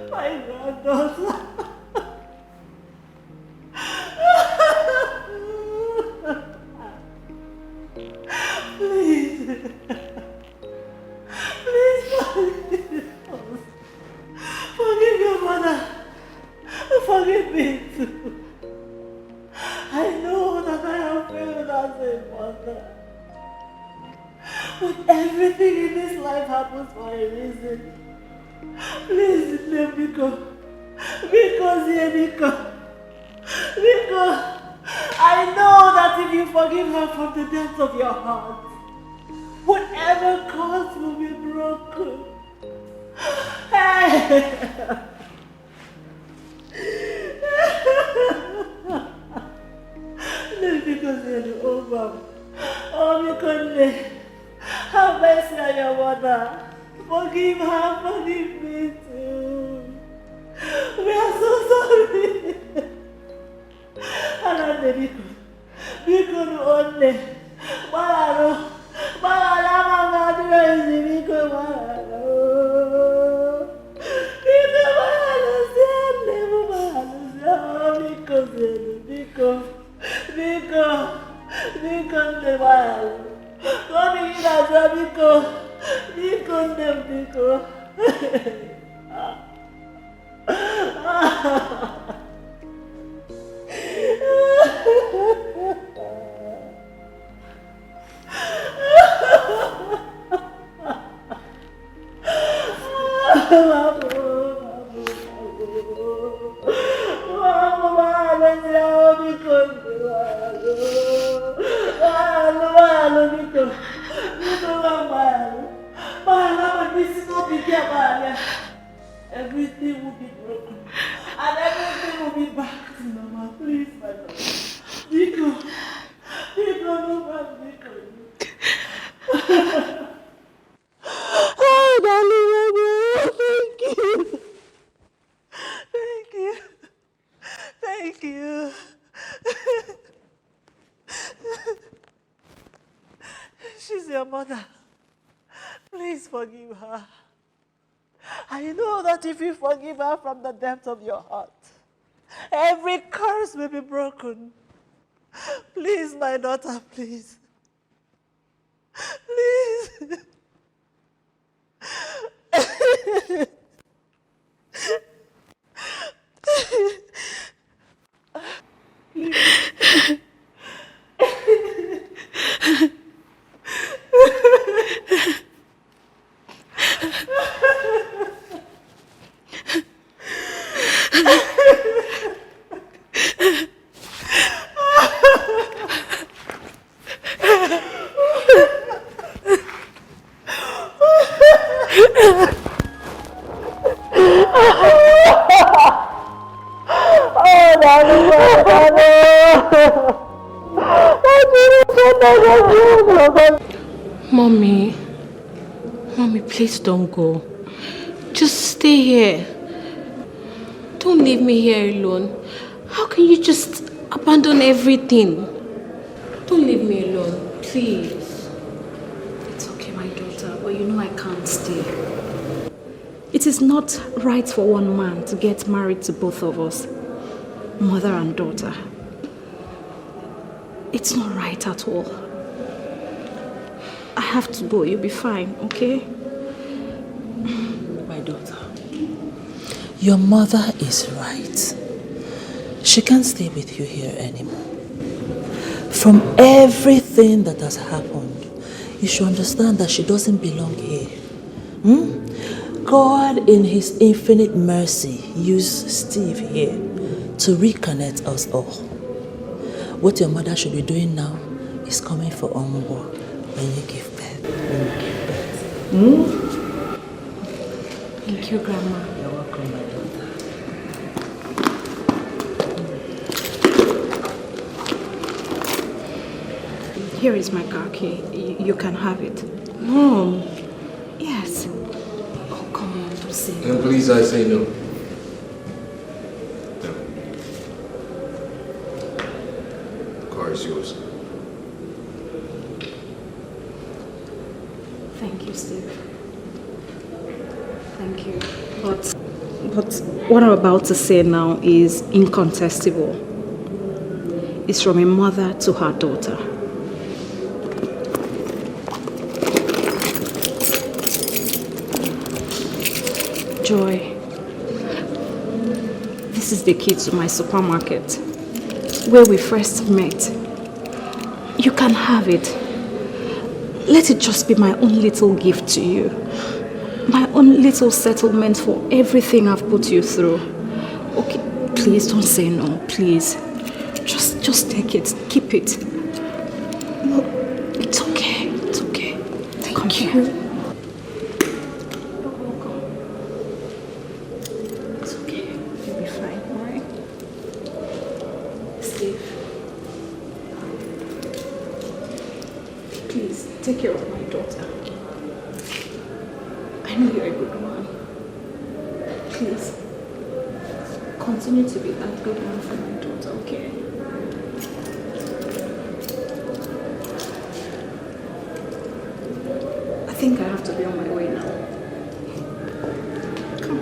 My granddaughter. Please. Please forgive your mother. Forgive me too. I know that I have failed as a mother. But everything in this life happens for a reason. Please let me go. Because I know that if you forgive her from the depth of your heart, whatever caused will be broken. Look, because you're the over. Oh, my goodness. Have mercy on your mother. Forgive her, forgive me too. We are so sorry. Because only Mararo, everything will be broken and everything will be back to normal. Please, my love. Nico, no bad Nico. Oh, darling, thank you. She's your mother. Please forgive her. I know that if you forgive her from the depth of your heart, every curse will be broken. Please, my daughter, please. Please. Mommy, please don't go. Just stay here. Don't leave me here alone. How can you just abandon everything? Don't leave me alone, please. It's okay, my daughter, but you know I can't stay. It is not right for one man to get married to both of us, mother and daughter. It's not right at all. I have to go. You'll be fine, okay? My daughter, your mother is right. She can't stay with you here anymore. From everything that has happened, you should understand that she doesn't belong here. God, in His infinite mercy, used Steve here to reconnect us all. What your mother should be doing now is coming for Omugbo when you give birth. Thank you, Grandma. You're welcome, my daughter. Here is my car key. You can have it. Mom. Yes. Oh, come on, don't say no. And please, I say no. Car is yours. Thank you, Steve. Thank you. But what I'm about to say now is incontestable. It's from a mother to her daughter. Joy, this is the key to my supermarket, where we first met. You can have it. Let it just be my own little gift to you. My own little settlement for everything I've put you through. Okay, please don't say no, please. Just take it, keep it. No, it's okay, it's okay. Thank you. It's okay, you'll be fine, alright? Steve, please take care of my daughter. I know you're a good man. Please, continue to be that good man for my daughter, okay? I think I have to be on my way now. Come.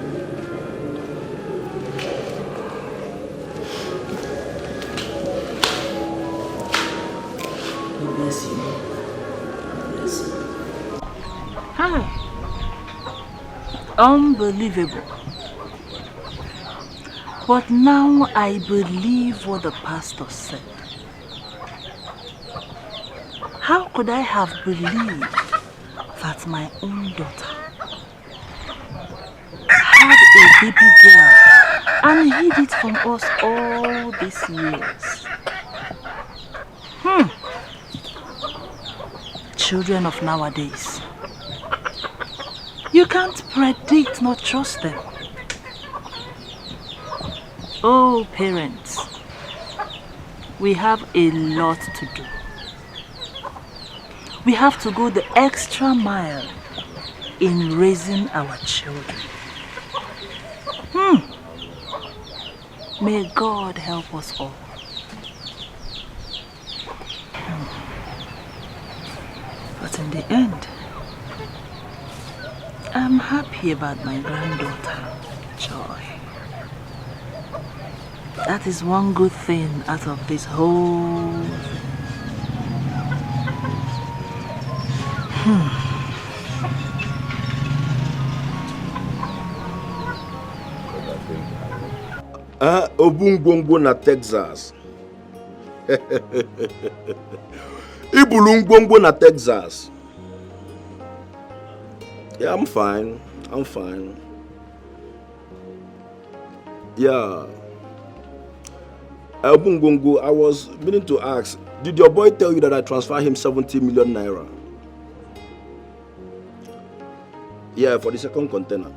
God bless you. God bless you. Hi. Unbelievable. But now I believe what the pastor said. How could I have believed that my own daughter had a baby girl and hid it from us all these years? Children of nowadays. You can't predict nor trust them. Oh, parents, we have a lot to do. We have to go the extra mile in raising our children. May God help us all. But in the end, I'm happy about my granddaughter, Joy. That is one good thing out of this whole thing. Obungbongbo na Texas. Ibulungbongbo na Texas. Yeah, I'm fine. I'm fine. Yeah. Obungbongbo, I was meaning to ask, did your boy tell you that I transferred him 70 million naira? Yeah, for the second container.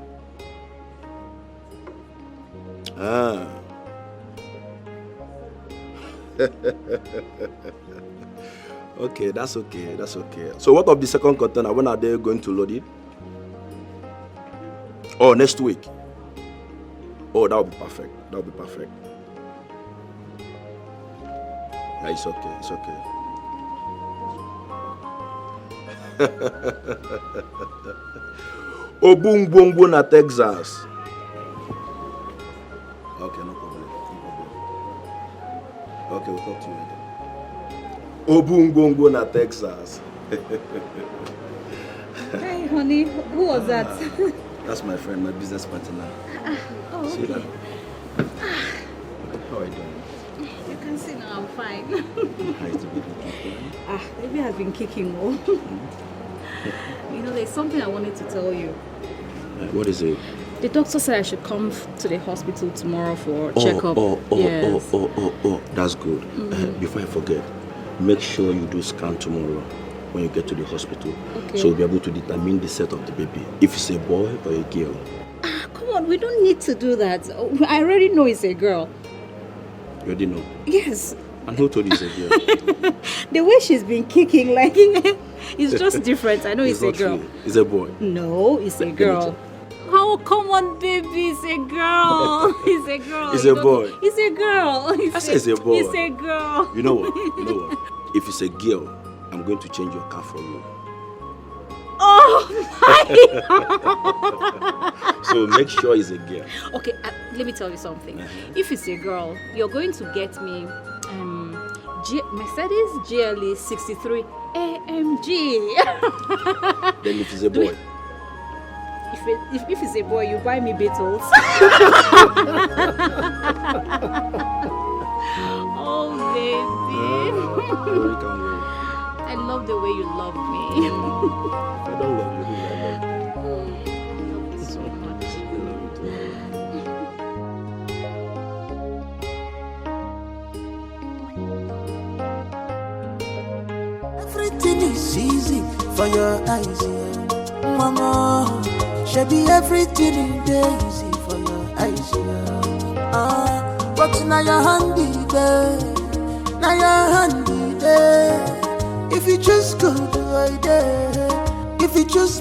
Okay, that's okay. That's okay. So what of the second container? When are they going to load it? Oh, next week. Oh, that would be perfect. That would be perfect. Yeah, it's okay. It's okay. Obungbongbo na Texas. Okay, no problem. Okay, we'll talk to you later. Obungbongbo na Texas. Hey, honey, who was that? That's my friend, my business partner. Oh, See okay. that? How are you doing? You can see now I'm fine. How is the baby keeping? Baby has been kicking more. You know, there's something I wanted to tell you. What is it? The doctor said I should come to the hospital tomorrow for a checkup. Yes. That's good. Before I forget, make sure you do scan tomorrow when you get to the hospital. Okay. So we'll be able to determine the sex of the baby, if it's a boy or a girl. Come on, we don't need to do that. I already know it's a girl. You already know? Yes. And who told you it's a girl? The way she's been kicking, like, it's just different. I know it's a girl. True. It's a boy. No, it's a girl. Oh, come on, baby. It's a girl. It's a girl. It's a boy. It's a girl. I said it's a boy. It's a girl. You know what? If it's a girl, I'm going to change your car for you. Oh, my. So make sure it's a girl. Okay, let me tell you something. If it's a girl, you're going to get me Mercedes GLE 63 AMG. Then if it's a boy? If it's a boy, you buy me Beatles. Oh, baby. I love the way you love me. I don't love you. I love you so much. Everything is easy for your eyes, yeah. Mama, should be everything in there easy for your eyes, yeah. But now your handy there, now your handy there. If you just go to right there, if you just